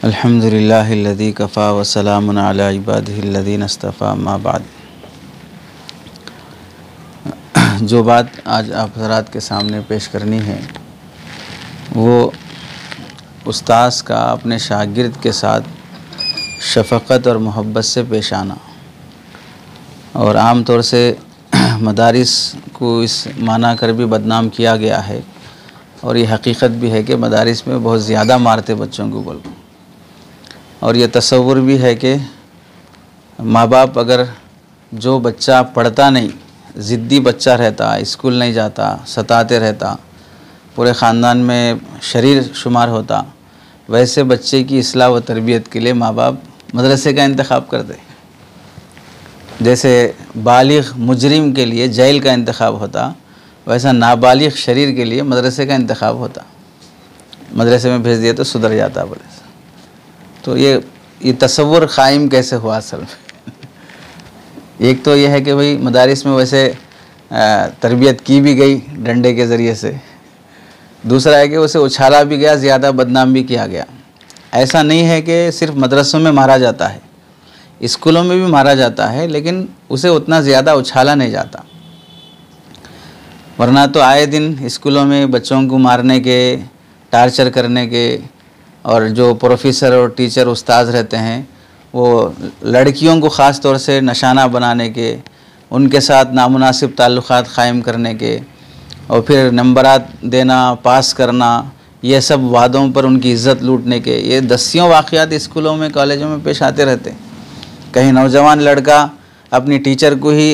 अल्हम्दुलिल्लाहिल्लज़ी Kaffa व सलामुन अला इबादिहिल्लज़ीना इस्तफ़ा अम्मा बाद। जो बात आज आप हज़रात के सामने पेश करनी है वो उस्ताद का अपने शागिर्द के साथ शफ़क़त और मोहब्बत से पेश आना। और आम तौर से मदारिस को इस माना कर भी बदनाम किया गया है, और ये हकीकत भी है कि मदारिस में बहुत ज़्यादा मारते बच्चों को बोल। और ये तसव्वुर भी है कि माँ बाप अगर जो बच्चा पढ़ता नहीं, ज़िद्दी बच्चा रहता, स्कूल नहीं जाता, सताते रहता, पूरे ख़ानदान में शरीर शुमार होता, वैसे बच्चे की इस्लाह व तरबियत के लिए माँ बाप मदरसे का इंतखाब करते। जैसे बालिग़ मुजरिम के लिए जेल का इंतखाब होता, वैसा नाबालिग़ शरीर के लिए मदरसे का इंतखाब होता। मदरसे में भेज दिया तो सुधर जाता बोले। तो ये तसव्वुर क़ाइम कैसे हुआ असल में? एक तो ये है कि भाई मदारिस में वैसे तरबियत की भी गई डंडे के ज़रिए से, दूसरा है कि उसे उछाला भी गया, ज़्यादा बदनाम भी किया गया। ऐसा नहीं है कि सिर्फ मदरसों में मारा जाता है, स्कूलों में भी मारा जाता है, लेकिन उसे उतना ज़्यादा उछाला नहीं जाता। वरना तो आए दिन स्कूलों में बच्चों को मारने के, टार्चर करने के, और जो प्रोफेसर और टीचर उस्ताद रहते हैं वो लड़कियों को ख़ास तौर से निशाना बनाने के, उनके साथ नामुनासिब ताल्लुक़ात क़ायम करने के, और फिर नंबरात देना, पास करना, ये सब वादों पर उनकी इज़्ज़त लूटने के, ये दसियों वाक़यात स्कूलों में कॉलेजों में पेश आते रहते। कहीं नौजवान लड़का अपनी टीचर को ही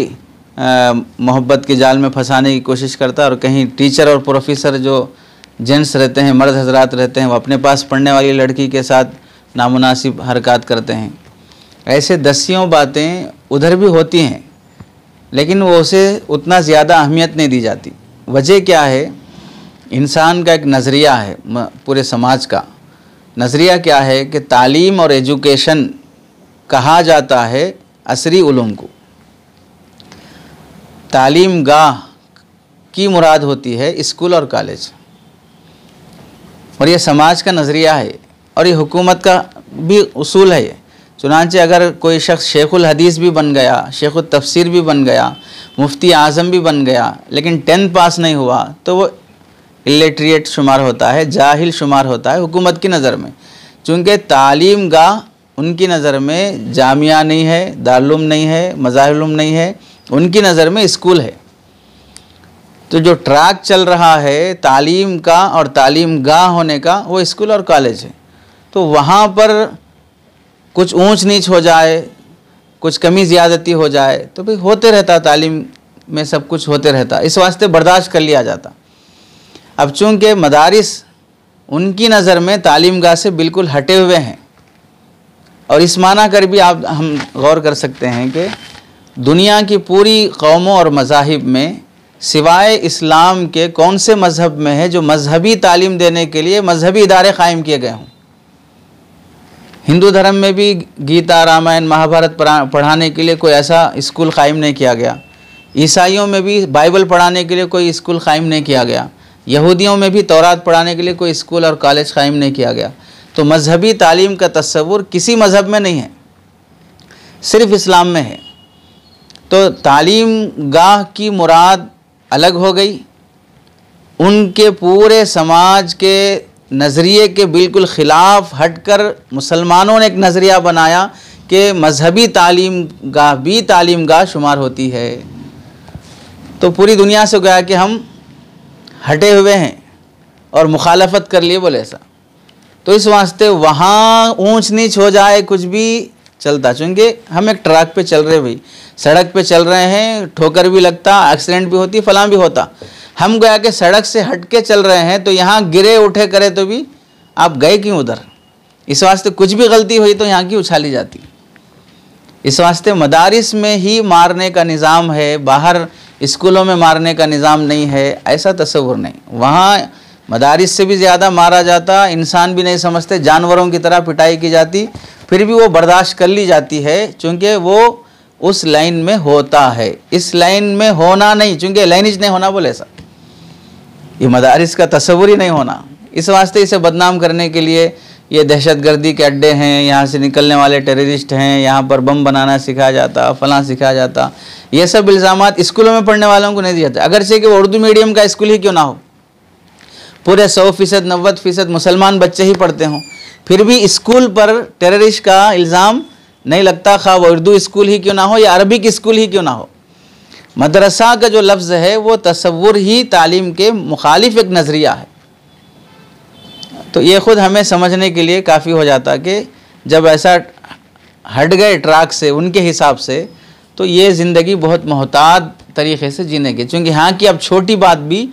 मोहब्बत के जाल में फंसाने की कोशिश करता, और कहीं टीचर और प्रोफेसर जो जेंट्स रहते हैं, मर्द हजरात रहते हैं, वो अपने पास पढ़ने वाली लड़की के साथ नामुनासिब हरकत करते हैं। ऐसे दसियों बातें उधर भी होती हैं, लेकिन वो उसे उतना ज़्यादा अहमियत नहीं दी जाती। वजह क्या है? इंसान का एक नज़रिया है, पूरे समाज का नज़रिया क्या है कि तालीम और एजुकेशन कहा जाता है असरी उलूम को। तालीम गाह की मुराद होती है स्कूल और कॉलेज, और ये समाज का नज़रिया है, और ये हुकूमत का भी उसूल है। चुनांचे अगर कोई शख्स शेखुल हदीस भी बन गया, शेखुल तफसीर भी बन गया, मुफ्ती आज़म भी बन गया, लेकिन 10th पास नहीं हुआ तो वो इलिटरेट शुमार होता है, जाहिल शुमार होता है हुकूमत की नज़र में। चूँकि तालीम गाह उनकी नज़र में जामिया नहीं है, दारुल उलूम नहीं है, मज़ाहिरुल उलूम नहीं है, उनकी नज़र में स्कूल है। तो जो ट्रैक चल रहा है तालीम का और तालीम गाह होने का, वो स्कूल और कॉलेज है। तो वहाँ पर कुछ ऊंच नीच हो जाए, कुछ कमी ज़्यादती हो जाए तो भाई होते रहता, तालीम में सब कुछ होते रहता, इस वास्ते बर्दाश्त कर लिया जाता। अब चूँकि मदारिस उनकी नज़र में तालीम गाह से बिल्कुल हटे हुए हैं, और इस माना कर भी हम गौर कर सकते हैं कि दुनिया की पूरी कौमों और मज़ाहिब में सिवाय इस्लाम के कौन से मज़हब में है जो मजहबी तालीम देने के लिए मजहबी इदारे क़ायम किए गए हों? हिंदू धर्म में भी गीता, रामायण, महाभारत पढ़ाने के लिए कोई ऐसा स्कूल क़ायम नहीं किया गया। ईसाइयों में भी बाइबल पढ़ाने के लिए कोई स्कूल क़ायम नहीं किया गया। यहूदियों में भी तौरात पढ़ाने के लिए कोई स्कूल और कॉलेज क़ायम नहीं किया गया। तो मजहबी तालीम का तस्वुर किसी मज़हब में नहीं है, सिर्फ़ इस्लाम में है। तो तालीम गाह की मुराद अलग हो गई, उनके पूरे समाज के नज़रिए के बिल्कुल ख़िलाफ़ हटकर मुसलमानों ने एक नज़रिया बनाया कि मजहबी तालीम गाह भी तालीम गाह शुमार होती है। तो पूरी दुनिया से गया कि हम हटे हुए हैं और मुखालफत कर लिए बोले ऐसा। तो इस वास्ते वहाँ ऊंच नीच हो जाए कुछ भी चलता, चूँकि हम एक ट्रैक पे चल रहे, भाई सड़क पे चल रहे हैं, ठोकर भी लगता, एक्सीडेंट भी होती, फलां भी होता। हम गया कि सड़क से हट के चल रहे हैं तो यहाँ गिरे उठे करे तो भी आप गए क्यों उधर? इस वास्ते कुछ भी गलती हुई तो यहाँ की उछाली जाती। इस वास्ते मदारिस में ही मारने का निज़ाम है, बाहर स्कूलों में मारने का निज़ाम नहीं है, ऐसा तस्वुर नहीं। वहाँ मदारिस से भी ज़्यादा मारा जाता, इंसान भी नहीं समझते, जानवरों की तरह पिटाई की जाती, फिर भी वो बर्दाश्त कर ली जाती है, चूँकि वो उस लाइन में होता है। इस लाइन में होना नहीं, चूँकि लाइनेज नहीं होना बोले ऐसा, ये मदारिस का तस्वुर ही नहीं होना। इस वास्ते इसे बदनाम करने के लिए ये दहशतगर्दी के अड्डे हैं, यहाँ से निकलने वाले टेररिस्ट हैं, यहाँ पर बम बनाना सिखाया जाता, फलां सिखाया जाता, ये सब इल्ज़ामात स्कूलों में पढ़ने वालों को नहीं दिए जाते। अगरचे कि वो उर्दू मीडियम का स्कूल ही क्यों ना हो, पूरे 100% 90% मुसलमान बच्चे ही पढ़ते हों, फिर भी स्कूल पर टेररिस्ट का इल्ज़ाम नहीं लगता, खा वो उर्दू स्कूल ही क्यों ना हो या अरबिक स्कूल ही क्यों ना हो। मदरसा का जो लफ्ज़ है वो तसव्वुर ही तालीम के मुखालिफ एक नज़रिया है। तो ये ख़ुद हमें समझने के लिए काफ़ी हो जाता कि जब ऐसा हट गए ट्रैक से उनके हिसाब से, तो ये ज़िंदगी बहुत मोहतात तरीक़े से जीने की, चूँकि हाँ की अब छोटी बात भी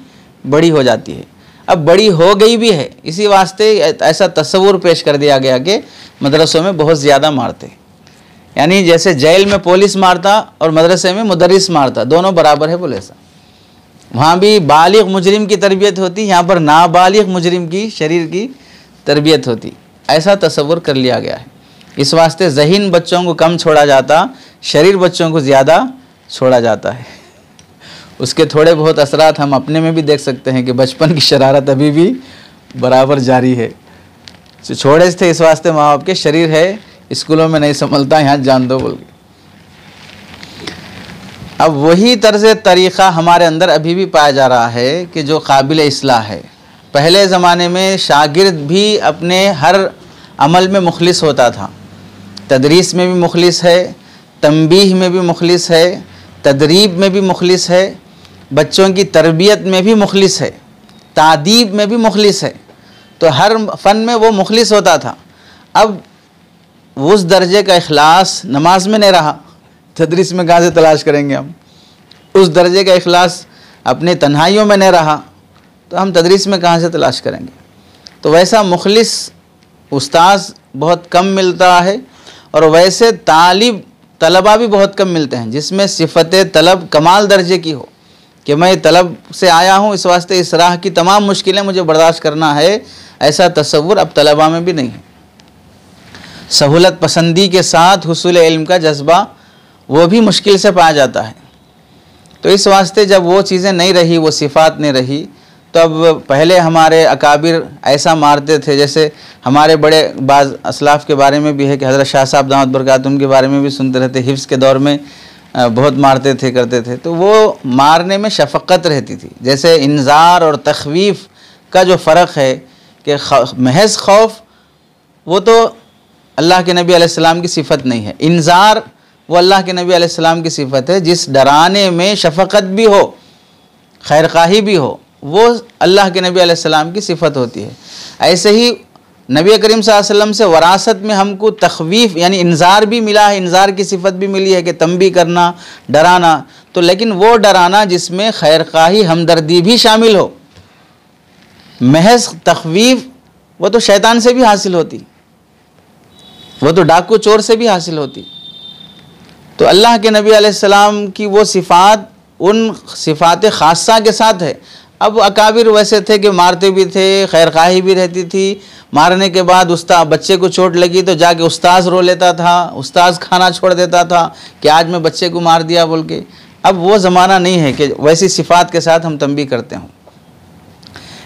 बड़ी हो जाती है, अब बड़ी हो गई भी है, इसी वास्ते ऐसा तस्वुर पेश कर दिया गया कि मदरसों में बहुत ज़्यादा मारते, यानी जैसे जेल में पुलिस मारता और मदरसे में मुदर्रिस मारता, दोनों बराबर है बोले ऐसा। वहाँ भी बालिग मुजरिम की तरबियत होती, यहाँ पर नाबालिग मुजरिम की शरीर की तरबियत होती, ऐसा तस्वुर कर लिया गया है। इस वास्ते ज़हीन बच्चों को कम छोड़ा जाता, शरीर बच्चों को ज़्यादा छोड़ा जाता है। उसके थोड़े बहुत असरात हम अपने में भी देख सकते हैं कि बचपन की शरारत अभी भी बराबर जारी है। तो छोड़े थे इस वास्ते माँ बाप के, शरीर है स्कूलों में नहीं संभलता, यहाँ जान दो बोल के। अब वही तर्ज़ तरीक़ा हमारे अंदर अभी भी पाया जा रहा है कि जो काबिल इस्लाह है। पहले ज़माने में शागिर्द भी अपने हर अमल में मुखलिस होता था, तदरीस में भी मुखलिस है, तंबीह में भी मुखलिस है, तदरीब में भी मुखलिस है, बच्चों की तरबियत में भी मुखलिस है, तादीब में भी मुखलिस है, तो हर फ़न में वो मुखलिस होता था। अब उस दर्जे का इखलास नमाज में नहीं रहा, तदरीस में कहाँ से तलाश करेंगे हम। उस दर्जे का इखलास अपने तन्हाइयों में नहीं रहा, तो हम तदरीस में कहाँ से तलाश करेंगे। तो वैसा मुखलिस उस्ताद बहुत कम मिलता है, और वैसे तलबा भी बहुत कम मिलते हैं जिसमें सिफ़त तलब कमाल दर्जे की हो कि मैं तलब से आया हूँ, इस वास्ते इस राह की तमाम मुश्किलें मुझे बर्दाश्त करना है, ऐसा तसव्वुर अब तलबा में भी नहीं है। सहूलत पसंदी के साथ हुसूल इल्म का जज्बा वो भी मुश्किल से पाया जाता है। तो इस वास्ते जब वो चीज़ें नहीं रही, वो सिफ़ात नहीं रही, तो अब पहले हमारे अकाबिर ऐसा मारते थे, जैसे हमारे बड़े बाज़ असलाफ़ के बारे में भी है कि हज़रत शाह साहब दामत बरकातुहूम के बारे में भी सुनते रहते, हिफ्ज़ के दौर में बहुत मारते थे, करते थे। तो वो मारने में शफ़क़त रहती थी। जैसे इंज़ार और तख़वीफ़ का जो फ़र्क है कि महज़ खौफ वो तो अल्लाह के नबी अलैहिस्सलाम की सिफ़त नहीं है, इंज़ार वो अल्लाह के नबी अलैहिस्सलाम की सिफ़त है। जिस डराने में शफ़क़त भी हो, खैरख़ाही भी हो, वो अल्लाह के नबी अलैहिस्सलाम की सिफ़त होती है। ऐसे ही नबी करीम सल्लल्लाहु अलैहि वसल्लम से वरासत में हमको तख़वीफ़ यानी इंज़ार भी मिला है, इंज़ार की सिफ़त भी मिली है कि तंबी करना, डराना। तो लेकिन वो डराना जिसमें खैरख़ाही हमदर्दी भी शामिल हो, महज़ तख़वीफ़ वो तो शैतान से भी हासिल होती, वो तो डाकू चोर से भी हासिल होती। तो अल्लाह के नबी अलैहिस्सलाम की वो सिफ़ात उन सिफ़ात ख़ासा के साथ है। अब अकाबिर वैसे थे कि मारते भी थे, खैरख़ाही भी रहती थी। मारने के बाद बच्चे को चोट लगी तो जाके उस्ताद रो लेता था, उस्ताद खाना छोड़ देता था कि आज मैं बच्चे को मार दिया बोल के। अब वो ज़माना नहीं है कि वैसी सिफ़ात के साथ हम तंबीह करते हों।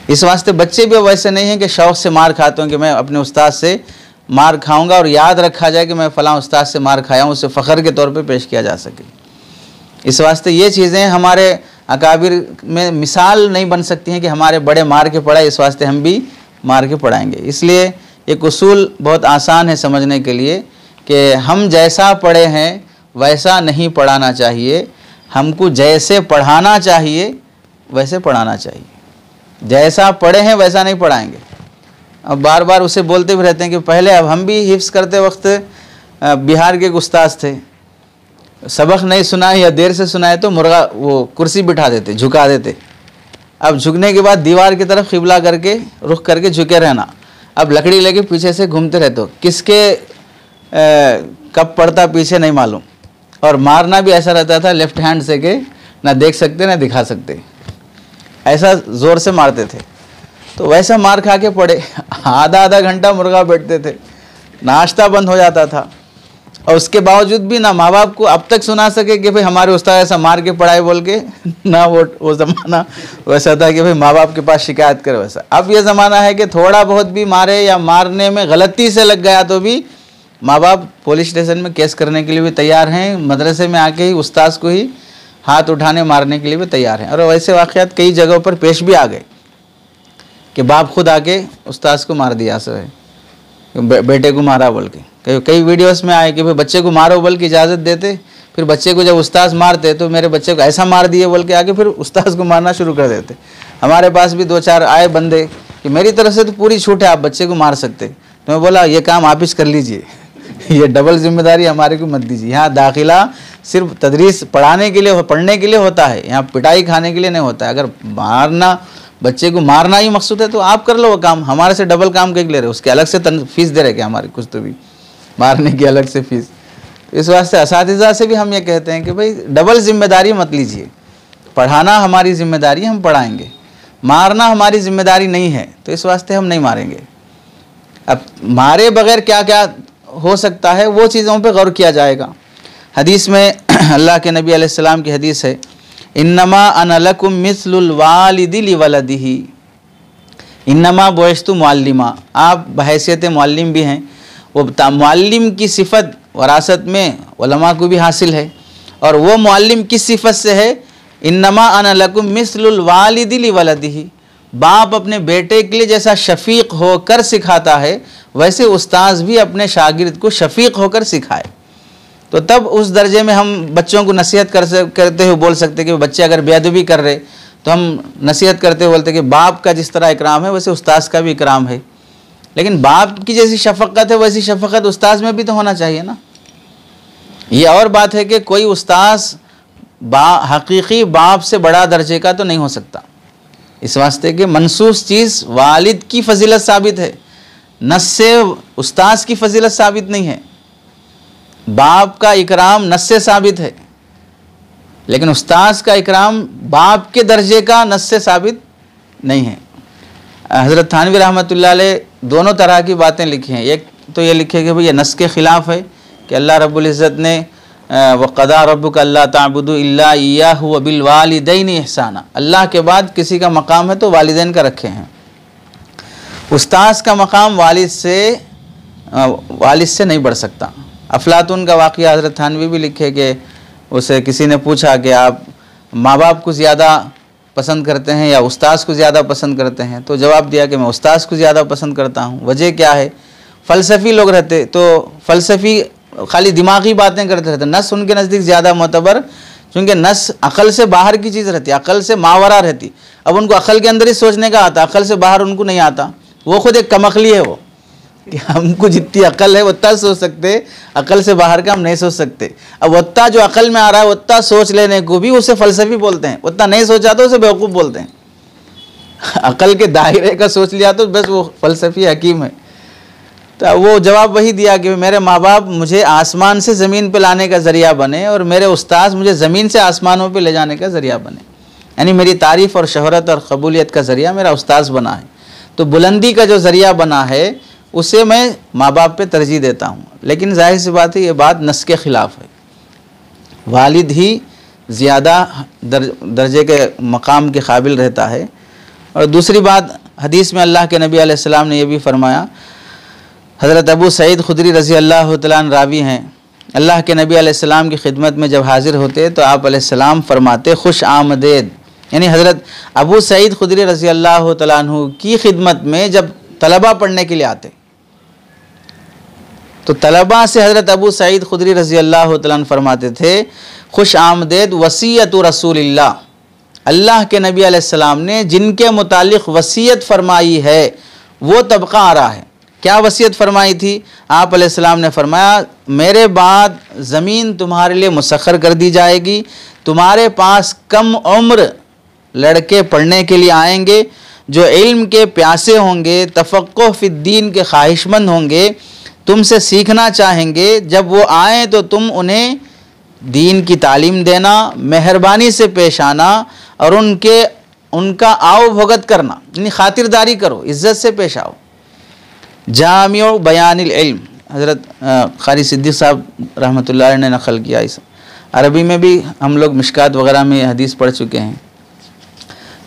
इस वास्ते बच्चे भी वैसे नहीं हैं कि शौक़ से मार खाते हों कि मैं अपने उस्ताद से मार खाऊंगा और याद रखा जाए कि मैं फ़लाँ उस्ताद से मार खाया हूँ, उसे फ़ख्र के तौर पे पेश किया जा सके। इस वास्ते ये चीज़ें हमारे अकाबिर में मिसाल नहीं बन सकती हैं कि हमारे बड़े मार के पढ़ाए, इस वास्ते हम भी मार के पढ़ाएंगे। इसलिए एक उसूल बहुत आसान है समझने के लिए कि हम जैसा पढ़े हैं वैसा नहीं पढ़ाना चाहिए, हमको जैसे पढ़ाना चाहिए वैसे पढ़ाना चाहिए। जैसा पढ़े हैं वैसा नहीं पढ़ाएंगे। अब बार बार उसे बोलते भी रहते हैं कि पहले, अब हम भी हिफ्ज़ करते वक्त बिहार के उस्ताद थे, सबक नहीं सुनाए या देर से सुनाए तो मुर्गा वो कुर्सी बिठा देते, झुका देते। अब झुकने के बाद दीवार की तरफ क़िबला करके रुख करके झुके रहना। अब लकड़ी लेके पीछे से घूमते रहते हो, किसके कब पड़ता पीछे नहीं मालूम। और मारना भी ऐसा रहता था लेफ्ट हैंड से के ना देख सकते ना दिखा सकते, ऐसा ज़ोर से मारते थे। तो वैसा मार खा के पड़े, आधा घंटा मुर्गा बैठते थे, नाश्ता बंद हो जाता था। और उसके बावजूद भी ना माँ बाप को अब तक सुना सके कि भाई हमारे उस्ताद ऐसा मार के पढ़ाए बोल के, ना वो ज़माना वैसा था कि भाई माँ बाप के पास शिकायत करे वैसा। अब ये ज़माना है कि थोड़ा बहुत भी मारे या मारने में गलती से लग गया तो भी माँ बाप पुलिस स्टेशन में केस करने के लिए भी तैयार हैं, मदरसे में आके ही उस्ताद को ही हाथ उठाने मारने के लिए भी तैयार हैं। और वैसे वाक़यात कई जगहों पर पेश भी आ गए कि बाप खुद आके उस्ताद को मार दिया सो है, बेटे को मारा बोल के। कई वीडियोस में आए कि भाई बच्चे को मारो बोल की इजाज़त देते, फिर बच्चे को जब उस्ताद मारते तो मेरे बच्चे को ऐसा मार दिए बोल के आगे फिर उस्ताद को मारना शुरू कर देते। हमारे पास भी 2-4 आए बंदे कि मेरी तरफ से तो पूरी छूट है, आप बच्चे को मार सकते। तो मैं बोला ये काम आप ही कर लीजिए, ये डबल जिम्मेदारी हमारे को मत दीजिए। यहाँ दाखिला सिर्फ तदरीस पढ़ाने के लिए, पढ़ने के लिए होता है, यहाँ पिटाई खाने के लिए नहीं होता है। अगर मारना, बच्चे को मारना ही मकसूद है तो आप कर लो वो काम, हमारे से डबल काम क्यों ले रहे हो? उसके अलग से फीस दे रहे क्या हमारे? कुछ तो भी मारने की अलग से फीस। इस वास्ते असातिज़ा से भी हम ये कहते हैं कि भाई डबल जिम्मेदारी मत लीजिए। पढ़ाना हमारी जिम्मेदारी, हम पढ़ाएंगे, मारना हमारी जिम्मेदारी नहीं है, तो इस वास्ते हम नहीं मारेंगे। अब मारे बगैर क्या क्या हो सकता है वो चीज़ों पे गौर किया जाएगा। हदीस में अल्लाह के नबी अलैहिस्सलाम की हदीस है, इन्नमा अना लकुम मिस्लुल वालिदी लिवलदिही, इन्नमा बुइस्तु मुअल्लिमा, आप बहैसियत मुअल्लिम भी हैं। वो मुअल्लिम की सिफ़त वरासत में उलमा को भी हासिल है, और वो मुअल्लिम किस सिफ़त से है? इन्नमा अना लकुम मिस्लुल वालिदी लिवलदिही, बाप अपने बेटे के लिए जैसा शफ़ीक़ होकर सिखाता है वैसे उस्ताद भी अपने शागिर्द को शफ़ीक़ होकर सिखाए। तो तब उस दर्जे में हम बच्चों को नसीहत करते हुए बोल सकते कि बच्चे अगर बेअदबी कर रहे तो हम नसीहत करते हुए बोलते कि बाप का जिस तरह इकराम है वैसे उस्ताद का भी इकराम है। लेकिन बाप की जैसी शफ़क़त है वैसी शफ़क़त उस्ताद में भी तो होना चाहिए ना। ये और बात है कि कोई उस्ताद हकीकी बाप से बड़ा दर्जे का तो नहीं हो सकता, इस वास्ते कि मनसूस चीज़ वालिद की फ़जीलत साबित है, नस से उस्ताद की फ़जीलत साबित नहीं है। बाप का इकराम नस से साबित है, लेकिन उस्ताद का इकराम बाप के दर्जे का नस से साबित नहीं है। हज़रत थानवी रहमतुल्लाह अलैह दोनों तरह की बातें लिखी हैं। एक तो ये लिखे कि भाई ये नस के ख़िलाफ़ है कि अल्लाह रब्बुल इज़्ज़त ने वक़दा रब्बुका अल्ला ताबुदु इल्ला इय्याहु व बिल वालिदैनि इहसाना, अल्लाह के बाद किसी का मकाम है तो वालिदैन का रखे हैं। उस्ताद का मकाम वालिद से नहीं बढ़ सकता। अफलातून का वाक़या हज़रत थानवी भी लिखे कि उसे किसी ने पूछा कि आप माँ बाप को ज़्यादा पसंद करते हैं या उस्ताद को ज़्यादा पसंद करते हैं? तो जवाब दिया कि मैं उस्ताद को ज़्यादा पसंद करता हूँ। वजह क्या है? फ़लसफ़ी लोग रहते तो फ़लसफ़ी खाली दिमागी बातें करते रहते, नस उनके नज़दीक ज़्यादा मोतबर, क्योंकि नस अक़ल से बाहर की चीज़ रहती, अक़ल से मावरा रहती। अब उनको अक़ल के अंदर ही सोचने का आता, अक़ल से बाहर उनको नहीं आता। वो खुद एक कमकली है, वो कि हमको जितनी अक़ल है उतना सोच सकते, अक़ल से बाहर का हम नहीं सोच सकते। अब उतना जो अक़ल में आ रहा है उतना सोच लेने को भी उसे फ़लसफ़ी बोलते हैं, उतना नहीं सोचा तो उसे बेवकूफ़ बोलते हैं। अक़ल के दायरे का सोच लिया तो बस वो फ़लसफ़ी हकीम है। तो वो जवाब वही दिया कि मेरे माँ बाप मुझे आसमान से ज़मीन पे लाने का ज़रिया बने और मेरे उस्ताद मुझे ज़मीन से आसमानों पे ले जाने का ज़रिया बने, यानी मेरी तारीफ़ और शोहरत और कबूलियत का ज़रिया मेरा उस्ताद बना है। तो बुलंदी का जो ज़रिया बना है उसे मैं माँ बाप पे तरजीह देता हूँ। लेकिन जाहिर सी बात है ये बात नस के ख़िलाफ़ है, वालिद ही ज़्यादा दर्जे के मकाम के काबिल रहता है। और दूसरी बात, हदीस में अल्लाह के नबी अलैहिस्सलाम ने यह भी फरमाया, हज़रत अबू सईद खुदरी रज़ी अल्लाह तआला अन्हु रावी हैं, अल्लाह के नबी अलैहिस्सलाम की खिदमत में जब हाज़िर होते तो आप अलैहिस्सलाम फरमाते खुश आमदेद, यानी हज़रत अबू सईद खुदरी रज़ी अल्लाह तआला अन्हु की खिदमत में जब तलबा पढ़ने के लिए आते तो तलबा से हज़रत अबू सईद खुदरी रज़ी अल्लाह तआला अन्हु फरमाते थे खुश आमदेद वसीयत रसूलिल्लाह, अल्लाह के नबी अलैहिस्सलाम ने जिनके मुतालिक वसीयत फरमाई है वो तबका आ रहा है। क्या वसीयत फरमाई थी? आप अलैहिस्सलाम ने फरमाया मेरे बाद ज़मीन तुम्हारे लिए मुसख्खर कर दी जाएगी, तुम्हारे पास कम उम्र लड़के पढ़ने के लिए आएंगे जो इल्म के प्यासे होंगे, तफ़क्कुह फ़िद्दीन के ख्वाहिशमंद होंगे, तुमसे सीखना चाहेंगे। जब वो आएँ तो तुम उन्हें दीन की तालीम देना, मेहरबानी से पेश आना और उनका आओ भगत करना, यानी खातिरदारी करो, इज़्ज़त से पेश आओ। जामिउ बयानिल इल्म, हज़रत क़ारी सिद्दीक़ साहब रहमतुल्लाह अलैह ने नक़ल किया। इस अरबी में भी हम लोग मिशकात वग़ैरह में हदीस पढ़ चुके हैं।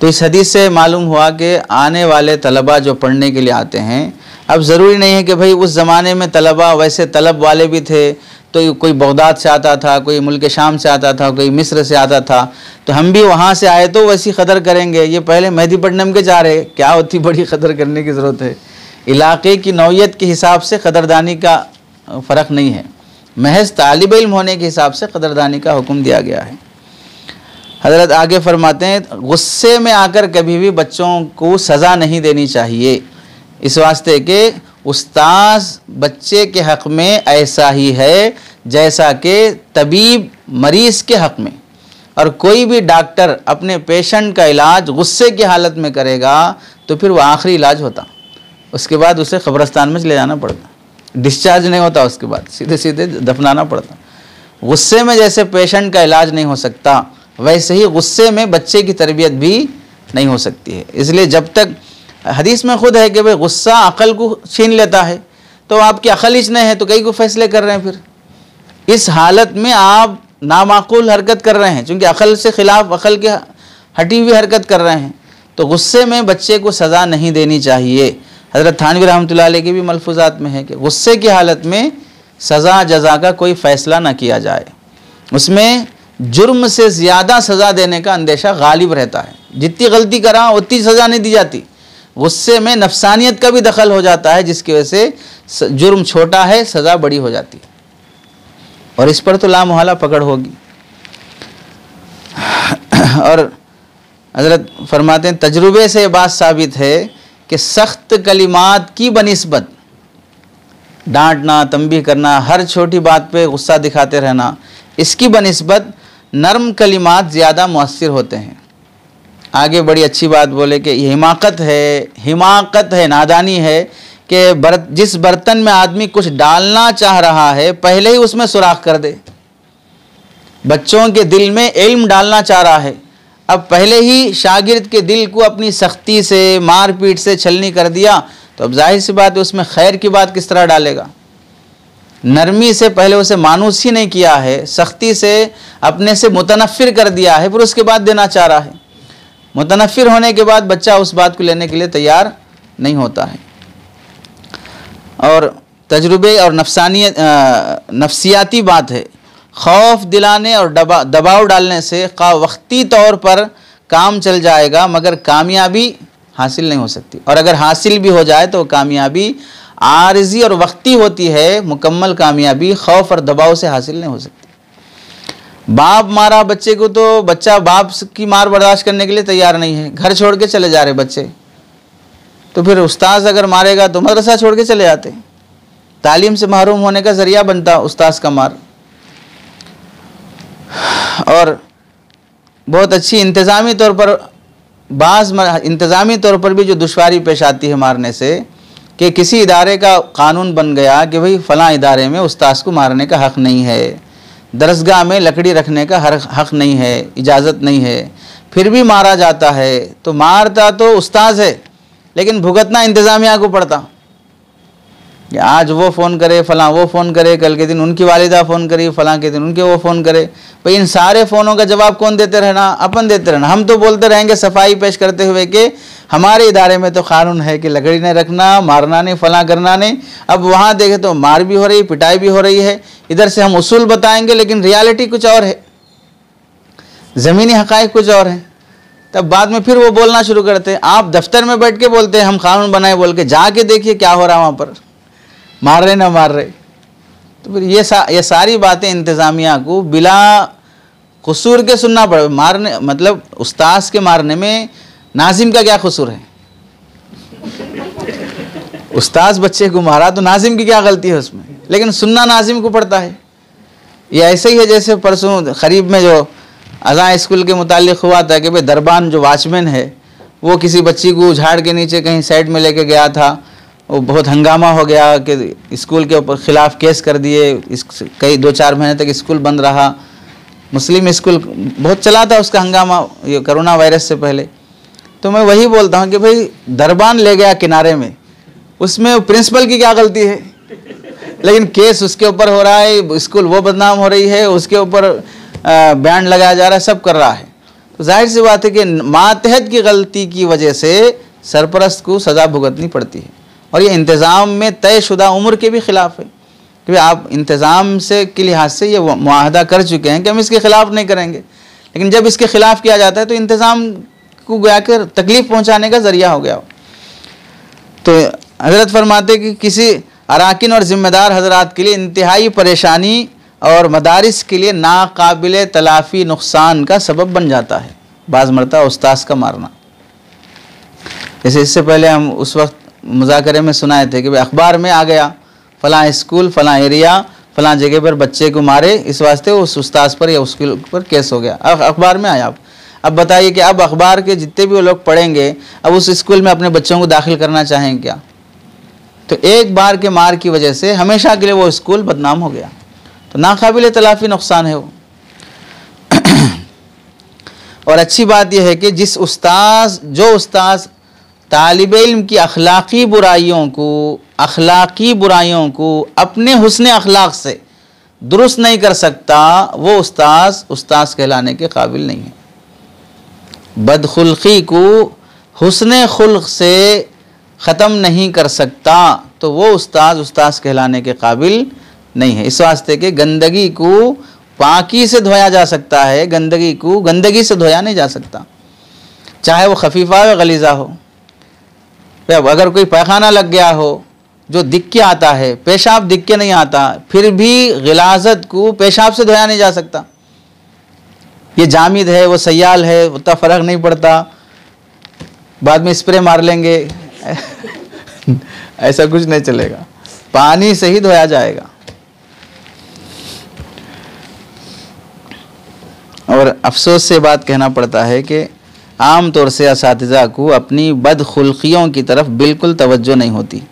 तो इस हदीस से मालूम हुआ कि आने वाले तलबा जो पढ़ने के लिए आते हैं, अब ज़रूरी नहीं है कि भाई उस ज़माने में तलबा वैसे तलब वाले भी थे, तो कोई बगदाद से आता था, कोई मुल्क शाम से आता था, कोई मिस्र से आता था, तो हम भी वहाँ से आए तो वैसी कदर करेंगे। ये पहले मेहदीपट्टनम के जा रहे, क्या होती बड़ी कदर करने की ज़रूरत है। इलाके की नौयत के हिसाब से कदरदानी का फ़र्क नहीं है, महज तालिब इल्म होने के हिसाब से कदरदानी का हुक्म दिया गया है। हज़रत आगे फरमाते हैं, गुस्से में आकर कभी भी बच्चों को सज़ा नहीं देनी चाहिए, इस वास्ते कि उस्ताद बच्चे के हक़ में ऐसा ही है जैसा कि तबीब मरीज़ के हक़ में। और कोई भी डॉक्टर अपने पेशेंट का इलाज गुस्से की हालत में करेगा तो फिर वो आखिरी इलाज होता, उसके बाद उसे कब्रिस्तान में ले जाना पड़ता, डिस्चार्ज नहीं होता, उसके बाद सीधे सीधे दफनाना पड़ता। गुस्से में जैसे पेशेंट का इलाज नहीं हो सकता, वैसे ही गुस्से में बच्चे की तरबियत भी नहीं हो सकती है। इसलिए जब तक हदीस में खुद है कि भाई गुस्सा अक़ल को छीन लेता है, तो आपकी अक़ल ही नहीं है तो कई को फैसले कर रहे हैं, फिर इस हालत में आप नामाकूल हरकत कर रहे हैं, चूँकि अक़ल से ख़िलाफ़ अक़ल के हटी हुई हरकत कर रहे हैं। तो गुस्से में बच्चे को सज़ा नहीं देनी चाहिए। हज़रत थानवी रहमतुल्लाह अलैह के भी मलफूज़ात में है कि गुस्से की हालत में सज़ा जज़ा का कोई फ़ैसला ना किया जाए, उसमें जुर्म से ज़्यादा सज़ा देने का अंदेशा गालिब रहता है। जितनी गलती करा उतनी सज़ा नहीं दी जाती, गुस्से में नफसानियत का भी दखल हो जाता है, जिसकी वजह से जुर्म छोटा है सज़ा बड़ी हो जाती है, और इस पर तो लामोहला पकड़ होगी। और हज़रत फरमाते हैं, तजुर्बे से ये बात साबित है कि सख्त कलिमात की बनिस्बत डांटना, तंबीह करना, हर छोटी बात पे गुस्सा दिखाते रहना, इसकी बनिस्बत नरम कलिमात ज़्यादा मुअस्सिर होते हैं। आगे बड़ी अच्छी बात बोले कि हिमाकत है, नादानी है कि जिस बर्तन में आदमी कुछ डालना चाह रहा है पहले ही उसमें सुराख कर दे। बच्चों के दिल में इल्म डालना चाह रहा है, अब पहले ही शागिर्द के दिल को अपनी सख्ती से, मारपीट से छलनी कर दिया, तो अब जाहिर सी बात है उसमें खैर की बात किस तरह डालेगा। नरमी से पहले उसे मानूस ही नहीं किया है, सख्ती से अपने से मुतनफ़िर कर दिया है, फिर उसके बाद देना चाह रहा है। मुतनफ़िर होने के बाद बच्चा उस बात को लेने के लिए तैयार नहीं होता है। और तजुर्बे और नफ्सियाती बात है, खौफ दिलाने और दबाव डालने से वक्ती तौर पर काम चल जाएगा, मगर कामयाबी हासिल नहीं हो सकती, और अगर हासिल भी हो जाए तो कामयाबी आरिज़ी और वक्ती होती है, मुकम्मल कामयाबी खौफ और दबाव से हासिल नहीं हो सकती। बाप मारा बच्चे को तो बच्चा बाप की मार बर्दाश्त करने के लिए तैयार नहीं है, घर छोड़ के चले जा रहे बच्चे, तो फिर उस्ताद अगर मारेगा तो मदरसा छोड़ के चले जाते, तालीम से महरूम होने का ज़रिया बनता उस्ताद का मार। और बहुत अच्छी इंतज़ामी तौर पर इंतज़ामी तौर पर भी जो दुश्वारी पेश आती है मारने से, कि किसी इदारे का कानून बन गया कि भाई फ़लाँ इदारे में उस्ताद को मारने का हक़ नहीं है, दरसगाह में लकड़ी रखने का हक़ नहीं है, इजाज़त नहीं है, फिर भी मारा जाता है, तो मारता तो उस्ताद है लेकिन भुगतना इंतज़ामिया को पड़ता। आज वो फ़ोन करे, फ़लाँ वो फ़ोन करे, कल के दिन उनकी वालिदा फ़ोन करी, फ़लाँ के दिन उनके वो फ़ोन करे, भाई इन सारे फ़ोनों का जवाब कौन देते रहना? अपन देते रहना। हम तो बोलते रहेंगे सफाई पेश करते हुए कि हमारे इदारे में तो कानून है कि लकड़ी नहीं रखना, मारना नहीं, फ़लाँ करना नहीं। अब वहाँ देखें तो मार भी हो रही, पिटाई भी हो रही है। इधर से हम उसूल बताएंगे लेकिन रियलिटी कुछ और है, ज़मीनी हक़ाइक़ कुछ और हैं। तब बाद में फिर वो बोलना शुरू करते हैं, आप दफ्तर में बैठ के बोलते हैं हम कानून बनाए बोल के, जाके देखिए क्या हो रहा वहाँ पर, मार रहे ना मार रहे। तो फिर ये सारी बातें इंतज़ामिया को बिला कसूर के सुनना पड़े। मारने मतलब उस्ताद के मारने में नाजिम का क्या कसूर है? उस्ताद बच्चे को मारा तो नाजिम की क्या गलती है उसमें, लेकिन सुनना नाजिम को पड़ता है। ये ऐसे ही है जैसे परसों करीब में जो अज़ां स्कूल के मुतालिक हुआ था कि भाई दरबान जो वॉचमैन है वो किसी बच्ची को झाड़ के नीचे कहीं साइड में लेके गया था, वो बहुत हंगामा हो गया कि स्कूल के ऊपर ख़िलाफ़ केस कर दिए, कई 2-4 महीने तक स्कूल बंद रहा। मुस्लिम स्कूल बहुत चला था उसका हंगामा, ये कोरोना वायरस से पहले। तो मैं वही बोलता हूँ कि भाई दरबान ले गया किनारे में, उसमें प्रिंसिपल की क्या गलती है? लेकिन केस उसके ऊपर हो रहा है, स्कूल वो बदनाम हो रही है, उसके ऊपर बैंड लगाया जा रहा है, सब कर रहा है। तो जाहिर सी बात है कि मातहत की गलती की वजह से सरपरस्त को सज़ा भुगतनी पड़ती है। और ये इंतज़ाम में तयशुदा उम्र के भी ख़िलाफ़ है कि आप इंतज़ाम से के लिहाज से ये मुआहदा कर चुके हैं कि हम इसके ख़िलाफ़ नहीं करेंगे, लेकिन जब इसके ख़िलाफ़ किया जाता है तो इंतज़ाम को गया कर तकलीफ़ पहुँचाने का ज़रिया हो गया। तो हज़रत फरमाते कि किसी अराकिन और ज़िम्मेदार हज़रात के लिए इंतहाई परेशानी और मदारिस के लिए नाकाबिल तलाफ़ी नुकसान का सबब बन जाता है बाज़ मरतबा उस्ताद का मारना। जैसे इससे पहले हम उस वक्त मुज़ाकरे में सुनाए थे कि भाई अखबार में आ गया फ़लाँ स्कूल फ़लाँ एरिया फ़लाँ जगह पर बच्चे को मारे, इस वास्ते उस उस्ताद पर या उसके ऊपर केस हो गया। अखबार में आया। अब बताइए कि अब अखबार के जितने भी वो लोग पढ़ेंगे, अब उस स्कूल में अपने बच्चों को दाखिल करना चाहेंगे क्या? तो एक बार के मार की वजह से हमेशा के लिए वो स्कूल बदनाम हो गया। तो नाकाबिल तलाफ़ी नुकसान है वो। और अच्छी बात यह है कि जो उस्ताद तालिब इल्म की अखलाक़ी बुराइयों को अपने हुस्न अखलाक से दुरुस्त नहीं कर सकता, वो उस्ताद कहलाने के काबिल नहीं है। बदखुल्क़ी को हुस्न खुल्क़ से ख़त्म नहीं कर सकता तो वो उस्ताद कहलाने के काबिल नहीं है। इस वास्ते के गंदगी को पाकी से धोया जा सकता है, गंदगी को गंदगी से धोया नहीं जा सकता, चाहे वो खफीफ़ा हो गलीज़ा हो। अगर कोई पैखाना लग गया हो जो दिख के आता है, पेशाब दिख के नहीं आता, फिर भी गिलाज़त को पेशाब से धोया नहीं जा सकता। ये जामिद है, वो सयाल है, उतना फ़र्क नहीं पड़ता, बाद में स्प्रे मार लेंगे ऐसा कुछ नहीं चलेगा, पानी से ही धोया जाएगा। और अफसोस से बात कहना पड़ता है कि आम तौर से असातिज़ा को अपनी बदखुल्क़ियों की तरफ बिल्कुल तवज्जो नहीं होती,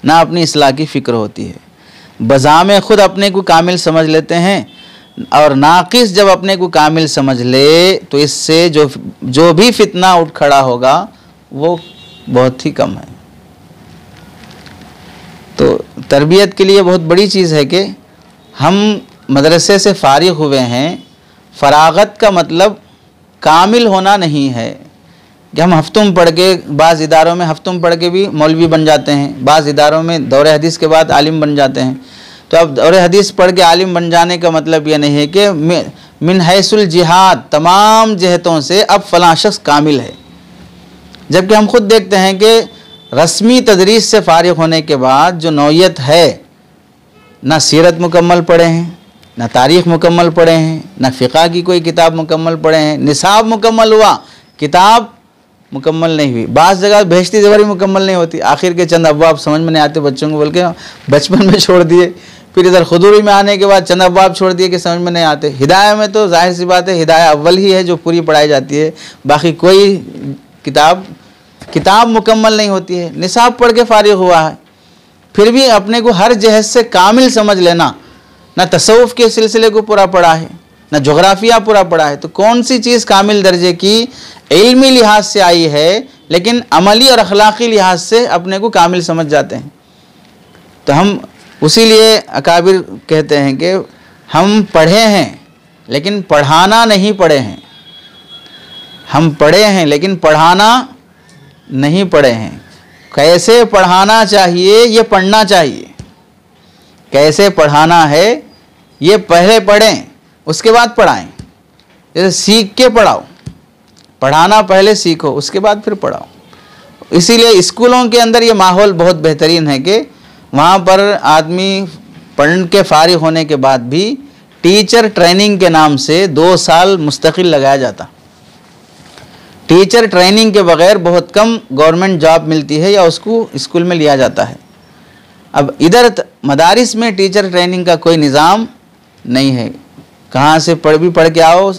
ना अपनी इस्लाह की फ़िक्र होती है। बज़ामे ख़ुद अपने को कामिल समझ लेते हैं, और नाक़िस जब अपने को कामिल समझ ले तो इससे जो भी फितना उठ खड़ा होगा वो बहुत ही कम है। तो तरबियत के लिए बहुत बड़ी चीज़ है कि हम मदरसे से फ़ारिग़ हुए हैं। फ़राग़त का मतलब कामिल होना नहीं है कि हम हफ्तों में पढ़ के, बाज़ इदारों में हफ्तों में पढ़ के भी मौलवी बन जाते हैं, बाज़ इदारों में दौरे हदीस के बाद आलिम बन जाते हैं। तो अब दौरे हदीस पढ़ के आलिम बन जाने का मतलब यह नहीं है कि मिन हैसुल जिहाद तमाम जहतों से अब फ़लाँ शख्स कामिल है, जबकि हम खुद देखते हैं कि रस्मी तदरीस से फ़ारिग़ होने के बाद जो नौयत है, ना सीरत मुकम्मल पढ़े हैं, ना तारीख़ मुकम्मल पढ़े हैं, ना फ़िक़ा की कोई किताब मुकम्मल पढ़े हैं, निसाब मुकम्मल हुआ, किताब मुकम्मल नहीं हुई, बाज़ जगह बेहश्ती ज़बरी मुकम्मल नहीं होती, आखिर के चंद अब्वाब समझ में नहीं आते बच्चों को, बल्कि बचपन में छोड़ दिए, फिर इधर खुदूरी में आने के बाद चंद अब्वाब छोड़ दिए कि समझ में नहीं आते। हिदाया में तो जाहिर सी बात है हिदाया अव्वल ही है जो पूरी पढ़ाई जाती है, बाकी कोई किताब मुकम्मल नहीं होती है। निसाब पढ़ के फ़ारिग़ हुआ है, फिर भी अपने को हर जहत से कामिल समझ लेना, ना तसव्वुफ़ के सिलसिले को पूरा पढ़ा है, ना जोग्राफिया पूरा पढ़ा है, तो कौन सी चीज़ कामिल दर्जे की इल्मी लिहाज से आई है, लेकिन अमली और अखलाक़ी लिहाज से अपने को कामिल समझ जाते हैं। तो हम उसी लिए अकाबिर कहते हैं कि हम पढ़े हैं लेकिन पढ़ाना नहीं पढ़े हैं, हम पढ़े हैं लेकिन पढ़ाना नहीं पढ़े हैं। कैसे पढ़ाना चाहिए ये पढ़ना चाहिए, कैसे पढ़ाना है ये पहले पढ़ें उसके बाद पढ़ाएं। जैसे सीख के पढ़ाओ, पढ़ाना पहले सीखो उसके बाद फिर पढ़ाओ। इसीलिए स्कूलों के अंदर ये माहौल बहुत बेहतरीन है कि वहाँ पर आदमी पढ़ के फ़ारिग़ होने के बाद भी टीचर ट्रेनिंग के नाम से 2 साल मुस्तकिल लगाया जाता। टीचर ट्रेनिंग के बग़ैर बहुत कम गवर्नमेंट जॉब मिलती है या उसको स्कूल में लिया जाता है। अब इधर मदारिस में टीचर ट्रेनिंग का कोई निज़ाम नहीं है, कहाँ से पढ़ के आओ,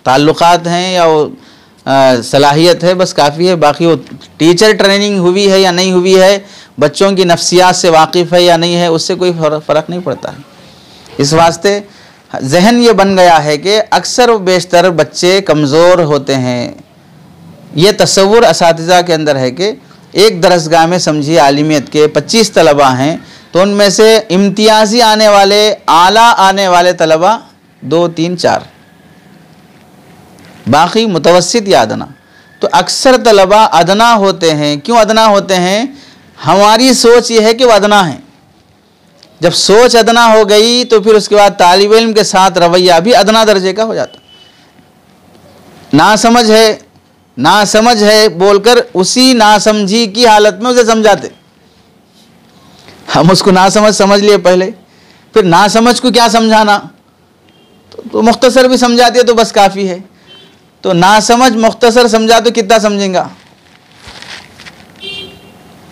ताल्लुक़ात हैं या वो सलाहियत है बस काफ़ी है, बाकी वो टीचर ट्रेनिंग हुई है या नहीं हुई है, बच्चों की नफ्सियात से वाकिफ़ है या नहीं है, उससे कोई फ़र्क नहीं पड़ता है। इस वास्ते जहन ये बन गया है कि अक्सर व बेशतर बच्चे कमज़ोर होते हैं। ये तसव्वुर असातिज़ा के अंदर है कि एक दरसगाह में समझिए आलिमियत के 25 तलबा हैं, तो उनमें से इम्तियाजी आने वाले, आला आने वाले तलबा 2, 3, 4, बाकी मुतवस्सित या अदना। तो अक्सर तलबा अदना होते हैं। क्यों अदना होते हैं? हमारी सोच ये है कि वो अदना है। जब सोच अदना हो गई तो फिर उसके बाद तालिब इल्म के साथ रवैया भी अदना दर्जे का हो जाता। नासमझ है बोलकर उसी नासमझी की हालत में उसे समझाते। हम उसको नासमझ समझ लिए पहले, फिर नासमझ को क्या समझाना, तो मुख्तसर भी समझा दिया तो बस काफ़ी है। तो नासमझ मुख्तसर समझा तो कितना समझेगा।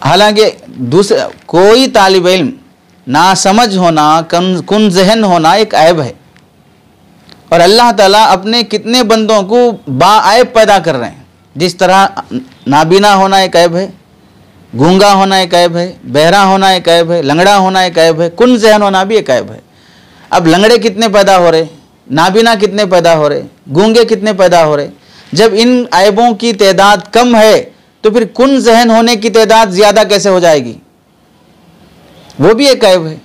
हालांकि दूसरे कोई तालिब इल्म नासमझ होना, कुन ज़हन होना एक ऐब है, और अल्लाह ताला अपने कितने बंदों को बाऐब पैदा कर रहे हैं। जिस तरह नाबीना होना एक ऐब है, गूंगा होना एक ऐब है, बहरा होना एक ऐब है, लंगड़ा होना एक ऐब है, कुन ज़हन होना भी एक ऐब है। अब लंगड़े कितने पैदा हो रहे, नाबीना कितने पैदा हो रहे, गूंगे कितने पैदा हो रहे। जब इन ऐबों की तादाद कम है तो फिर कुन ज़हन होने की तादाद ज़्यादा कैसे हो जाएगी? वो भी एक ऐब है।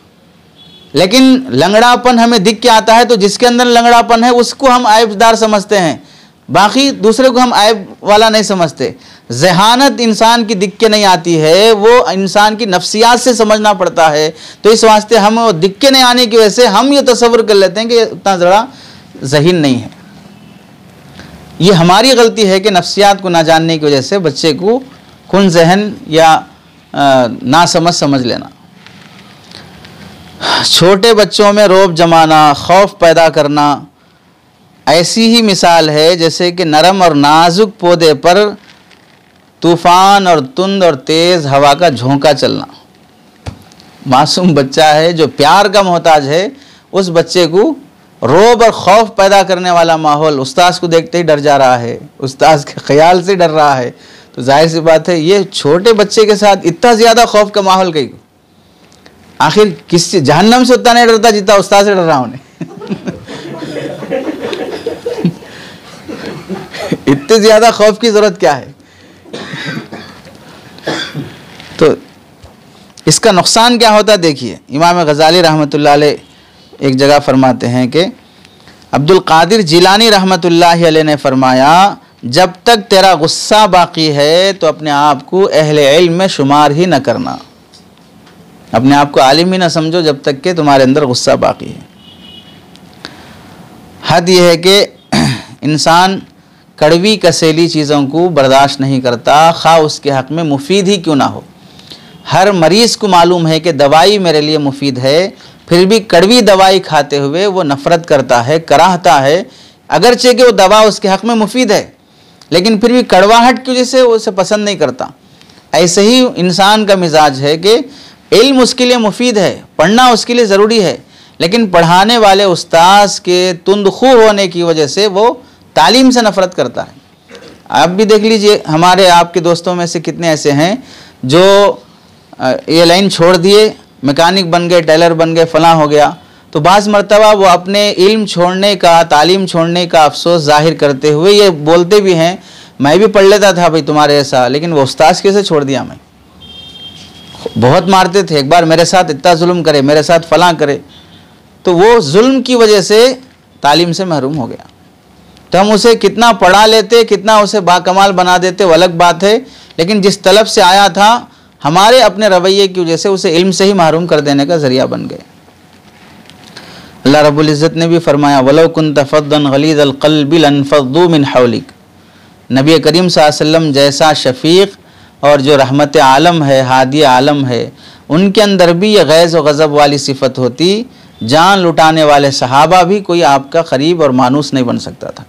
लेकिन लंगड़ापन हमें दिख के आता है तो जिसके अंदर लंगड़ापन है उसको हम ऐबदार समझते हैं, बाकी दूसरे को हम ऐब वाला नहीं समझते। ज़हानत इंसान की दिख के नहीं आती है, वो इंसान की नफ्सियात से समझना पड़ता है। तो इस वास्ते हम वो दिख के नहीं आने की वजह से हम ये तसव्वुर कर लेते हैं कि इतना ज़रा ज़हीन नहीं है। ये हमारी गलती है कि नफ्सियात को ना जानने की वजह से बच्चे को कुन ज़हन या ना समझ लेना। छोटे बच्चों में रौब जमाना, खौफ पैदा करना ऐसी ही मिसाल है जैसे कि नरम और नाजुक पौधे पर तूफ़ान और तुंद और तेज़ हवा का झोंका चलना। मासूम बच्चा है जो प्यार का मोहताज है, उस बच्चे को रौब और खौफ पैदा करने वाला माहौल, उस्ताद को देखते ही डर जा रहा है, उस्ताद के ख्याल से डर रहा है, तो जाहिर सी बात है ये छोटे बच्चे के साथ इतना ज़्यादा खौफ का माहौल कहीं आखिर किस जहन्नम से उतना नहीं डरता जितना उस्ताद से डर रहा हूँ। इतने ज़्यादा खौफ की ज़रूरत क्या है? तो इसका नुकसान क्या होता है देखिए। इमाम गज़ाली रहमतुल्लाह अलैह एक जगह फरमाते हैं कि अब्दुल कादिर जिलानी रहमतुल्लाह अलैह ने फरमाया, जब तक तेरा गुस्सा बाकी है तो अपने आप को अहले इल्म में शुमार ही न करना, अपने आप को आलिम ही ना समझो जब तक कि तुम्हारे अंदर गुस्सा बाकी है। हद यह है कि इंसान कड़वी कसेली चीज़ों को बर्दाश्त नहीं करता, खा उसके हक़ में मुफीद ही क्यों ना हो। हर मरीज़ को मालूम है कि दवाई मेरे लिए मुफीद है, फिर भी कड़वी दवाई खाते हुए वो नफ़रत करता है, कराहता है, अगरचे कि वो दवा उसके हक़ में मुफीद है, लेकिन फिर भी कड़वाहट की वजह से वो उसे पसंद नहीं करता। ऐसे ही इंसान का मिजाज है कि इल्म उसके लिए मुफीद है, पढ़ना उसके लिए ज़रूरी है, लेकिन पढ़ाने वाले उस्ताद के तुंदखू होने की वजह से वो तालीम से नफ़रत करता है। आप भी देख लीजिए, हमारे आपके दोस्तों में से कितने ऐसे हैं जो ये लाइन छोड़ दिए, मैकेनिक बन गए, टेलर बन गए, फ़लाँ हो गया, तो बाज़ मरतबा वो अपने इल्म छोड़ने का, तालीम छोड़ने का अफसोस ज़ाहिर करते हुए ये बोलते भी हैं, मैं भी पढ़ लेता था भाई तुम्हारे ऐसा, लेकिन वो उस्ताद कैसे छोड़ दिया, मैं बहुत मारते थे, एक बार मेरे साथ इतना जुल्म करे, मेरे साथ फ़लाँ करे, तो वो जुल्म की वजह से तालीम से महरूम हो गया। तो हम उसे कितना पढ़ा लेते, कितना उसे बाकमाल बना देते, वो अलग बात है, लेकिन जिस तलब से आया था हमारे अपने रवैये की वजह से उसे इल्म से ही महरूम कर देने का ज़रिया बन गए। अल्लाह रब्बुल इज़्ज़त ने भी फरमाया, वलो कुन्त फ़द्दन गलीज़ल क़ल्बि लन्फ़द्दू मिन हौलिक। नबी करीम सल्लल्लाहु अलैहि वसल्लम जैसा शफ़ीक़ और जो रहमत आलम है, हादी आलम है, उनके अंदर भी ये गैज़ व गज़ब वाली सिफ़त होती, जान लुटाने वाले सहाबा भी कोई आपका क़रीब और मानूस नहीं बन सकता था।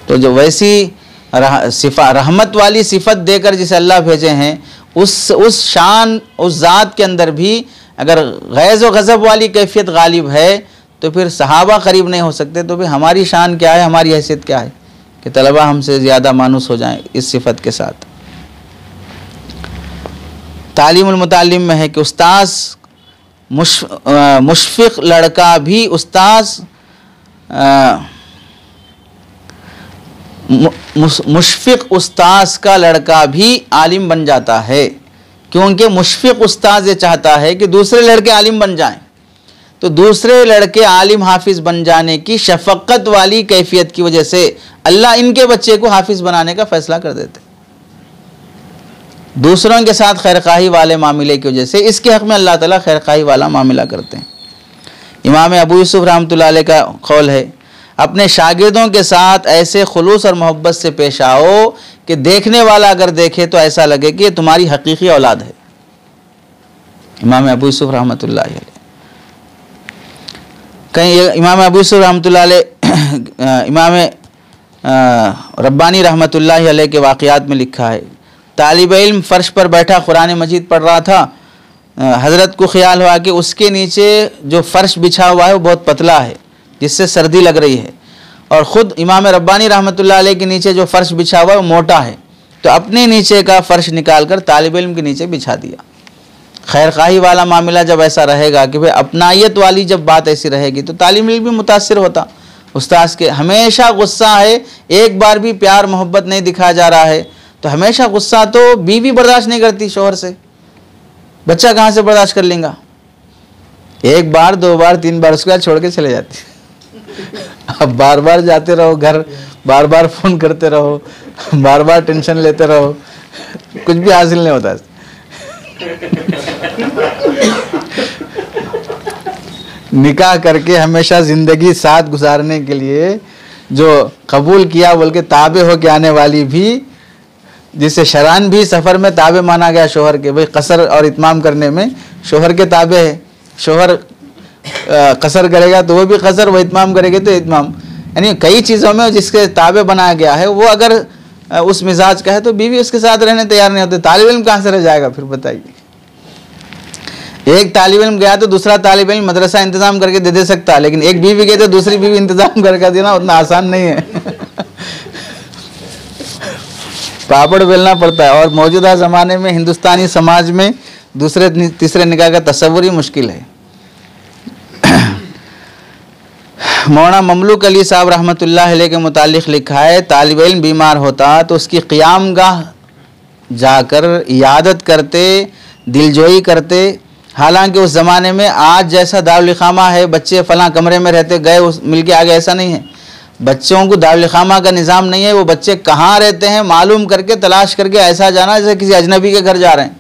तो जो वैसी रहमत वाली सिफ़त देकर जिसे अल्लाह भेजे हैं, उस शान, उस ज़ात के अंदर भी अगर गैज़ व गज़ब वाली कैफियत गालिब है तो फिर सहाबा करीब नहीं हो सकते। तो फिर हमारी शान क्या है, हमारी हैसियत क्या है कि तलबा हमसे ज़्यादा मानूस हो जाएं इस सिफ़त के साथ। तालीमुल मुताल्लिम में है कि उस्ताद मुशफ़िक़ लड़का भी मुशफ़िक़ उस्ताद का लड़का भी आलिम बन जाता है। क्योंकि मुशफिक उस्ताद ये चाहता है कि दूसरे लड़के आलिम बन जाएं, तो दूसरे लड़के आलिम हाफिज बन जाने की शफकत वाली कैफियत की वजह से अल्लाह इनके बच्चे को हाफिज बनाने का फैसला कर देते। दूसरों के साथ खैरखाही वाले मामले की वजह से इसके हक़ में अल्लाह ताला खैरखाही वाला मामला करते हैं। इमाम अबू यूसुफ रहमतुल्लाह अलैह का कौल है, अपने शागिर्दों के साथ ऐसे खुलूस और मोहब्बत से पेश आओ कि देखने वाला अगर देखे तो ऐसा लगे कि ये तुम्हारी हकीकी औलाद है। इमाम अबू यूसुफ रहमतुल्लाह अलैह। कहीं इमाम अबू यूसुफ रहमतुल्लाह अलैह इमाम रब्बानी रहमतुल्लाह अलैह के वाक़ियात में लिखा है, तालिब इल्म फ़र्श पर बैठा कुरान मजीद पढ़ रहा था, हज़रत को ख्याल हुआ कि उसके नीचे जो फ़र्श बिछा हुआ है वो बहुत पतला है जिससे सर्दी लग रही है, और ख़ुद इमाम रब्बानी रहमतुल्लाह अलैह के नीचे जो फ़र्श बिछा हुआ है वो मोटा है, तो अपने नीचे का फ़र्श निकाल कर तालिब इल्म के नीचे बिछा दिया। खैरखाही वाला मामला जब ऐसा रहेगा कि भाई अपनायत वाली जब बात ऐसी रहेगी तो तालिब इल्म भी मुतासिर होता। उस्ताद के हमेशा गुस्सा है, एक बार भी प्यार मोहब्बत नहीं दिखाया जा रहा है, तो हमेशा गुस्सा तो बीवी बर्दाश्त नहीं करती शोहर से, बच्चा कहाँ से बर्दाश्त कर लेगा। एक बार, दो बार, तीन बार, उसके बाद छोड़ के चले जाती। अब बार बार जाते रहो घर, बार बार फ़ोन करते रहो, बार बार टेंशन लेते रहो, कुछ भी हासिल नहीं होता। निकाह करके हमेशा ज़िंदगी साथ गुजारने के लिए जो कबूल किया बोल के ताबे हो के आने वाली भी, जिसे शरान भी सफ़र में ताबे माना गया शोहर के, भाई कसर और इत्माम करने में शोहर के ताबे है। शोहर कसर करेगा तो वो भी कसर, वो इत्माम करेगा तो इत्माम, यानी कई चीज़ों में जिसके ताबे बनाया गया है वो अगर उस मिजाज का है तो बीवी उसके साथ रहने तैयार नहीं होती। तालिब इल्म कहाँ से रह जाएगा फिर बताइए। एक तालिब इल्म गया तो दूसरा तालिब इल्म मदरसा इंतज़ाम करके दे सकता है, लेकिन एक बीवी गई तो दूसरी बीवी इंतज़ाम करके देना उतना आसान नहीं है। पापड़ बेलना पड़ता है, और मौजूदा ज़माने में हिंदुस्तानी समाज में दूसरे तीसरे निकाह का तस्वुर ही मुश्किल है। मौलाना ममलूक अली साहब रहमतुल्लाह अलैह के मुतालिक लिखा है, तालिब इल्म बीमार होता तो उसकी क़ियामगाह जाकर इयादत करते, दिलजोई करते। हालांकि उस ज़माने में आज जैसा दारुल इक़ामा है, बच्चे फ़लाँ कमरे में रहते, गए मिल के आ गए, ऐसा नहीं है। बच्चों को दारुल इक़ामा का निज़ाम नहीं है, वो बच्चे कहाँ रहते हैं मालूम करके, तलाश करके ऐसा जाना जैसे किसी अजनबी के घर जा रहे हैं,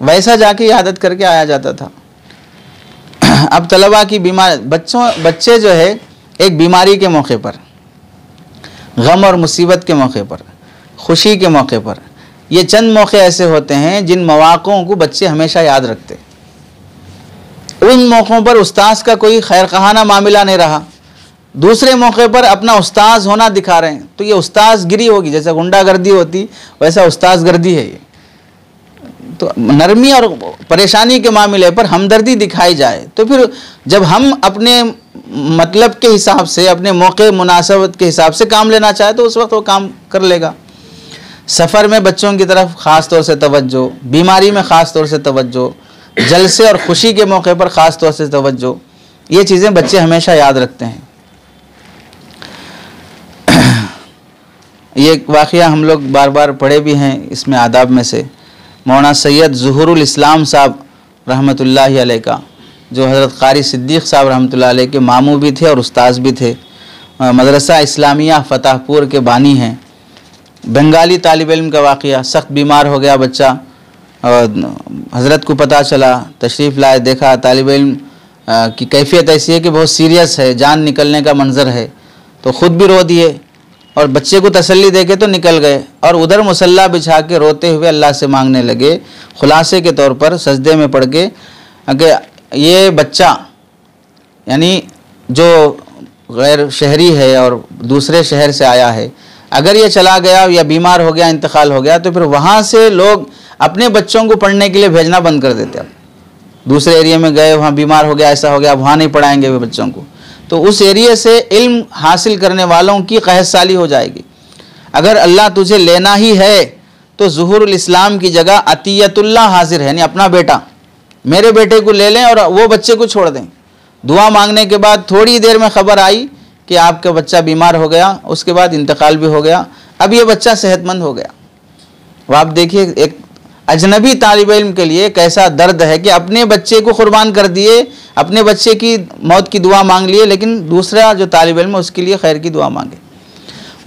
वैसा जाके इयादत करके आया जाता था। अब तलबा की बीमार बच्चे जो है एक बीमारी के मौके पर, गम और मुसीबत के मौके पर, खुशी के मौके पर, ये चंद मौके ऐसे होते हैं जिन मौक़ों को बच्चे हमेशा याद रखते। उन मौक़ों पर उस्ताद का कोई खैर कहाना मामला नहीं रहा, दूसरे मौके पर अपना उस्ताद होना दिखा रहे हैं, तो ये उस्ताद गिरी होगी। जैसे गुंडागर्दी होती वैसा उस्ताद गर्दी है ये। तो नरमी और परेशानी के मामले पर हमदर्दी दिखाई जाए तो फिर जब हम अपने मतलब के हिसाब से, अपने मौके मुनासबत के हिसाब से काम लेना चाहे तो उस वक्त वो काम कर लेगा। सफ़र में बच्चों की तरफ ख़ास तौर से तवज्जो, बीमारी में ख़ास तौर से तवज्जो, जलसे और ख़ुशी के मौके पर ख़ास तौर से तवज्जो, ये चीज़ें बच्चे हमेशा याद रखते हैं। ये वाक़या हम लोग बार बार पढ़े भी हैं इसमें आदाब में से। मौलाना सैयद ज़ुहूरुल इस्लाम साहब रहमतुल्लाहि अलैह का, जो हज़रत क़ारी सिद्दीक़ साहब रहमतुल्लाहि अलैह के मामू भी थे और उस्ताद भी थे, मदरसा इस्लामिया फ़ताहपुर के बानी हैं। बंगाली तालिब इल्म का वाक़या, सख्त बीमार हो गया बच्चा, और हज़रत को पता चला, तशरीफ़ लाए, देखा तालिब इल्म की कैफियत ऐसी है कि बहुत सीरियस है, जान निकलने का मंज़र है, तो ख़ुद भी रो दिए और बच्चे को तसल्ली देके तो निकल गए, और उधर मुसल्ला बिछा के रोते हुए अल्लाह से मांगने लगे, खुलासे के तौर पर सजदे में पड़ के, कि ये बच्चा यानी जो गैर शहरी है और दूसरे शहर से आया है, अगर ये चला गया या बीमार हो गया, इंतकाल हो गया, तो फिर वहाँ से लोग अपने बच्चों को पढ़ने के लिए भेजना बंद कर देते। अब दूसरे एरिया में गए, वहाँ बीमार हो गया, ऐसा हो गया, वहाँ नहीं पढ़ाएंगे वे बच्चों को, तो उस एरिया से इल्म हासिल करने वालों की क़हसाली हो जाएगी। अगर अल्लाह तुझे लेना ही है तो ज़ुहूरुल इस्लाम की जगह अतियतुल्लाह हाजिर है, यानी अपना बेटा, मेरे बेटे को ले लें और वो बच्चे को छोड़ दें। दुआ मांगने के बाद थोड़ी देर में ख़बर आई कि आपका बच्चा बीमार हो गया, उसके बाद इंतकाल भी हो गया, अब ये बच्चा सेहतमंद हो गया। अब आप देखिए, एक अजनबी तालिब इल्म के लिए कैसा दर्द है कि अपने बच्चे को कुर्बान कर दिए, अपने बच्चे की मौत की दुआ मांग लिए, लेकिन दूसरा जो तालिब इल्म है उसके लिए खैर की दुआ मांगे।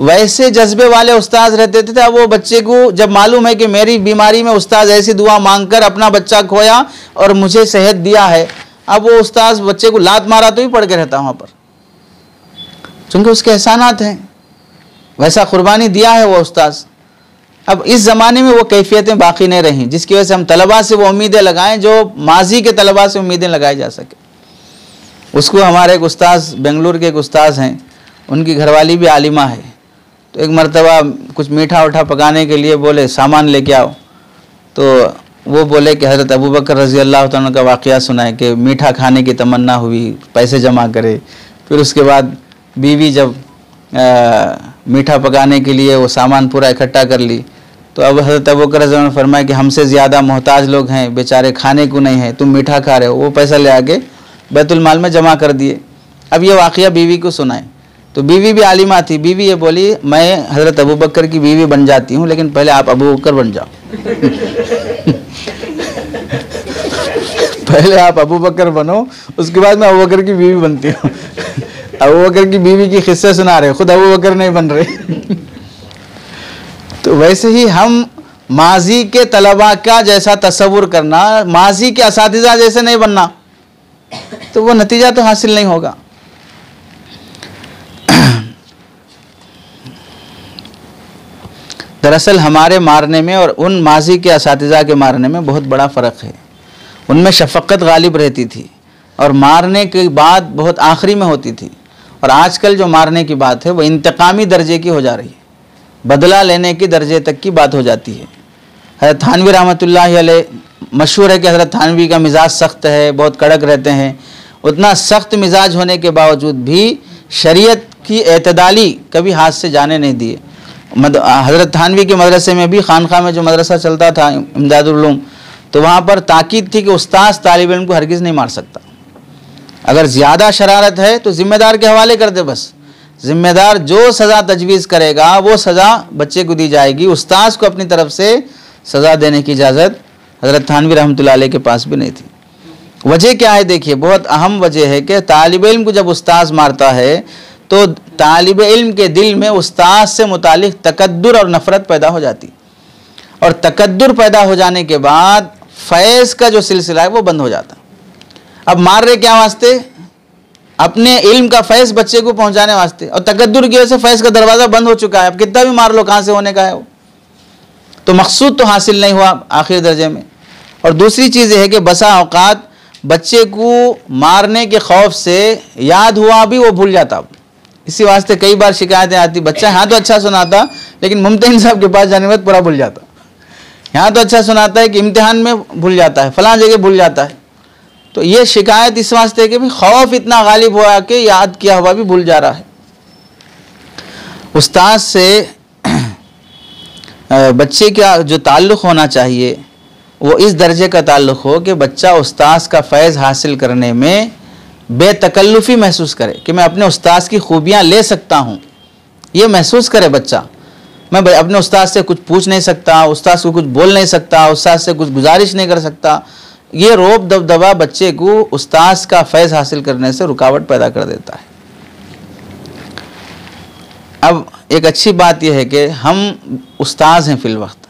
वैसे जज्बे वाले उस्ताद रहते थे, अब वो बच्चे को जब मालूम है कि मेरी बीमारी में उस्ताद ऐसी दुआ मांगकर अपना बच्चा खोया और मुझे सेहत दिया है, अब वो उस्ताद बच्चे को लात मारा तो ही पड़ के रहता वहाँ पर, चूँकि उसके एहसानात हैं, वैसा कुर्बानी दिया है वो उस्ताद। अब इस ज़माने में वो कैफियतें बाकी नहीं रहीं जिसकी वजह से हम तलबा से वो उम्मीदें लगाएं जो माजी के तलबा से उम्मीदें लगाई जा सके। उसको हमारे एक उस्ताद बेंगलुरु के एक उस्ताद हैं, उनकी घरवाली भी आलिमा है, तो एक मरतबा कुछ मीठा उठा पकाने के लिए बोले सामान लेके आओ, तो वो बोले कि हज़रत अबू बकर रज़ी अल्लाह तआला का वाक़या सुनाए कि मीठा खाने की तमन्ना हुई, पैसे जमा करे। फिर उसके बाद बीवी जब मीठा पकाने के लिए वो सामान पूरा इकट्ठा कर ली, तो अब हज़रत अबू बकर रज़ी अल्लाह ने फरमाया कि हमसे ज़्यादा मोहताज लोग हैं, बेचारे खाने को नहीं है, तुम मीठा खा रहे हो। वो पैसा ले आके बैतुल माल में जमा कर दिए। अब ये वाक़या बीवी को सुनाए, तो बीवी भी आलिमा थी। बीवी ये बोली मैं हज़रत अबू बकर की बीवी बन जाती हूँ, लेकिन पहले आप अबू बकर बन जाओ। पहले आप अबू बकर बनो, उसके बाद मैं अबू बकर की बीवी बनती हूँ। अबू बकर की बीवी की किस्से सुना रहे, खुद अबू बकर नहीं बन रहे। तो वैसे ही हम माजी के तलबा का जैसा तसव्वुर करना, माजी के असातिज़ा जैसे नहीं बनना, तो वो नतीजा तो हासिल नहीं होगा। दरअसल हमारे मारने में और उन माजी के असातिज़ा के मारने में बहुत बड़ा फ़र्क है। उनमें शफ़क़त गालिब रहती थी और मारने की बात बहुत आखिरी में होती थी, और आजकल जो मारने की बात है वो इंतकामी दर्जे की हो जा रही है, बदला लेने की दर्जे तक की बात हो जाती है। हज़रत थानवी रहमतुल्लाहि अलैह मशहूर है कि हज़रत थानवी का मिजाज सख्त है, बहुत कड़क रहते हैं। उतना सख्त मिजाज होने के बावजूद भी शरीयत की एतदाली कभी हाथ से जाने नहीं दिए। हज़रत थानवी के मदरसे में भी, खानखा में जो मदरसा चलता था इमदादुल उलूम, तो वहाँ पर ताकीद थी कि उस्ताद तालिब इल्म को हरगिज़ नहीं मार सकता। अगर ज़्यादा शरारत है तो ज़िम्मेदार के हवाले कर दे, बस ज़िम्मेदार जो सज़ा तजवीज़ करेगा वो सज़ा बच्चे को दी जाएगी। उस्ताद को अपनी तरफ से सज़ा देने की इजाज़त हज़रत थानवी रहमतुल्लाह अलैह के पास भी नहीं थी। वजह क्या है? देखिए, बहुत अहम वजह है कि तालिब इल्म को जब उस्ताद मारता है तो तालिब इल्म के दिल में उस्ताद से मुतालिक तकद्दुर और नफ़रत पैदा हो जाती, और तकद्दुर पैदा हो जाने के बाद फैज़ का जो सिलसिला है वो बंद हो जाता। अब मार रहे क्या वास्ते? अपने इल्म का फैज़ बच्चे को पहुंचाने वास्ते, और तकद्दुर की वजह से फैज़ का दरवाज़ा बंद हो चुका है। अब कितना भी मार लो, कहाँ से होने का है वो, तो मकसूद तो हासिल नहीं हुआ आखिरी दर्जे में। और दूसरी चीज़ ये है कि बसा औकात बच्चे को मारने के खौफ से याद हुआ भी वो भूल जाता। इसी वास्ते कई बार शिकायतें आती, बच्चा यहाँ तो अच्छा सुनाता लेकिन मुमतहिन साहब के पास जाने में पूरा भूल जाता। यहाँ तो अच्छा सुनाता है कि इम्तिहान में भूल जाता है, फलां जगह भूल जाता है। तो ये शिकायत इस वास्ते कि भी खौफ इतना गालिब हुआ कि याद किया हुआ भी भूल जा रहा है। उस्ताद से बच्चे का जो ताल्लुक़ होना चाहिए वो इस दर्जे का ताल्लुक़ हो कि बच्चा उस्ताद का फैज़ हासिल करने में बेतकल्लुफ़ी महसूस करे कि मैं अपने उस्ताद की खूबियाँ ले सकता हूँ। ये महसूस करे बच्चा, मैं अपने उस्ताद से कुछ पूछ नहीं सकता, उस्ताद को कुछ बोल नहीं सकता, उस्ताद से कुछ गुजारिश नहीं कर सकता। ये रौब दबदबा बच्चे को उस्ताद का फैज़ हासिल करने से रुकावट पैदा कर देता है। अब एक अच्छी बात यह है कि हम उस्ताद हैं फ़िल वक्त,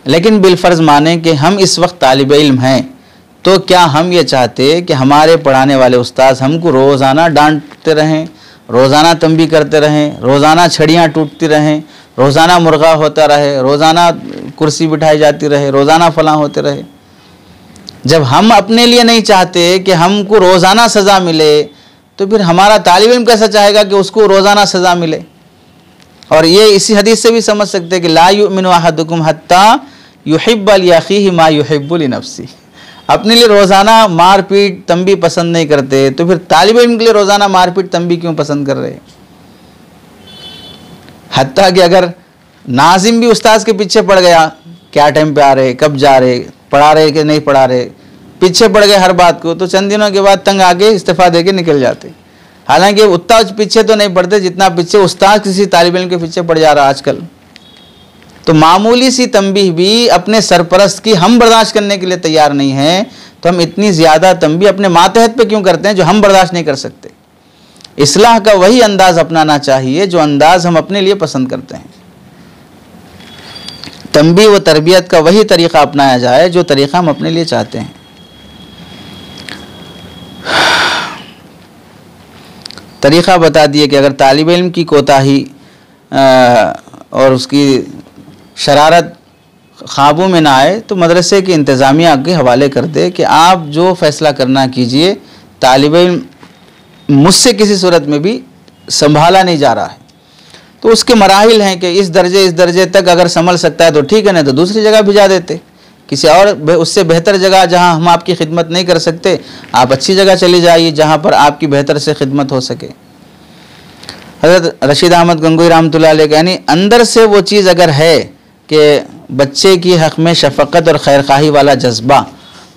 लेकिन बिलफ़र्ज़ माने कि हम इस वक्त तालिब इल्म हैं, तो क्या हम ये चाहते कि हमारे पढ़ाने वाले उस्ताद हमको रोज़ाना डांटते रहें, रोज़ाना तंबी करते रहें, रोज़ाना छड़ियाँ टूटती रहें, रोज़ाना मुर्गा होता रहे, रोज़ाना कुर्सी बिठाई जाती रहे, रोज़ाना फलां होते रहे? जब हम अपने लिए नहीं चाहते कि हमको रोज़ाना सज़ा मिले, तो फिर हमारा तालिब इल्म कैसा चाहेगा कि उसको रोज़ाना सज़ा मिले? और ये इसी हदीस से भी समझ सकते हैं कि ला युमिनु अहदुकुम हत्ता युहिब्ब लिअखीहि मा युहिब्बु लिनफ्सिही। अपने लिए रोज़ाना मारपीट तंबी पसंद नहीं करते, तो फिर तालिब इल्म के लिए रोज़ाना मारपीट तंबी क्यों पसंद कर रहे हैं? हत्ता कि अगर नाजिम भी उस्ताद के पीछे पड़ गया, क्या टाइम पे आ रहे, कब जा रहे, पढ़ा रहे कि नहीं पढ़ा रहे, पीछे पड़ गए हर बात को, तो चंद दिनों के बाद तंग आके इस्तीफ़ा दे के निकल जाते। हालांकि उतना पीछे तो नहीं पड़ते जितना पीछे उस्ताद किसी तालिब इल्म के पीछे पड़ जा रहा आजकल। तो मामूली सी तंबीह भी अपने सरपरस्त की हम बर्दाश्त करने के लिए तैयार नहीं हैं, तो हम इतनी ज़्यादा तंबीह अपने मातहत पे क्यों करते हैं जो हम बर्दाश्त नहीं कर सकते। इस्लाह का वही अंदाज़ अपनाना चाहिए जो अंदाज़ हम अपने लिए पसंद करते हैं। तंबीह व तरबियत का वही तरीक़ा अपनाया जाए जो तरीक़ा हम अपने लिए चाहते हैं। तरीक़ा बता दिए कि अगर तालिब इल्म की कोताही और उसकी शरारत क़ाबू में ना आए तो मदरसे की इंतज़ामिया के हवाले कर दे कि आप जो फ़ैसला करना कीजिए, तालिब इल्म मुझसे किसी सूरत में भी संभाला नहीं जा रहा है। तो उसके मराहिल हैं कि इस दर्जे तक अगर संभल सकता है तो ठीक है, नहीं तो दूसरी जगह भिजा देते, किसी और उससे बेहतर जगह जहां हम आपकी खिदमत नहीं कर सकते, आप अच्छी जगह चली जाइए जहां पर आपकी बेहतर से खिदमत हो सके। हज़रत रशीद अहमद गंगोई रहमतुल्लाह अलैह यानी अंदर से वो चीज़ अगर है कि बच्चे की हक़ में शफ़क़त और खैरखाही वाला जज्बा,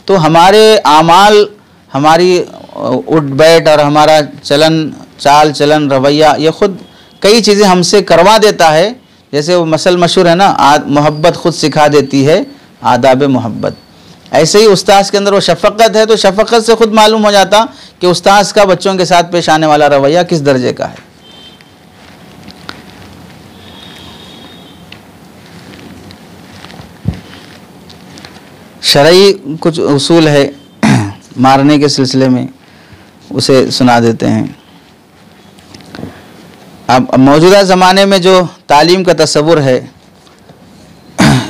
तो हमारे आमाल, हमारी उठ बैठ और हमारा चाल चलन रवैया, ये ख़ुद कई चीज़ें हमसे करवा देता है। जैसे वो मसल मशहूर है ना, मोहब्बत ख़ुद सिखा देती है आदाब मोहब्बत। ऐसे ही उस्ताद के अंदर वो शफ़क़त है तो शफ़क़त से ख़ुद मालूम हो जाता कि उस्ताद का बच्चों के साथ पेश आने वाला रवैया किस दर्जे का है। शरई कुछ उसूल है मारने के सिलसिले में, उसे सुना देते हैं। अब मौजूदा ज़माने में जो तालीम का तस्वुर है,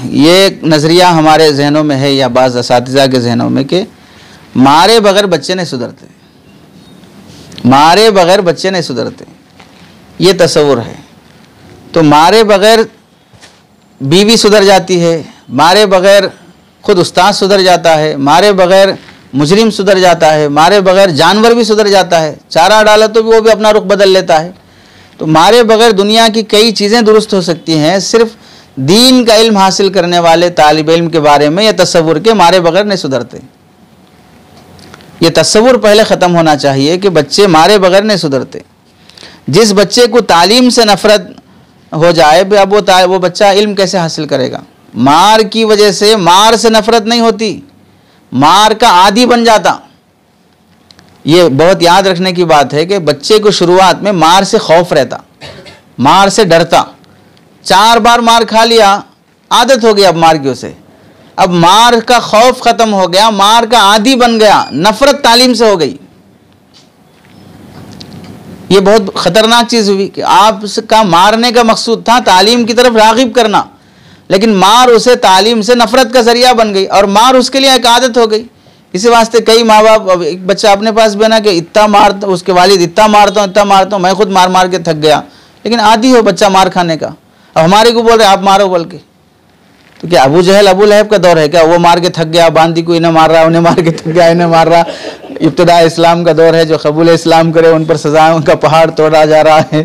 ये नज़रिया हमारे जहनों में है या बाज़ असातिज़ा के जहनों में कि मारे बग़ैर बच्चे नहीं सुधरते, मारे बग़ैर बच्चे नहीं सुधरते, ये तस्वुर है। तो मारे बग़ैर बीवी सुधर जाती है, मारे बग़ैर खुद उस्ताद सुधर जाता है, मारे बग़ैर मुजरिम सुधर जाता है, मारे बग़ैर जानवर भी सुधर जाता है, चारा डाला तो भी वो भी अपना रुख बदल लेता है। तो मारे बग़ैर दुनिया की कई चीज़ें दुरुस्त हो सकती हैं। सिर्फ दीन का इल्म हासिल करने वाले तालिब इल्म के बारे में यह तस्वुर के मारे बग़ैर नहीं सुधरते, ये तस्वुर पहले ख़त्म होना चाहिए कि बच्चे मारे बग़ैर नहीं सुधरते। जिस बच्चे को तालीम से नफ़रत हो जाए, अब वो बच्चा इल्म कैसे हासिल करेगा। मार की वजह से, मार से नफ़रत नहीं होती, मार का आदी बन जाता। ये बहुत याद रखने की बात है कि बच्चे को शुरुआत में मार से खौफ रहता, मार से डरता, 4 बार मार खा लिया, आदत हो गई अब मार की उसे, अब मार का खौफ ख़त्म हो गया, मार का आदी बन गया, नफ़रत तालीम से हो गई। ये बहुत ख़तरनाक चीज़ हुई कि आपका मारने का मकसूद था तालीम की तरफ राग़िब करना, लेकिन मार उसे तालीम से नफ़रत का ज़रिया बन गई और मार उसके लिए एक आदत हो गई। इसी वास्ते कई माँ बाप, अब एक बच्चा अपने पास भी ना कि इतना मारता, उसके वालिद इतना मारता हूँ, मैं खुद मार मार के थक गया, लेकिन आदी हो बच्चा मार खाने का। अब हमारे को बोल रहे आप मारो बोल के, तो क्या अबू जहल अबू लहब का दौर है क्या? वो मार के थक गया, बांदी को इन्हें मार रहा, उन्हें मार के थक गया, इन्हें मार रहा। इब्तिदा इस्लाम का दौर है, जो कबूल इस्लाम करे उन पर सजाओं का पहाड़ तोड़ा जा रहा है।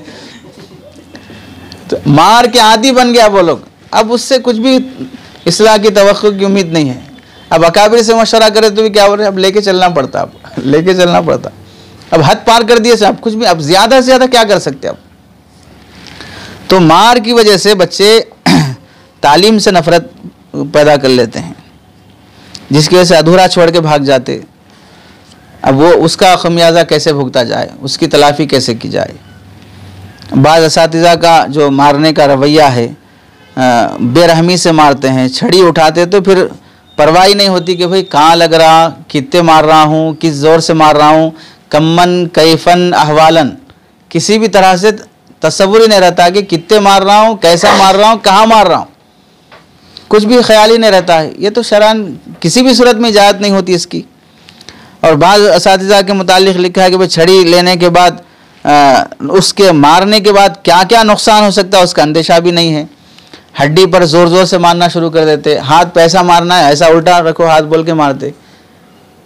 तो मार के आदी बन गया वो लोग, अब उससे कुछ भी इस्लाह की तवक्को की उम्मीद नहीं है। अब अकाबिर से मशवरा करे तो भी क्या हो रहा है, अब लेके चलना पड़ता, अब लेके चलना पड़ता। अब हद पार कर दिए साहब, कुछ भी अब ज़्यादा से ज़्यादा क्या कर सकते अब। तो मार की वजह से बच्चे तालीम से नफ़रत पैदा कर लेते हैं, जिसकी वजह से अधूरा छोड़ के भाग जाते। अब वो उसका खमियाजा कैसे भुगता जाए, उसकी तलाफ़ी कैसे की जाए। बाज़ असातिज़ा का जो मारने का रवैया है, बेरहमी से मारते हैं, छड़ी उठाते तो फिर परवाह नहीं होती कि भाई कहाँ लग रहा, कितने मार रहा हूँ, किस ज़ोर से मार रहा हूँ, कम्मन कैफन अहवालन, किसी भी तरह से तसव्वुर ही नहीं रहता कि कितने मार रहा हूँ, कैसा मार रहा हूँ, कहाँ मार रहा हूँ, कुछ भी ख्याल ही नहीं रहता है। ये तो शरअन किसी भी सूरत में इजाज़त नहीं होती इसकी। और बाज़ असातिज़ा के मुतालिक लिखा है कि भाई छड़ी लेने के बाद उसके मारने के बाद क्या क्या नुकसान हो सकता है उसका अंदेशा भी नहीं है। हड्डी पर ज़ोर ज़ोर से मारना शुरू कर देते, हाथ पे ऐसा मारना है, ऐसा उल्टा रखो हाथ बोल के मारते।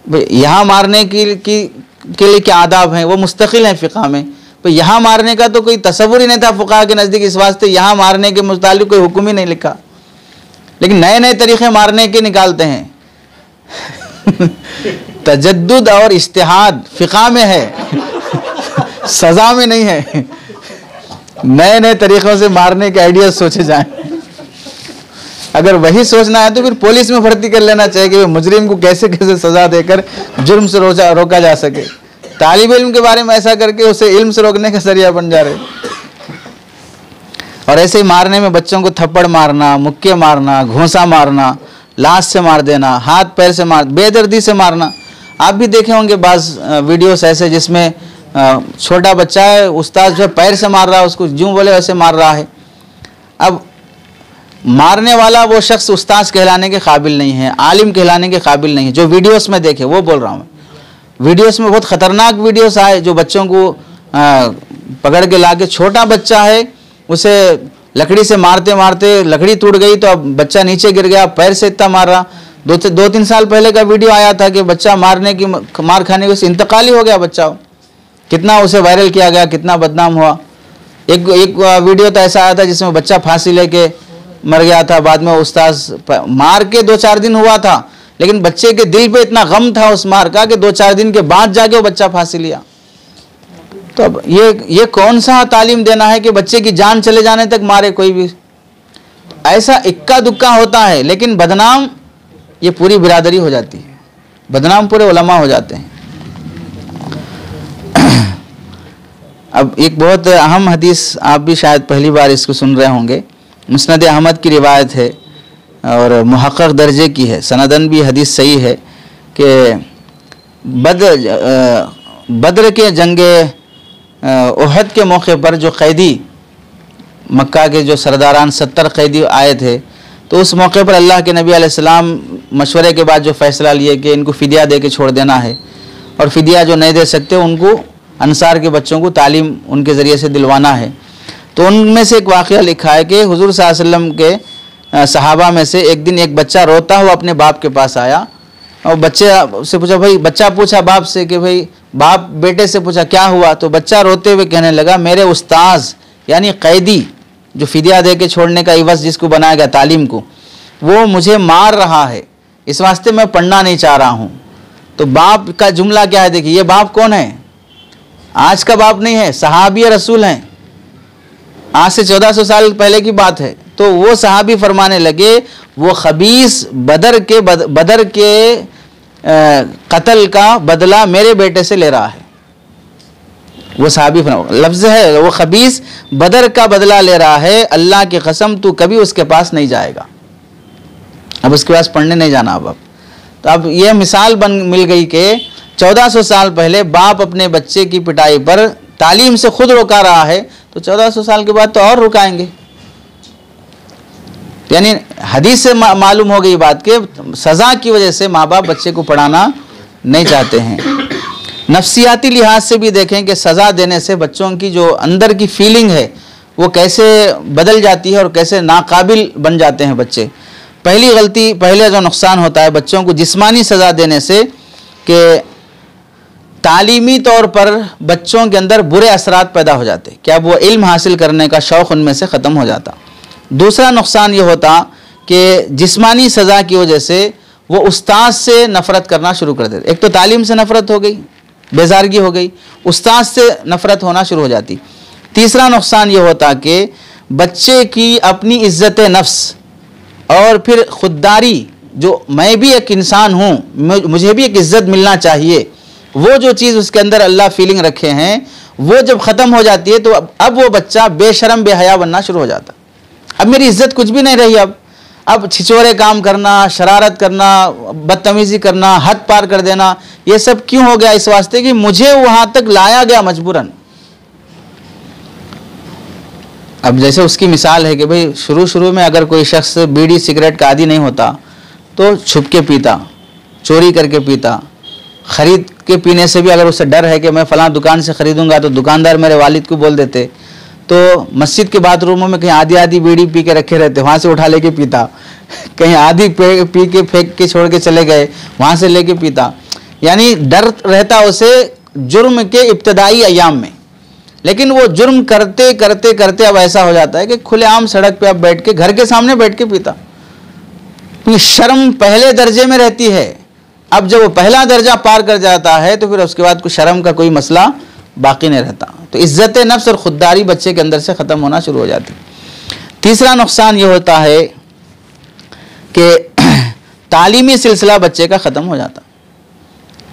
भाई यहाँ मारने के लिए क्या आदाब हैं, वो मुस्तकिल हैं फ़िक़्ह में। तो यहाँ मारने का तो कोई तसव्वुर ही नहीं था फ़ुक़हा के नज़दीक, इस वास्ते यहाँ मारने के मुतालिक कोई हुक्म ही नहीं लिखा, लेकिन नए नए तरीक़े मारने के निकालते हैं। तजद्दुद और इज्तिहाद फ़िक़्ह में है, सज़ा में नहीं है। नए नए तरीक़ों से मारने के आइडिया सोचे जाएं। अगर वही सोचना है तो फिर पुलिस में भर्ती कर लेना चाहिए कि मुजरिम को कैसे कैसे सजा देकर जुर्म से रोका जा सके। तालिब इल्म के बारे में ऐसा करके उसे इल्म से रोकने का जरिया बन जा रहे। और ऐसे ही मारने में बच्चों को थप्पड़ मारना, मुक्के मारना, घूंसा मारना, लाश से मार देना, हाथ पैर से मार, बेदर्दी से मारना। आप भी देखे होंगे बाज़ वीडियोस ऐसे जिसमें छोटा बच्चा है, उस्ताद जो है पैर से मार रहा है, उसको यूँ बोले वैसे मार रहा है। अब मारने वाला वो शख्स उस्ताद कहलाने के काबिल नहीं है, आलिम कहलाने के काबिल नहीं है। जो वीडियोस में देखे वो बोल रहा हूँ। वीडियोस में बहुत ख़तरनाक वीडियोस आए जो बच्चों को पकड़ के ला के, छोटा बच्चा है उसे लकड़ी से मारते मारते लकड़ी टूट गई तो अब बच्चा नीचे गिर गया, पैर से इतना मार रहा। 2-3 साल पहले का वीडियो आया था कि बच्चा मार खाने के इंतकाल ही हो गया बच्चा। कितना उसे वायरल किया गया, कितना बदनाम हुआ। एक वीडियो तो ऐसा आया था जिसमें बच्चा फांसी लेके मर गया था, बाद में उस्ताद मार के 2-4 दिन हुआ था, लेकिन बच्चे के दिल पे इतना गम था उस मार का कि 2-4 दिन के बाद जाके वो बच्चा फांसी लिया। तो अब ये कौन सा तालीम देना है कि बच्चे की जान चले जाने तक मारे कोई भी। ऐसा इक्का दुक्का होता है, लेकिन बदनाम ये पूरी बिरादरी हो जाती है, बदनाम पूरे उलमा हो जाते हैं। अब एक बहुत अहम हदीस, आप भी शायद पहली बार इसको सुन रहे होंगे। मुस्नद अहमद की रिवायत है और मुहक्कक दर्जे की है, सनदन भी हदीस सही है कि बद्र के जंगे उहद के मौके पर जो कैदी, मक्का के जो सरदारान 70 कैदी आए थे, तो उस मौके पर अल्लाह के नबी अलैहिस्सलाम मशवरे के बाद जो फ़ैसला लिए कि इनको फ़िदिया दे के छोड़ देना है, और फ़िदिया जो नहीं दे सकते उनको अंसार के बच्चों को तालीम उनके ज़रिए से दिलवाना है। तो उनमें से एक वाक़या लिखा है कि हुज़ूर सल्लल्लाहु अलैहि वसल्लम के सहाबा में से एक दिन एक बच्चा रोता हुआ अपने बाप के पास आया और बच्चे से पूछा, भाई बच्चा पूछा बाप से कि भाई बाप बेटे से पूछा क्या हुआ, तो बच्चा रोते हुए कहने लगा, मेरे उस्ताज यानी कैदी जो फ़िदिया दे के छोड़ने का इवज़ जिसको बनाया गया तालीम को, वो मुझे मार रहा है, इस वास्ते मैं पढ़ना नहीं चाह रहा हूँ। तो बाप का जुमला क्या है, देखिए ये बाप कौन है, आज का बाप नहीं है, सहाबी रसूल हैं, आज से 1400 साल पहले की बात है। तो वो सहाबी फरमाने लगे, वो खबीस बदर के कत्ल का बदला मेरे बेटे से ले रहा है। वो सहाबी लफ्ज़ है, वो खबीस बदर का बदला ले रहा है, अल्लाह की कसम तू कभी उसके पास नहीं जाएगा, अब उसके पास पढ़ने नहीं जाना। अब तो अब ये मिसाल मिल गई कि 1400 साल पहले बाप अपने बच्चे की पिटाई पर तालीम से खुद रोका रहा है, तो 1400 साल के बाद तो और रुकाएंगे। यानी हदीस से मालूम हो गई बात कि सज़ा की वजह से माँ बाप बच्चे को पढ़ाना नहीं चाहते हैं। नफ्सियाती लिहाज से भी देखें कि सज़ा देने से बच्चों की जो अंदर की फीलिंग है वो कैसे बदल जाती है और कैसे नाकाबिल बन जाते हैं बच्चे। पहली गलती, पहले जो नुकसान होता है बच्चों को जिस्मानी सज़ा देने से कि तालीमी तौर पर बच्चों के अंदर बुरे असरात पैदा हो जाते, क्या वो इल्म हासिल करने का शौक़ उनमें से ख़त्म हो जाता। दूसरा नुकसान ये होता कि जिस्मानी सज़ा की वजह से वो उस्ताद से नफ़रत करना शुरू कर देते। एक तो तालीम से नफ़रत हो गई, बेजारगी हो गई, उस्ताद से नफ़रत होना शुरू हो जाती। तीसरा नुकसान ये होता कि बच्चे की अपनी इज़्ज़त नफ्स और फिर ख़ुददारी, जो मैं भी एक इंसान हूँ, मुझे भी एक इज़्ज़त मिलना चाहिए, वो जो चीज़ उसके अंदर अल्लाह फीलिंग रखे हैं, वो जब ख़त्म हो जाती है तो अब वो बच्चा बेशरम बेहया बनना शुरू हो जाता। अब मेरी इज़्ज़त कुछ भी नहीं रही, अब छिछोरे काम करना, शरारत करना, बदतमीज़ी करना, हद पार कर देना, ये सब क्यों हो गया? इस वास्ते कि मुझे वहाँ तक लाया गया मजबूरन। अब जैसे उसकी मिसाल है कि भाई शुरू में अगर कोई शख्स बीड़ी सिगरेट का आदी नहीं होता तो छुप के पीता, चोरी करके पीता, ख़रीद के पीने से भी अगर उसे डर है कि मैं फ़लाँ दुकान से ख़रीदूँगा तो दुकानदार मेरे वालिद को बोल देते, तो मस्जिद के बाथरूमों में कहीं आधी बीड़ी पी के रखे रहते, वहाँ से उठा लेके पीता, कहीं आधी पी के फेंक के छोड़ के चले गए, वहाँ से लेके पीता। यानी डर रहता उसे जुर्म के इब्तदाई अयाम में। लेकिन वो जुर्म करते करते करते अब ऐसा हो जाता है कि खुलेआम सड़क पे अब बैठ के, घर के सामने बैठ के पीता। शर्म पहले दर्जे में रहती है, अब जब वो पहला दर्जा पार कर जाता है तो फिर उसके बाद शर्म का कोई मसला बाकी नहीं रहता। तो इज़्ज़त नफ्स और ख़ुददारी बच्चे के अंदर से ख़त्म होना शुरू हो जाती। तीसरा नुकसान ये होता है कि तालीमी सिलसिला बच्चे का ख़त्म हो जाता,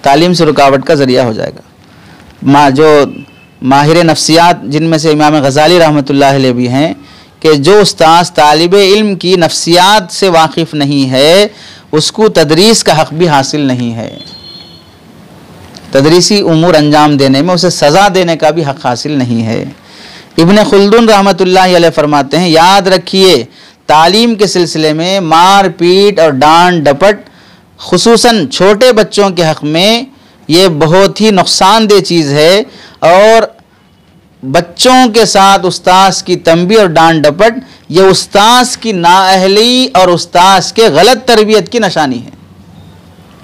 तालीम से रुकावट का ज़रिया हो जाएगा। जो माहिर नफ्सियात जिनमें से इमाम गज़ाली रहमतुल्लाह अलैह भी हैं कि जो उस्ताद तालिब इल्म की नफ्सियात से वाकिफ़ नहीं है उसको तदरीस का हक़ भी हासिल नहीं है, तदरीसी उमूर अंजाम देने में उसे सज़ा देने का भी हक़ हासिल नहीं है। इब्न खुल्दून रहमतुल्लाह अलैह फरमाते हैं, याद रखिए तालीम के सिलसिले में मार पीट और डांट डपट खुसूसन छोटे बच्चों के हक़ में ये बहुत ही नुकसानदेह चीज़ है, और बच्चों के साथ उस्ताद की तंबी और डांट डपट ये उस्ताद की नाअहली और उस्ताद के गलत तरबियत की निशानी है।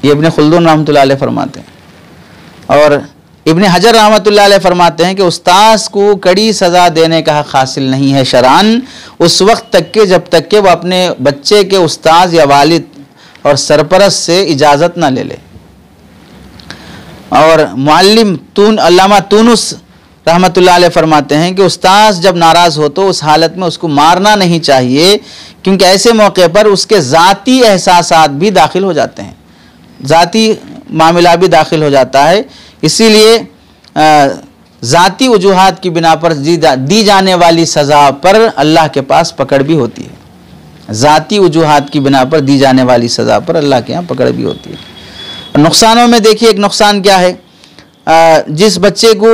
ये इब्न खुल्दून रहमतुल्लाह अलैह फरमाते हैं। और इब्न हजर रहमतुल्लाह अलैह फरमाते हैं कि उस्ताद को कड़ी सज़ा देने का हक़ हासिल नहीं है शरअन उस वक्त तक के जब तक कि वह अपने बच्चे के उस्ताद या वालिद और सरपरस्त से इजाज़त ना ले ले। और मुअल्लिम अल्लामा तूनुस रहमतुल्लाह अलैह फरमाते हैं कि उस्ताद जब नाराज़ हो तो उस हालत में उसको मारना नहीं चाहिए, क्योंकि ऐसे मौके पर उसके ज़ाती एहसासात भी दाखिल हो जाते हैं, ज़ाती मामला भी दाखिल हो जाता है। इसीलिए ज़ाती वजूहात की बिना पर दी जाने वाली सज़ा पर अल्लाह के पास पकड़ भी होती है, ज़ाती वजूहात की बिना पर दी जाने वाली सज़ा पर अल्लाह के यहाँ पकड़ भी होती है। नुकसानों में देखिए, एक नुकसान क्या है, जिस बच्चे को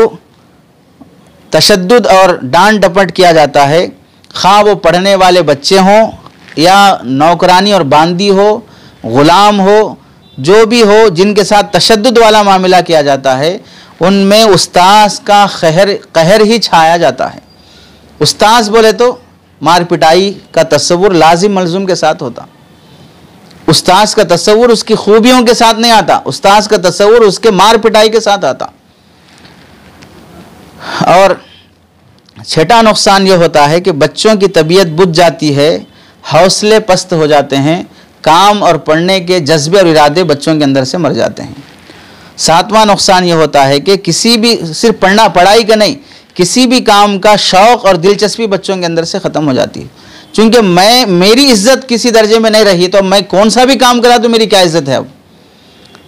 तशद्दुद और डांट डपट किया जाता है, खा वो पढ़ने वाले बच्चे हों या नौकरानी और बांदी हो, ग़ुलाम हो, जो भी हो जिनके साथ तशद्दुद वाला मामला किया जाता है, उनमें उस्ताद का कहर ही छाया जाता है। उस्ताद बोले तो मार पिटाई का तस्वुर लाजिम मलजुम के साथ होता, उस्ताद का तस्वुर उसकी खूबियों के साथ नहीं आता, उस्ताद का तस्वुर उसके मार पिटाई के साथ आता। और छठा नुकसान यह होता है कि बच्चों की तबीयत बुझ जाती है, हौसले पस्त हो जाते हैं, काम और पढ़ने के जज्बे और इरादे बच्चों के अंदर से मर जाते हैं। सातवां नुकसान यह होता है कि किसी भी, सिर्फ पढ़ाई का नहीं, किसी भी काम का शौक़ और दिलचस्पी बच्चों के अंदर से ख़त्म हो जाती है। चूँकि मेरी इज़्ज़त किसी दर्जे में नहीं रही तो मैं कौन सा भी काम करा तो मेरी क्या इज़्ज़त है अब,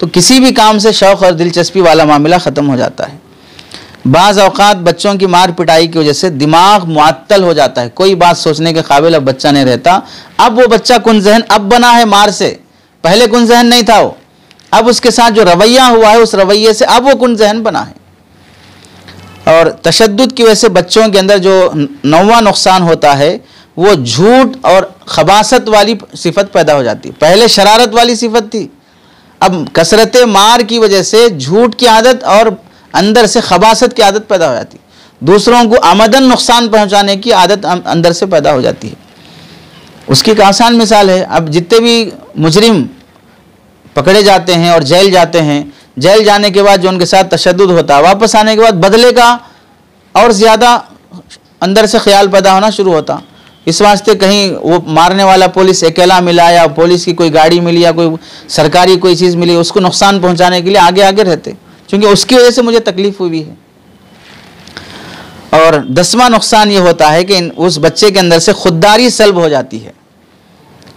तो किसी भी काम से शौक़ और दिलचस्पी वाला मामला ख़त्म हो जाता है। बाज़ औक़ात बच्चों की मार पिटाई की वजह से दिमाग मुअत्तल हो जाता है, कोई बात सोचने के काबिल अब बच्चा नहीं रहता। अब वो बच्चा कुन ज़हन अब बना है मार से, पहले कुन ज़हन नहीं था वो, अब उसके साथ जो रवैया हुआ है उस रवैये से अब वो कुन ज़हन बना है। और तशद्दुद की वजह से बच्चों के अंदर जो नौवां नुकसान होता है वो झूठ और खबासत वाली सिफत पैदा हो जाती है। पहले शरारत वाली सिफत थी, अब कसरत मार की वजह से झूठ की आदत और अंदर से खबासत की आदत पैदा हो जाती है, दूसरों को आमदन नुकसान पहुंचाने की आदत अंदर से पैदा हो जाती है। उसकी एक आसान मिसाल है, अब जितने भी मुजरिम पकड़े जाते हैं और जेल जाते हैं, जेल जाने के बाद जो उनके साथ तशद्दुद होता है, वापस आने के बाद बदले का और ज़्यादा अंदर से ख्याल पैदा होना शुरू होता। इस वास्ते कहीं वो मारने वाला पुलिस अकेला मिला या पुलिस की कोई गाड़ी मिली या कोई सरकारी कोई चीज़ मिली, उसको नुकसान पहुंचाने के लिए आगे आगे रहते, क्योंकि उसकी वजह से मुझे तकलीफ हुई है। और 10वां नुकसान ये होता है कि उस बच्चे के अंदर से खुददारी सल्ब हो जाती है,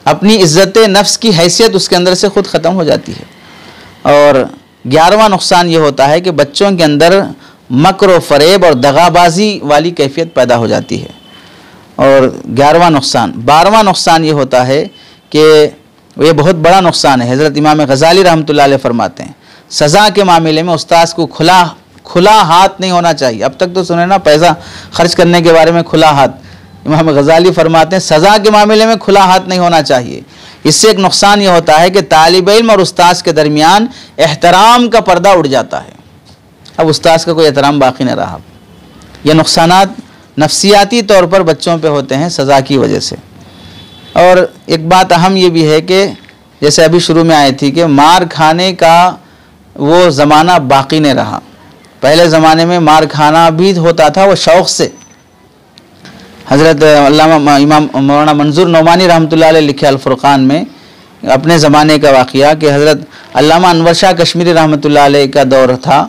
अपनी इज्जत नफ्स की हैसियत उसके अंदर से खुद ख़त्म हो जाती है। और 11वां नुकसान ये होता है कि बच्चों के अंदर मक्र फ़रेब और दगाबाजी वाली कैफियत पैदा हो जाती है। और 11वां नुकसान 12वां नुकसान ये होता है कि ये बहुत बड़ा नुकसान है। हज़रत इमाम गज़ाली रहमतुल्लाह अलैह फरमाते हैं, सज़ा के मामले में उस्ताद को खुला हाथ नहीं होना चाहिए। अब तक तो सुने ना पैसा खर्च करने के बारे में खुला हाथ, इमाम गज़ाली फरमाते हैं सज़ा के मामले में खुला हाथ नहीं होना चाहिए। इससे एक नुकसान ये होता है कि तालिब इल्म और उस्ताद के दरमियान एहतराम का पर्दा उड़ जाता है, अब उस्ताद का कोई एहतराम बाकी नहीं रहा। ये नुकसानात नफ्सियाती तौर पर बच्चों पे होते हैं सज़ा की वजह से। और एक बात अहम ये भी है कि जैसे अभी शुरू में आई थी कि मार खाने का वो ज़माना बाकी नहीं रहा। पहले ज़माने में मार खाना भी होता था वो शौक़ से। हज़रत अल्लामा इमाम मौलाना मंजूर नौमानी रहमतुल्लाह अलैह लिखे अल-फुरक़ान में अपने ज़माने का वाक़या कि हज़रत अल्लामा अनवर शाह कश्मीरी रहमतुल्लाह अलैह का दौर था।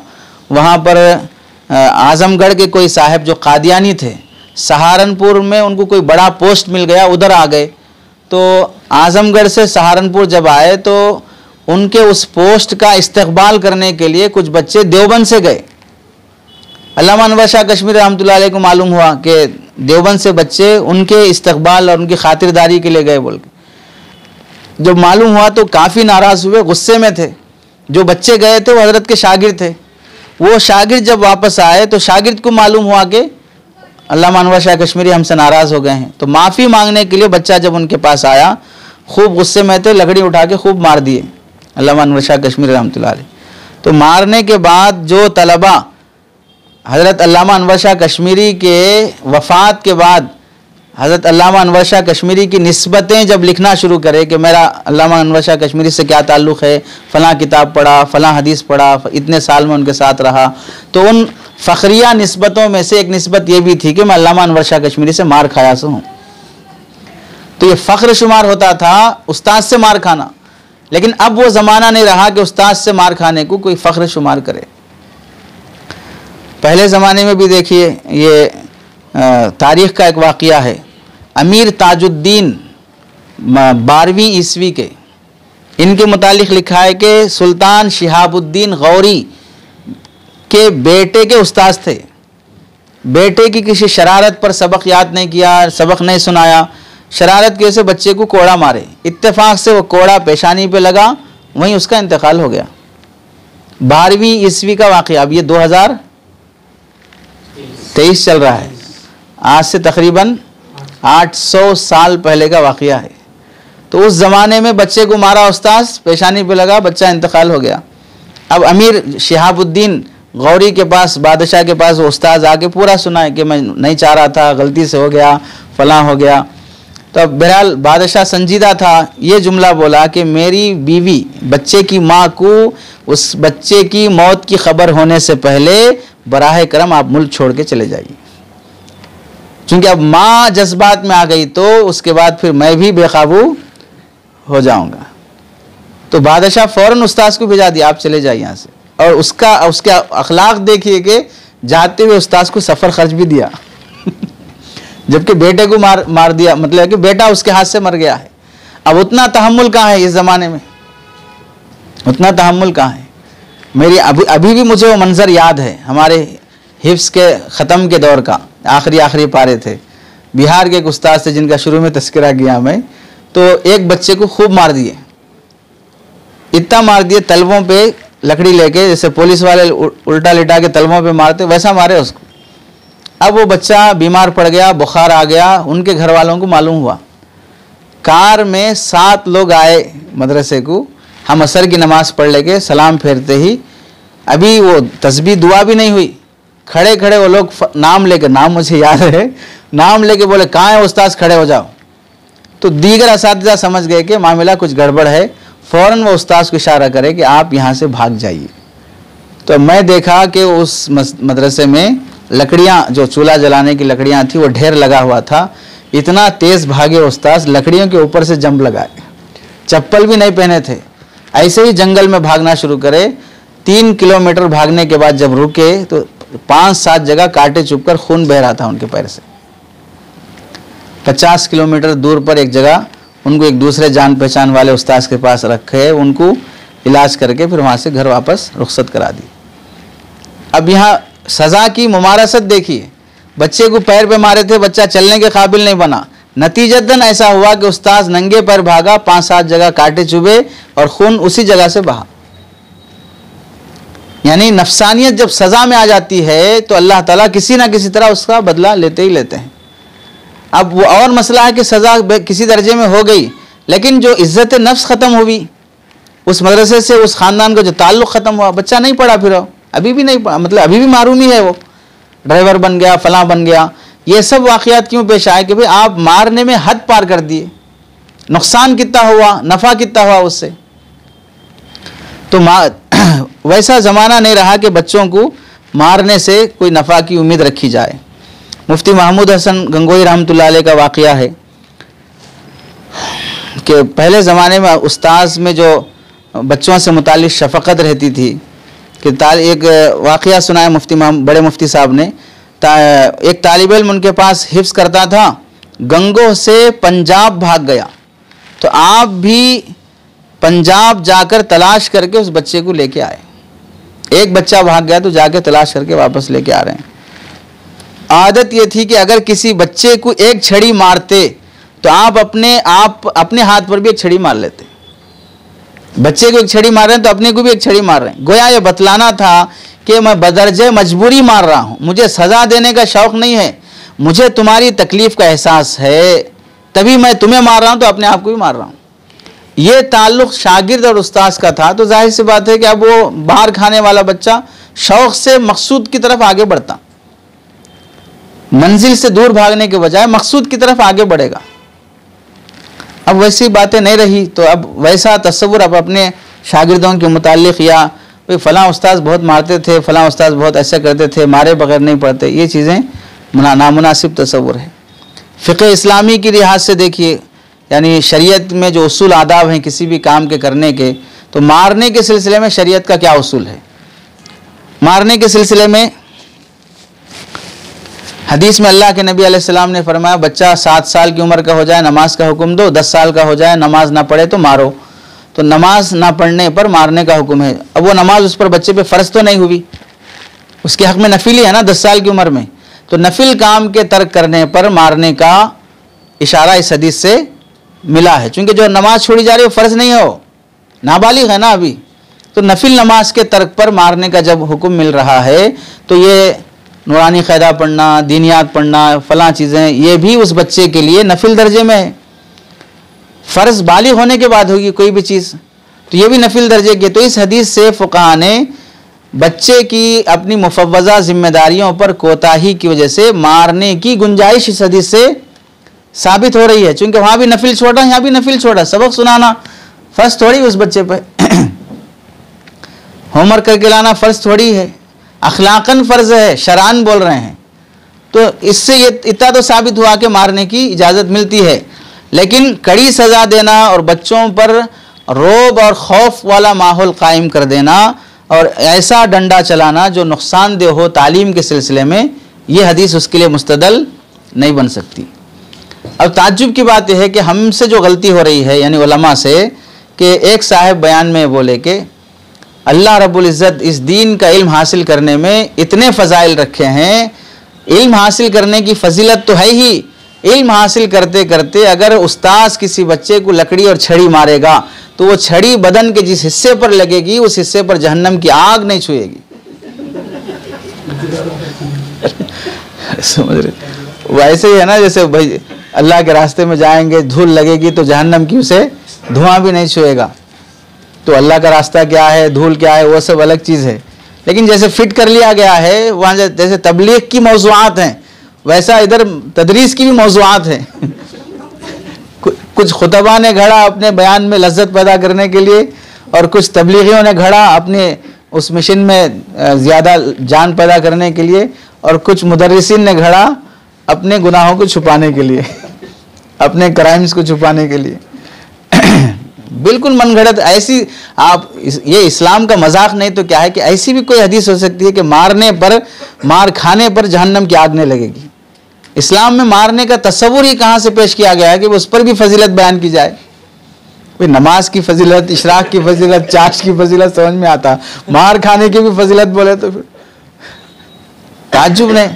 वहाँ पर आज़मगढ़ के कोई साहब जो कादियानी थे, सहारनपुर में उनको कोई बड़ा पोस्ट मिल गया, उधर आ गए। तो आजमगढ़ से सहारनपुर जब आए तो उनके उस पोस्ट का इस्तकबाल करने के लिए कुछ बच्चे देवबंद से गए। अल्लामा अनवर शाह कश्मीरी रहमतुल्लाह अलैह को मालूम हुआ कि देवबंद से बच्चे उनके इस्तकबाल और उनकी खातिरदारी के लिए गए बोल के। जब मालूम हुआ तो काफ़ी नाराज़ हुए, गुस्से में थे। जो बच्चे गए थे वो हज़रत के शागिर्द थे। वो शागिर्द जब वापस आए तो शागिर्द को मालूम हुआ कि अल्लामा अनवर शाह कश्मीरी हमसे नाराज़ हो गए हैं। तो माफ़ी मांगने के लिए बच्चा जब उनके पास आया, खूब गुस्से में थे, लकड़ी उठा के खूब मार दिए अल्लामा अनवर शाह कश्मीरी रहमतुल्लाह अलैह। तो मारने के बाद जो तलबा हज़रत अल्लामा अनवर शाह कश्मीरी के वफ़ात के बाद हज़रत अल्लामा अनवर शाह कश्मीरी की निस्बतें जब लिखना शुरू करे कि मेरा अल्लामा अनवर शाह कश्मीरी से क्या ताल्लुक़ है, फ़लाँ किताब पढ़ा, फ़लाँ हदीस पढ़ा, इतने साल में उनके साथ रहा, तो उन फ़ख्रिया निस्बतों में से एक निस्बत ये भी थी कि मैं अल्लामा अनवर शाह कश्मीरी से मार खाया से हूँ। तो ये फ़ख्र शुमार होता था उस्ताद से मार खाना। लेकिन अब वो ज़माना नहीं रहा कि उस्ताद से मार खाने को कोई फ़ख्र शुमार करे। पहले ज़माने में भी देखिए, ये तारीख़ का एक वाक़या है। अमीर ताजुद्दीन 12वीं ईस्वी के, इनके मुतालिक लिखा है कि सुल्तान शिहाबुद्दीन गौरी के बेटे के उस्ताद थे। बेटे की किसी शरारत पर सबक याद नहीं किया, सबक नहीं सुनाया, शरारत की वजह से बच्चे को कोड़ा मारे। इत्तेफाक से वो कोड़ा पेशानी पे लगा, वहीं उसका इंतकाल हो गया। 12वीं ईस्वी का वाक़या। अब ये 2023 चल रहा है, आज से तकरीबन 800 साल पहले का वाक़या है। तो उस ज़माने में बच्चे को मारा उस्ताद, पेशानी पे लगा, बच्चा इंतकाल हो गया। अब अमीर शिहाबुद्दीन गौरी के पास, बादशाह के पास वो उस्ताद आके पूरा सुनाए कि मैं नहीं चाह रहा था, गलती से हो गया, फलां हो गया। तो अब बहरहाल बादशाह संजीदा था, ये जुमला बोला कि मेरी बीवी बच्चे की माँ को उस बच्चे की मौत की खबर होने से पहले बराह करम आप मुल्क छोड़ के चले जाइए। चूँकि अब माँ जज्बात में आ गई तो उसके बाद फिर मैं भी बेकाबू हो जाऊँगा। तो बादशाह फ़ौरन उस्ताद को भेजा दिया, आप चले जाइए यहाँ से। और उसके अखलाक देखिए कि जाते हुए उस्ताद को सफ़र खर्च भी दिया जबकि बेटे को मार दिया, मतलब कि बेटा उसके हाथ से मर गया है। अब उतना तहम्मुल कहाँ है इस ज़माने में, उतना तहम्मुल कहाँ है। मेरी अभी भी मुझे वो मंज़र याद है, हमारे हिफ्ज़ के ख़त्म के दौर का आखिरी पारे थे। बिहार के एक उस्ताद से जिनका शुरू में तस्करा किया मैं, तो एक बच्चे को खूब मार दिए, इतना मार दिए तलवों पे लकड़ी लेके, जैसे पुलिस वाले उल्टा लिटा के तलवों पे मारते वैसा मारे उसको। अब वो बच्चा बीमार पड़ गया, बुखार आ गया। उनके घर वालों को मालूम हुआ, कार में 7 लोग आए मदरसे को। हम असर की नमाज़ पढ़ लेके सलाम फेरते ही अभी वो तस्बीह दुआ भी नहीं हुई, खड़े खड़े वो लोग नाम लेके, नाम मुझे याद है, नाम लेके बोले कहाँ है उस्ताद, खड़े हो जाओ। तो दीगर असातिज़ा समझ गए कि मामला कुछ गड़बड़ है, फ़ौरन वो उस्ताद को इशारा करे कि आप यहाँ से भाग जाइए। तो मैं देखा कि उस मदरसे में लकड़ियाँ, जो चूल्हा जलाने की लकड़ियाँ थी, वो ढेर लगा हुआ था। इतना तेज़ भागे उस्ताद, लकड़ियों के ऊपर से जंप लगाए, चप्पल भी नहीं पहने थे, ऐसे ही जंगल में भागना शुरू करे। 3 किलोमीटर भागने के बाद जब रुके तो 5-7 जगह कांटे चुभकर खून बह रहा था उनके पैर से। 50 किलोमीटर दूर पर एक जगह उनको एक दूसरे जान पहचान वाले उस्ताद के पास रखे, उनको इलाज करके फिर वहाँ से घर वापस रुखसत करा दी। अब यहाँ सज़ा की मुमारसत देखिए, बच्चे को पैर पे मारे थे, बच्चा चलने के काबिल नहीं बना, नतीजतन ऐसा हुआ कि उस्ताद नंगे पैर भागा, 5-7 जगह कांटे चुभे और खून उसी जगह से बहा। यानी नफसानियत जब सज़ा में आ जाती है तो अल्लाह ताला किसी ना किसी तरह उसका बदला लेते ही लेते हैं। अब वो और मसला है कि सज़ा किसी दर्जे में हो गई, लेकिन जो इज़्ज़त नफ्स ख़त्म हुई, उस मदरसे से उस ख़ानदान का जो ताल्लुक़ ख़त्म हुआ, बच्चा नहीं पढ़ा, फिर अभी भी नहीं, मतलब अभी भी मारूम ही है, वो ड्राइवर बन गया, फलां बन गया। ये सब वाक़यात क्यों पेश आए कि भाई आप मारने में हद पार कर दिए, नुकसान कितना हुआ, नफ़ा कितना हुआ उससे। तो वैसा ज़माना नहीं रहा कि बच्चों को मारने से कोई नफ़ा की उम्मीद रखी जाए। मुफ्ती महमूद हसन गंगोई रहमतुल्लाह अलैह का वाक़या है कि पहले ज़माने में उस्ताद में जो बच्चों से मुतालिक शफ़क़त रहती थी कि एक वाक़या सुनाया बड़े मुफ्ती साहब ने। एक तालिब इल्म उनके पास हिफ्ज़ करता था, गंगोह से पंजाब भाग गया, तो तो आप भी पंजाब जाकर तलाश करके उस बच्चे को लेके आए। एक बच्चा भाग गया तो जाके तलाश करके वापस लेके आ रहे हैं। आदत ये थी कि अगर किसी बच्चे को एक छड़ी मारते तो आप अपने हाथ पर भी एक छड़ी मार लेते। बच्चे को एक छड़ी मार रहे हैं तो अपने को भी एक छड़ी मार रहे हैं। गोया ये बतलाना था कि मैं बदरजे मजबूरी मार रहा हूं, मुझे सजा देने का शौक नहीं है, मुझे तुम्हारी तकलीफ का एहसास है, तभी मैं तुम्हें मार रहा हूं, तो अपने आप को भी मार रहा हूं। ये ताल्लुक शागिर्द और उस्ताद का था। तो जाहिर सी बात है कि अब वो बाहर खाने वाला बच्चा शौक से मकसूद की तरफ आगे बढ़ता, मंजिल से दूर भागने के बजाय मकसूद की तरफ आगे बढ़ेगा। अब वैसी बातें नहीं रही, तो अब वैसा तस्वुर अब अपने शागिर्दों के मुतालिक, या भाई फ़लाँ उस्ताद बहुत मारते थे, फ़लाँ उस्ताद बहुत ऐसा करते थे, मारे बगैर नहीं पढ़ते, ये चीज़ें नामुनासिब तस्वुर है। फ़िक़्ह इस्लामी की लिहाज से देखिए, यानी शरीयत में जो उसूल आदाब हैं किसी भी काम के करने के, तो मारने के सिलसिले में शरीयत का क्या उसूल है। मारने के सिलसिले में हदीस में अल्लाह के नबी अलैहिस्सलाम ने फरमाया, बच्चा 7 साल की उम्र का हो जाए नमाज का हुक्म दो, 10 साल का हो जाए नमाज ना पढ़े तो मारो। तो नमाज ना पढ़ने पर मारने का हुक्म है। अब वो नमाज उस पर बच्चे पे फ़र्ज तो नहीं हुई, उसके हक़ में नफिल ही है ना 10 साल की उम्र में, तो नफिल काम के तर्क करने पर मारने का इशारा इस हदीस से मिला है। चूँकि जो नमाज छोड़ी जा रही है वो फ़र्ज़ नहीं है, वो नाबालिग है ना अभी, तो नफिल नमाज के तर्क पर मारने का जब हुक्म मिल रहा है, तो ये नूरानी क़ैदा पढ़ना, दीनियात पढ़ना, फ़लाँ चीज़ें, ये भी उस बच्चे के लिए नफिल दर्जे में है। फ़र्ज़ बालिग होने के बाद होगी कोई भी चीज़, तो ये भी नफिल दर्जे की। तो इस हदीस से फ़ुक़हा ने बच्चे की अपनी मुफ़व्वज़ा ज़िम्मेदारियों पर कोताही की वजह से मारने की गुंजाइश इस हदीस से साबित हो रही है। चूँकि वहाँ भी नफिल छोड़ा, यहाँ भी नफिल छोड़ा, सबक सुनाना फ़र्ज़ थोड़ी उस बच्चे पर होमवर्क करके लाना फ़र्ज़ थोड़ी है, अखलाकन फ़र्ज़ है, शरान बोल रहे हैं। तो इससे ये इतना तो साबित हुआ कि मारने की इजाज़त मिलती है। लेकिन कड़ी सज़ा देना और बच्चों पर रोब और खौफ वाला माहौल कायम कर देना और ऐसा डंडा चलाना जो नुकसानदेह हो तालीम के सिलसिले में, ये हदीस उसके लिए मुस्तदल नहीं बन सकती। अब ताज्जुब की बात यह है कि हमसे जो गलती हो रही है, यानी उलमा से, कि एक साहब बयान में बोले कि अल्लाह रब्बुल इज़्ज़त इस दीन का इल्म हासिल करने में इतने फ़ज़ाइल रखे हैं, इल्म हासिल करने की फजीलत तो है ही, इल्म हासिल करते करते अगर उस्ताद किसी बच्चे को लकड़ी और छड़ी मारेगा तो वो छड़ी बदन के जिस हिस्से पर लगेगी उस हिस्से पर जहन्नम की आग नहीं छुएगी। समझ रहे? वैसे ही है ना, जैसे भाई अल्लाह के रास्ते में जाएंगे, धूल लगेगी तो जहन्नम की उसे धुआं भी नहीं छुएगा। तो अल्लाह का रास्ता क्या है, धूल क्या है, वो सब अलग चीज़ है। लेकिन जैसे फिट कर लिया गया है, वहाँ जैसे तबलीग की मौज़ूआत हैं, वैसा इधर तदरीस की भी मौज़ूआत है। कुछ खुतबा ने घड़ा अपने बयान में लज्जत पैदा करने के लिए, और कुछ तबलीगियों ने घड़ा अपने उस मिशन में ज़्यादा जान पैदा करने के लिए, और कुछ मुदर्रिसीन ने घड़ा अपने गुनाहों को छुपाने के लिए, अपने क्राइम्स को छुपाने के लिए। बिल्कुल मनगढ़ंत ऐसी, आप ये इस्लाम का मजाक नहीं तो क्या है कि ऐसी भी कोई हदीस हो सकती है कि मारने पर, मार खाने पर जहन्नम की आग नहीं लगेगी। इस्लाम में मारने का तस्वुर ही कहाँ से पेश किया गया है कि उस पर भी फजीलत बयान की जाए। भाई नमाज की फजीलत, इशराक की फजीलत, चाश की फजीलत समझ में आता, मार खाने की भी फजीलत बोले तो फिर ताज्जुब नहीं।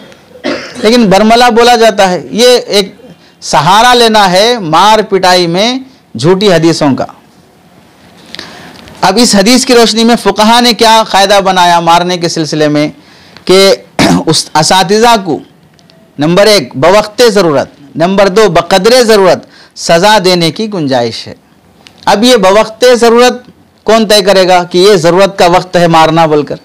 लेकिन बरमला बोला जाता है, ये एक सहारा लेना है मार पिटाई में झूठी हदीसों का। अब इस हदीस की रोशनी में फ़ुक़हा ने क्या क़ायदा बनाया मारने के सिलसिले में, कि उस असातिज़ा को नंबर 1 बवक़्ते ज़रूरत, नंबर 2 बक़द्रे ज़रूरत सज़ा देने की गुंजाइश है। अब ये बवक़्ते ज़रूरत कौन तय करेगा कि ये ज़रूरत का वक्त है मारना बोलकर,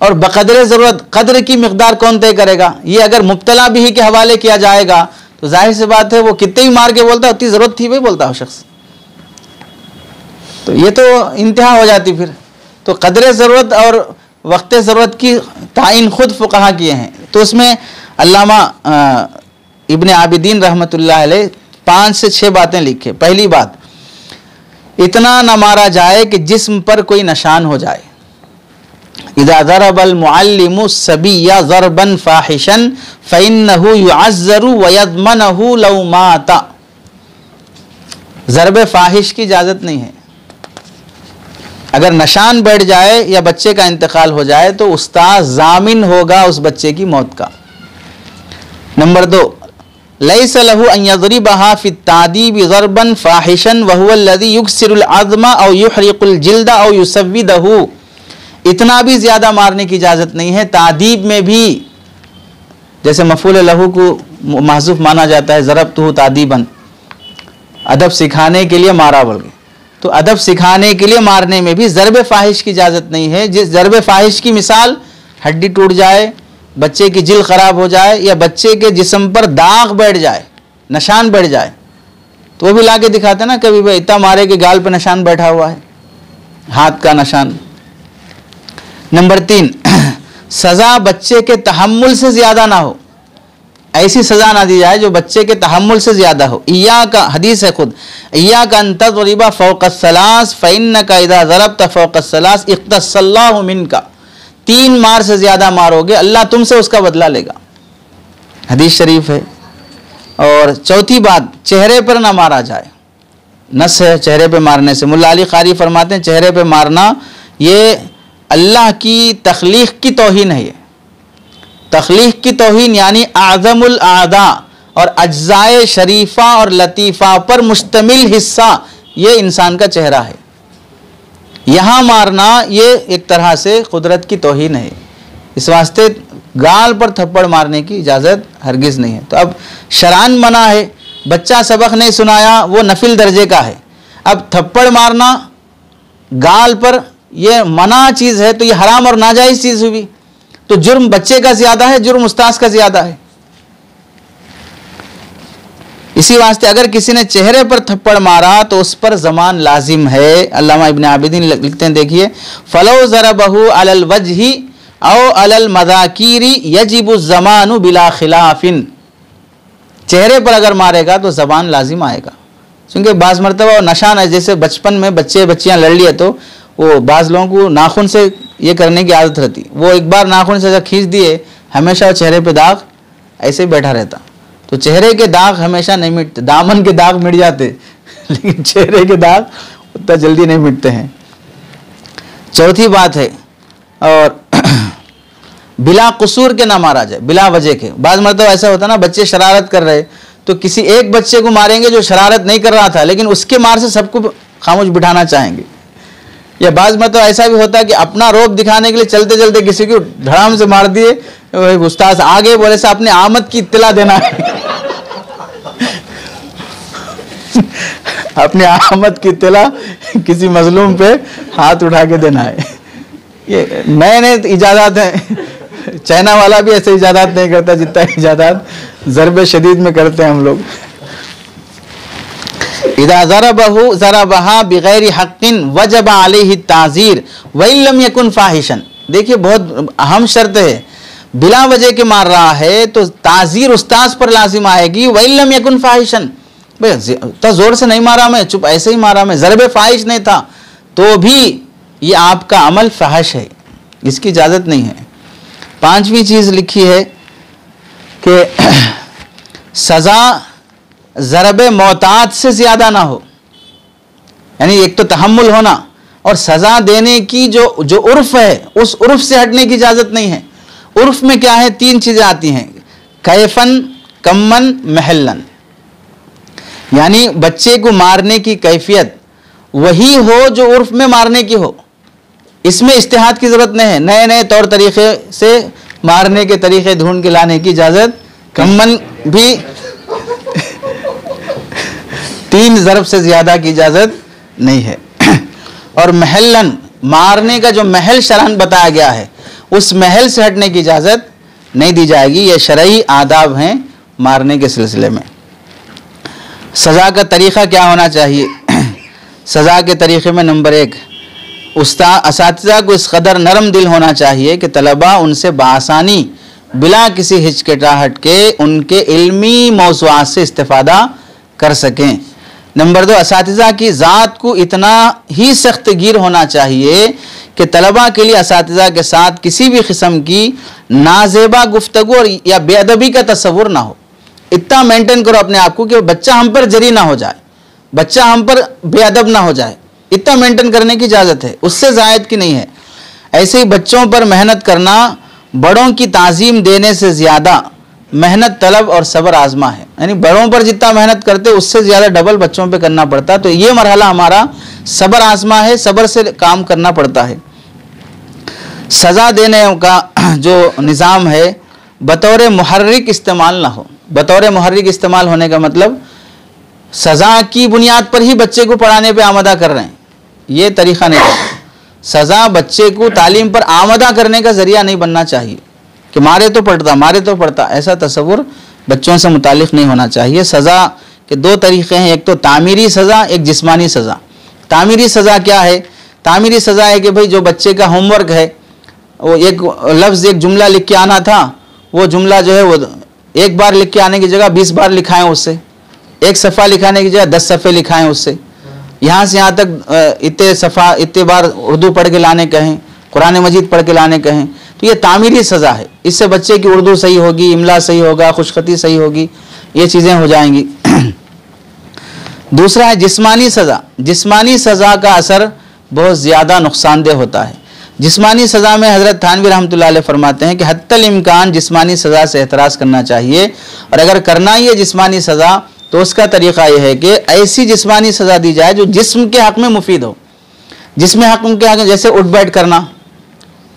और बक़द्रे ज़रूरत कद्र की मिक़दार कौन तय करेगा। ये अगर मुब्तला भी के हवाले किया जाएगा तो जाहिर सी बात है वो कितने ही मार के बोलता, उतनी ज़रूरत थी भाई बोलता हो शख्स, तो ये तो इंतहा हो जाती फिर। तो कदर ज़रूरत और वक्त ज़रूरत की तायीन खुद फ़ुक़हा किए हैं। तो उसमें अल्लामा इब्न आबिदीन रहमतुल्लाह अलैह 5 से 6 बातें लिखे। पहली बात, इतना न मारा जाए कि जिस्म पर कोई निशान हो जाए। इज़ा ज़रबल मुअल्लिमु सबिय्या ज़रबन फ़ाहिशन फ़इन्नहु युअज़्ज़रु व यज़मनहु लौ माता। ज़रब फाहिश की इजाज़त नहीं है। अगर निशान बैठ जाए या बच्चे का इंतकाल हो जाए तो उस्ताद जामिन होगा उस बच्चे की मौत का। नंबर 2, लैसा लहू अन यज़रिबहा फी तादीब ज़रबन फाहिशन व हुवा अल्लज़ी युक्सिरुल अज़्मा औ युहरिकुल जिल्दा औ युसव्विदहू। इतना भी ज़्यादा मारने की इजाज़त नहीं है। तादीब में भी जैसे मफ़ूल लहू को महज़ूफ़ माना जाता है, ज़रबतहू तादीबन, अदब सिखाने के लिए मारा बोल के, तो अदब सिखाने के लिए मारने में भी ज़रब फाहिश की इजाज़त नहीं है। जिस ज़रब फाहिश की मिसाल हड्डी टूट जाए, बच्चे की जिल्द ख़राब हो जाए या बच्चे के जिस्म पर दाग बैठ जाए, निशान बैठ जाए, तो वो भी ला के दिखाते ना कभी भाई इतना मारे कि गाल पे निशान बैठा हुआ है, हाथ का निशान। नंबर 3, सज़ा बच्चे के तहम्मुल से ज़्यादा ना हो। ऐसी सज़ा ना दी जाए जो बच्चे के तहम्मुल से ज़्यादा हो। इया का हदीस है खुद, इया का अंतज़रिबा फ़ौक़स्सलास फ़इन्नका इज़ा ज़रबता फ़ौक़स्सलास इक़्तसल्लाहु मिनका। 3 मार से ज़्यादा मारोगे अल्लाह तुमसे उसका बदला लेगा। हदीस शरीफ है। और चौथी बात, चेहरे पर ना मारा जाए। नस है चेहरे पे मारने से। मुल्ला अली क़ारी फरमाते हैं चेहरे पे मारना ये अल्लाह की तख्लीक़ की तौहीन है। ये तख्लीक़ की तौहीन यानी आज़मुल आदा और अज्ज़ाए शरीफ़ा और लतीफ़ा पर मुश्तमिल हिस्सा ये इंसान का चेहरा है। यहाँ मारना ये एक तरह से कुदरत की तौहीन है। इस वास्ते गाल पर थप्पड़ मारने की इजाज़त हरगिज़ नहीं है। तो अब शरान मना है, बच्चा सबक नहीं सुनाया, वो नफिल दर्जे का है। अब थप्पड़ मारना गाल पर ये मना चीज़ है तो ये हराम और नाजायज़ चीज़ हुई। तो जुर्म बच्चे का ज़्यादा है, जुर्म उस्ताद का ज़्यादा है। इसी वास्ते अगर किसी ने चेहरे पर थप्पड़ मारा तो उस पर ज़मान लाजिम है। अल्लामा इब्न आबिदीन लिखते हैं, देखिए, फ़लो ज़रबहु अलल वजही औ अलल मज़ाकीरी यजिबु ज़मानु बिला खिलाफिन। चेहरे पर अगर मारेगा तो ज़बान लाजिम आएगा, क्योंकि बाज़ मरतबा निशान है, जैसे बचपन में बच्चे बच्चियाँ लड़ लिए तो वो बाज़ लोगों को नाखून से ये करने की आदत रहती, वो एक बार नाखून से खींच दिए हमेशा चेहरे पे दाग ऐसे ही बैठा रहता। तो चेहरे के दाग हमेशा नहीं मिटते, दामन के दाग मिट जाते लेकिन चेहरे के दाग उतना जल्दी नहीं मिटते हैं। चौथी बात है, और बिला कसूर के ना मारा जाए, बिला वजह के। बाज़ मतलब ऐसा होता ना, बच्चे शरारत कर रहे तो किसी एक बच्चे को मारेंगे जो शरारत नहीं कर रहा था, लेकिन उसके मार से सबको खामोश बिठाना चाहेंगे। या बाज़ मतलब ऐसा भी होता है कि अपना रोब दिखाने के लिए चलते चलते किसी को धड़ाम से मार दिए, उस्ताद आगे बोले से अपने आमद की इत्तला देना है अपने आमद की इत्तला किसी मजलूम पे हाथ उठा के देना है। ये नए नए इजाज़त हैं। चाइना वाला भी ऐसे इजाज़त नहीं करता जितना इजाज़त ज़रब शदीद में करते हैं हम लोग। इदा ज़रबहु ज़रबहा बिगैरि हक़्क़िन वजब अलैहि ताज़ीर व इन लम यकुन फ़ाहिशन। देखिए बहुत अहम शर्त है, बिला वजह के मार रहा है तो ताज़ीर उस्ताद पर लाजिम आएगी। व इन लम यकुन फ़ाहिशन, तो ज़ोर से नहीं मारा मैं, चुप ऐसे ही मारा मैं, ज़रब फ़ाहिश नहीं था, तो भी ये आपका अमल फ़ाहिश है, इसकी इजाज़त नहीं है। 5वीं चीज़ लिखी है कि सज़ा ज़रब मोतात से ज़्यादा ना हो, यानी एक तो तहम्मुल होना और सज़ा देने की जो उर्फ़ है उस उर्फ़ से हटने की इजाज़त नहीं है। उर्फ़ में क्या है, 3 चीज़ें आती हैं, कैफ़न, कम्मन, महल्लन। यानी बच्चे को मारने की कैफियत वही हो जो उर्फ़ में मारने की हो, इसमें इज्तिहाद की ज़रूरत नहीं है। नए नए तौर तरीक़े से मारने के तरीक़े ढूंढ के लाने की इजाज़त, कम्मन भी 3 ज़रब से ज़्यादा की इजाज़त नहीं है। और महल्लन, मारने का जो महल शरअन बताया गया है उस महल से हटने की इजाज़त नहीं दी जाएगी। ये शरई आदाब हैं मारने के सिलसिले में। सज़ा का तरीक़ा क्या होना चाहिए? सज़ा के तरीक़े में नंबर 1, असातिज़ा को इस कदर नरम दिल होना चाहिए कि तलबा उनसे बासानी बिला किसी हिचकिचाहट के उनके इल्मी मौज़ूआत से इस्तिफ़ादा कर सकें। नंबर 2, असातिज़ा की ज़ात को इतना ही सख्त गिर होना चाहिए कि तलबा के लिए असातिज़ा के साथ किसी भी किस्म की नाजेबा गुफ्तगू और या बेअदबी का तस्वुर ना हो। इतना मेंटेन करो अपने आप को कि बच्चा हम पर जरी ना हो जाए। बच्चा हम पर बेअदब ना हो जाए, इतना मेंटेन करने की इजाज़त है, उससे ज़ायद की नहीं है। ऐसे ही बच्चों पर मेहनत करना बड़ों की ताज़ीम देने से ज़्यादा मेहनत तलब और सब्र आजमा है। यानी बड़ों पर जितना मेहनत करते उससे ज़्यादा डबल बच्चों पे करना पड़ता। तो ये मरहला हमारा सब्र आजमा है, सब्र से काम करना पड़ता है। सज़ा देने का जो निज़ाम है बतौर मुहर्रिक इस्तेमाल ना हो। बतौर मुहर्रिक इस्तेमाल होने का मतलब सज़ा की बुनियाद पर ही बच्चे को पढ़ाने पे आमदा कर रहे हैं, ये तरीक़ा नहीं है। सज़ा बच्चे को तालीम पर आमदा करने का ज़रिया नहीं बनना चाहिए कि मारे तो पढ़ता, ऐसा तसव्वुर बच्चों से मुतालिक नहीं होना चाहिए। सज़ा के दो तरीक़े हैं, एक तो तामीरी सज़ा, एक जिस्मानी सज़ा। तामीरी सज़ा क्या है? तामीरी सज़ा है कि भाई जो बच्चे का होमवर्क है, वो एक लफ्ज़ एक जुमला लिख के आना था, वो जुमला जो है वो एक बार लिख के आने की जगह 20 बार लिखाएं उससे, एक सफ़ा लिखाने की जगह 10 सफ़े लिखाएं उससे, यहाँ से यहाँ तक इतने सफ़ा इतने बार उर्दू पढ़ के लाने कहें, कुरान मजीद पढ़ के लाने कहें। तो ये तामीरी सज़ा है, इससे बच्चे की उर्दू सही होगी, इमला सही होगा, खुशखती सही होगी, ये चीज़ें हो जाएंगी। दूसरा है जिस्मानी सज़ा। जिस्मानी सज़ा का असर बहुत ज़्यादा नुकसानदेह होता है। जिस्मानी सज़ा में हज़रत थानवी रहमतुल्लाह अलैह फरमाते हैं कि हत्तल इम्कान जिस्मानी सज़ा से एतराज़ करना चाहिए, और अगर करना ही है जिस्मानी सज़ा तो उसका तरीक़ा यह है कि ऐसी जिस्मानी सज़ा दी जाए जो जिस्म के हक़ में मुफीद हो। जिसमें हक़ के हक़ जैसे उठ बैठ करना,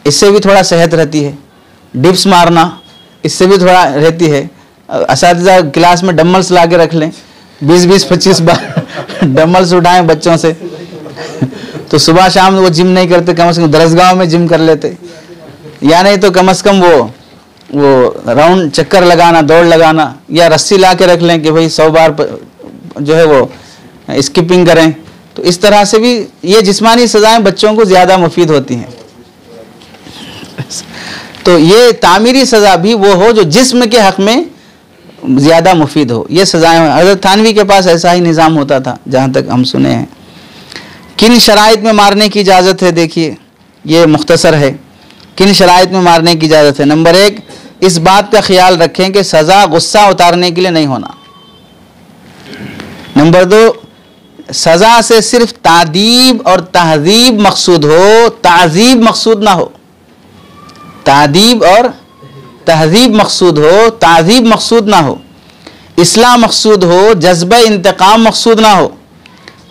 इससे भी थोड़ा सेहत रहती है। डिप्स मारना, इससे भी थोड़ा रहती है। असातिज़ा क्लास में डम्बल्स ला के रख लें, 20-20, 25 बार डम्बल्स उठाएं बच्चों से। तो सुबह शाम वो जिम नहीं करते, कम से कम दरसगाह में जिम कर लेते, या नहीं तो कम से कम वो राउंड चक्कर लगाना, दौड़ लगाना, या रस्सी ला के रख लें कि भाई 100 बार जो है वो स्किपिंग करें। तो इस तरह से भी ये जिस्मानी सज़ाएं बच्चों को ज़्यादा मुफीद होती हैं। तो ये तामीरी सज़ा भी वो हो जो जिस्म के हक़ में ज़्यादा मुफीद हो, ये सज़ाएं। हज़रत थानवी के पास ऐसा ही निज़ाम होता था जहाँ तक हम सुने हैं। किन शराइत में मारने की इजाज़त है? देखिए ये मुख्तसर है, किन शराइत में मारने की इजाज़त है। नंबर 1, इस बात का ख्याल रखें कि सज़ा गुस्सा उतारने के लिए नहीं होना। नंबर 2, सज़ा से सिर्फ तादीब और तहज़ीब मकसूद हो, ताज़ीब मकसूद ना हो। तादीब और तहज़ीब मकसूद हो, ताज़ीब मकसूद ना हो। इस्लाह मकसूद हो, जज्बा इंतकाम मकसूद ना हो।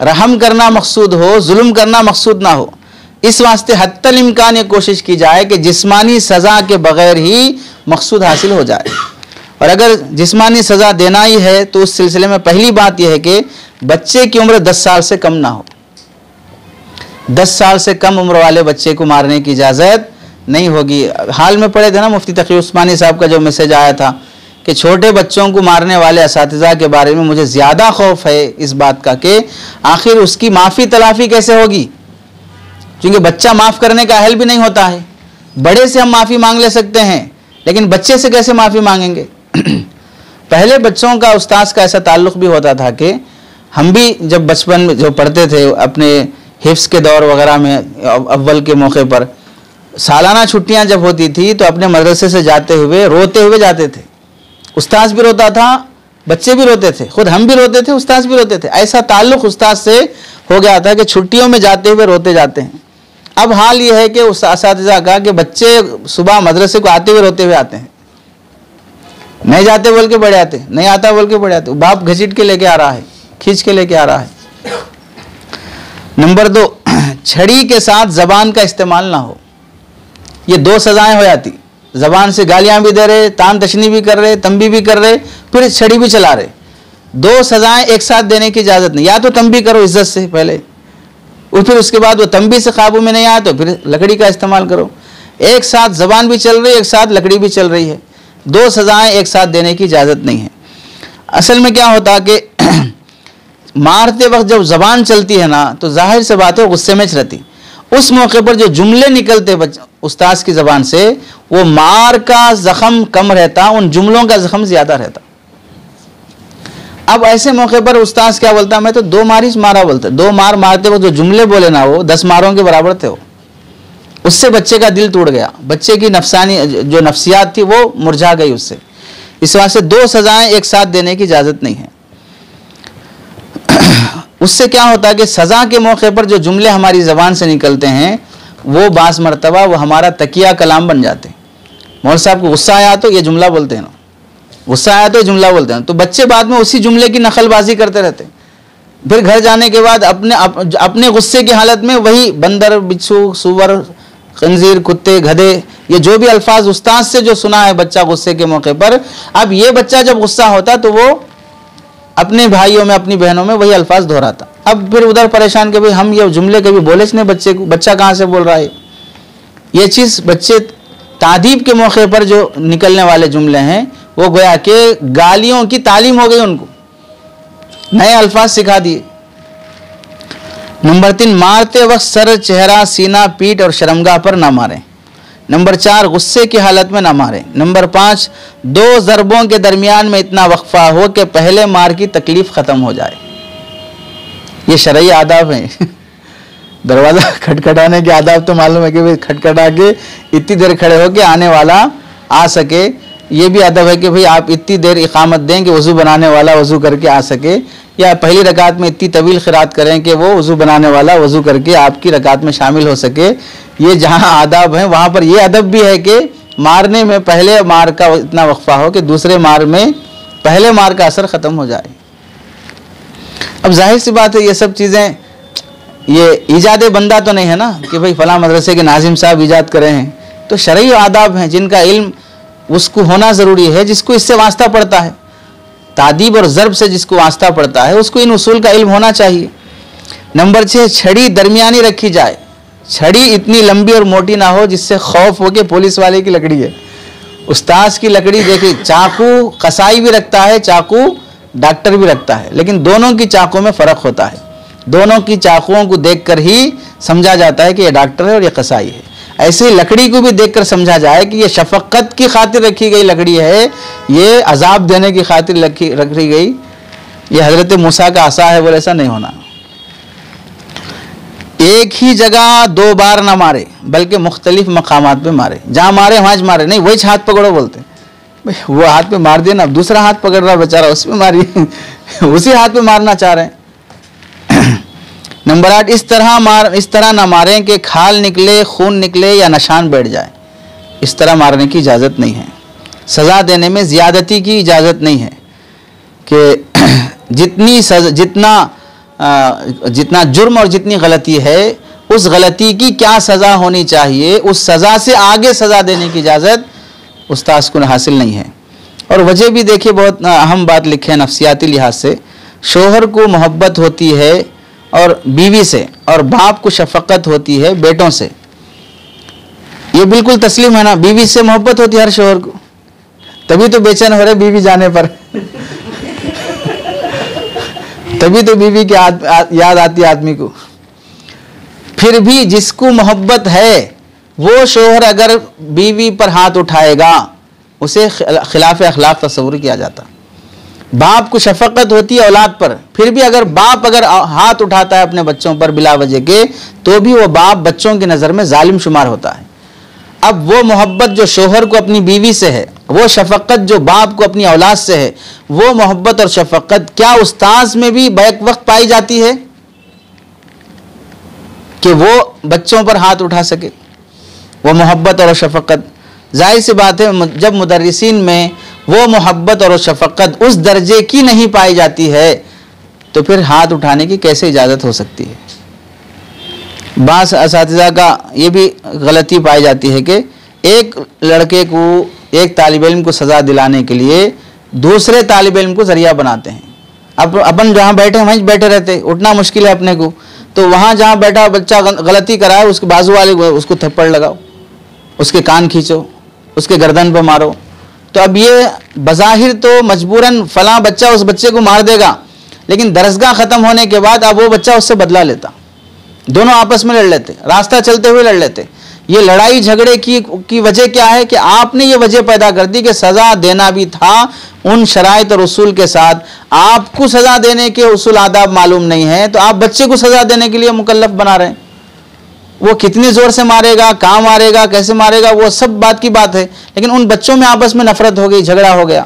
रहम करना मकसूद हो, जुल्म करना मकसूद ना हो। इस वास्ते हत्तल इम्कान ये कोशिश की जाए कि जिस्मानी सज़ा के बग़ैर ही मकसूद हासिल हो जाए। और अगर जिस्मानी सज़ा देना ही है तो उस सिलसिले में पहली बात यह है कि बच्चे की उम्र 10 साल से कम ना हो। 10 साल से कम उम्र वाले बच्चे को मारने की इजाज़त नहीं होगी। हाल में पढ़े थे ना मुफ्ती तकी उस्मानी साहब का जो मैसेज आया था कि छोटे बच्चों को मारने वाले असातिज़ा के बारे में मुझे ज़्यादा खौफ है इस बात का कि आखिर उसकी माफ़ी तलाफ़ी कैसे होगी, क्योंकि बच्चा माफ़ करने का अहल भी नहीं होता है। बड़े से हम माफ़ी मांग ले सकते हैं, लेकिन बच्चे से कैसे माफ़ी मांगेंगे? पहले बच्चों का उस्ताद का ऐसा ताल्लुक़ भी होता था कि हम भी जब बचपन में जो पढ़ते थे अपने हिफ्ज़ के दौर वगैरह में, अव्वल के मौके पर सालाना छुट्टियां जब होती थी तो अपने मदरसे से जाते हुए रोते हुए जाते थे। उस्ताद भी रोता था, बच्चे भी रोते थे, खुद हम भी रोते थे, उस्ताद भी रोते थे। ऐसा ताल्लुक़ उस्ताद से हो गया था कि छुट्टियों में जाते हुए रोते जाते हैं। अब हाल ये है कि उस असातिज़ा का कि बच्चे सुबह मदरसे को आते हुए रोते हुए आते हैं, नहीं जाते बोल के बड़े आते, नहीं आता बोल के बड़े आते। बाप घसीट के लेके आ रहा है, खींच के लेके आ रहा है। नंबर 2, छड़ी के साथ ज़बान का इस्तेमाल ना हो। ये 2 सज़ाएं हो जाती, ज़बान से गालियां भी दे रहे, तान तशनी भी कर रहे, तंबी भी कर रहे, फिर छड़ी भी चला रहे। 2 सज़ाएं एक साथ देने की इजाज़त नहीं। या तो तंबी करो इज्जत से पहले, और फिर उसके बाद वो तंबी से काबू में नहीं आया तो फिर लकड़ी का इस्तेमाल करो। एक साथ ज़बान भी चल रही है, एक साथ लकड़ी भी चल रही है। 2 सज़ाएं एक साथ देने की इजाज़त नहीं है। असल में क्या होता कि मारते वक्त जब ज़बान चलती है ना तो जाहिर से बात है गुस्से में रहती। उस मौके पर जो जुमले निकलते उस्ताद की ज़बान से, वो मार का ज़ख़म कम रहता, उन जुमलों का ज़ख़म ज़्यादा रहता। अब ऐसे मौके पर उस्ताद क्या बोलता, मैं तो 2 मार ही मारा बोलता। 2 मार मारते वक्त जो जुमले बोले ना वो 10 मारों के बराबर थे। उससे बच्चे का दिल टूट गया, बच्चे की नफसानी जो नफ्सियात थी वो मुरझा गई उससे। इस वास्ते 2 सज़ाएं एक साथ देने की इजाज़त नहीं है। उससे क्या होता है कि सज़ा के मौके पर जो जुमले हमारी ज़बान से निकलते हैं वो बास मरतबा वो हमारा तकिया कलाम बन जाते हैं। मौलवी साहब को गुस्सा आया तो ये जुमला बोलते हैं ना, गुस्सा आया तो ये जुमला बोलते हैं, तो बच्चे बाद में उसी जुमले की नकलबाजी करते रहते हैं। फिर घर जाने के बाद अपने गुस्से की हालत में वही बंदर, बिच्छू, सुअर, खंजीर, कुत्ते, गधे, ये जो भी अल्फाज उस्ताद से जो सुना है बच्चा गुस्से के मौके पर, अब ये बच्चा जब गुस्सा होता तो वो अपने भाइयों में, अपनी बहनों में वही अल्फाज दोहराता। अब फिर उधर परेशान कि भाई हम ये जुमले कभी बोले नहीं बच्चे को, बच्चा कहाँ से बोल रहा है। ये चीज़ बच्चे तादीब के मौके पर जो निकलने वाले जुमले हैं वो गोया कि गालियों की तालीम हो गई, उनको नए अल्फाज सिखा दिए। नंबर 3, मारते वक्त सर, चेहरा, सीना, पीठ और शर्मगाह पर ना मारें। नंबर 4, गुस्से की हालत में ना मारें। नंबर 5, 2 ज़रबों के दरमियान में इतना वक्फा हो कि पहले मार की तकलीफ ख़त्म हो जाए। ये शरई आदाब हैं। दरवाज़ा खटखटाने के आदाब तो मालूम है कि भाई खटखटा के इतनी देर खड़े हो के आने वाला आ सके। ये भी अदब है कि भाई आप इतनी देर इकामत दें कि वज़ू बनाने वाला वज़ू करके आ सके, या पहली रकात में इतनी तवील क़िरात करें कि वो वज़ू बनाने वाला वज़ू करके आपकी रकात में शामिल हो सके। ये जहाँ आदाब हैं वहाँ पर ये अदब भी है कि मारने में पहले मार का इतना वक्फा हो कि दूसरे मार में पहले मार का असर ख़त्म हो जाए। अब जाहिर सी बात है ये सब चीज़ें ये ईजाद बंदा तो नहीं है ना कि भाई फ़लाँ मदरसे के नाजिम साहब ईजाद करे हैं, तो शरई आदाब हैं जिनका इल्म उसको होना ज़रूरी है, जिसको इससे वास्ता पड़ता है, तादीब और ज़रब से जिसको वास्ता पड़ता है उसको इन उसूल का इल्म होना चाहिए। नंबर 6, छड़ी दरमियानी रखी जाए। छड़ी इतनी लंबी और मोटी ना हो जिससे खौफ हो कि पुलिस वाले की लकड़ी है। उस्ताद की लकड़ी देखिए, चाकू कसाई भी रखता है, चाकू डॉक्टर भी रखता है, लेकिन दोनों की चाकू में फ़र्क होता है। दोनों की चाकुओं को देखकर ही समझा जाता है कि ये डॉक्टर है और ये कसाई है। ऐसे ही लकड़ी को भी देखकर समझा जाए कि ये शफकत की खातिर रखी गई लकड़ी है, ये अजाब देने की खातिर रखी गई, ये हज़रत मूसा का आसा है, बोले ऐसा नहीं होना। एक ही जगह 2 बार ना मारे बल्कि मुख्तलिफ मकामात पे मारे। जहाँ मारे वहाँ मारे नहीं, वही हाथ पकड़ो बोलते भाई, वो हाथ पे मार दिया ना, अब दूसरा हाथ पकड़ रहा बेचारा, उस पर मारिए। उसी हाथ पे मारना चाह रहे हैं। नंबर 8, इस तरह ना मारें कि खाल निकले, खून निकले या निशान बैठ जाए। इस तरह मारने की इजाज़त नहीं है। सज़ा देने में ज़्यादती की इजाज़त नहीं है कि जितना जुर्म और जितनी गलती है उस गलती की क्या सज़ा होनी चाहिए, उस सज़ा से आगे सज़ा देने की इजाज़त उस्ताद को हासिल नहीं है। और वजह भी देखिए, बहुत अहम बात लिखे हैं नफ्सियाती लिहाज से। शोहर को मोहब्बत होती है और बीवी से, और बाप को शफकत होती है बेटों से। ये बिल्कुल तस्लीम है ना, बीवी से मोहब्बत होती है हर शोहर को, तभी तो बेचैन हो रहे बीवी जाने पर। तभी तो बीवी की याद आती है आदमी को। फिर भी जिसको मोहब्बत है वो शोहर अगर बीवी पर हाथ उठाएगा उसे खिलाफ अखलाक तस्वुर किया जाता। बाप को शफकत होती है औलाद पर, फिर भी अगर बाप हाथ उठाता है अपने बच्चों पर बिला वजह के, तो भी वो बाप बच्चों की नज़र में जालिम शुमार होता है। अब वो मोहब्बत जो शोहर को अपनी बीवी से है, वो शफकत जो बाप को अपनी औलाद से है, वो मोहब्बत और शफकत क्या उस्ताद में भी बैक वक्त पाई जाती है कि वो बच्चों पर हाथ उठा सके? वो मोहब्बत और शफकत, जाहिर सी बात है जब मुदर्रिसीन में वो मोहब्बत और शफकत उस दर्जे की नहीं पाई जाती है तो फिर हाथ उठाने की कैसे इजाज़त हो सकती है। बास असातिज़ा का ये भी गलती पाई जाती है कि एक लड़के को, एक तालिब इल्म को सज़ा दिलाने के लिए दूसरे तालिब इल्म को ज़रिया बनाते हैं। अब अपन जहाँ बैठे वहीं बैठे रहते, उठना मुश्किल है अपने को, तो वहाँ जहाँ बैठा बच्चा गलती कराए उसके बाजू वाले उसको थप्पड़ लगाओ, उसके कान खींचो, उसके गर्दन पर मारो। तो अब ये बज़ाहिर तो मजबूरन फ़लाँ बच्चा उस बच्चे को मार देगा, लेकिन दरसगाह ख़त्म होने के बाद अब वो बच्चा उससे बदला लेता, दोनों आपस में लड़ लेते, रास्ता चलते हुए लड़ लेते। ये लड़ाई झगड़े की वजह क्या है कि आपने ये वजह पैदा कर दी कि सज़ा देना भी था उन शराइत और उसूल के साथ। आपको सज़ा देने के उसूल आदाब मालूम नहीं है तो आप बच्चे को सज़ा देने के लिए मुकल्लफ बना रहे हैं। वो कितनी ज़ोर से मारेगा, कहाँ मारेगा, कैसे मारेगा, वो सब बात की बात है, लेकिन उन बच्चों में आपस में नफरत हो गई, झगड़ा हो गया।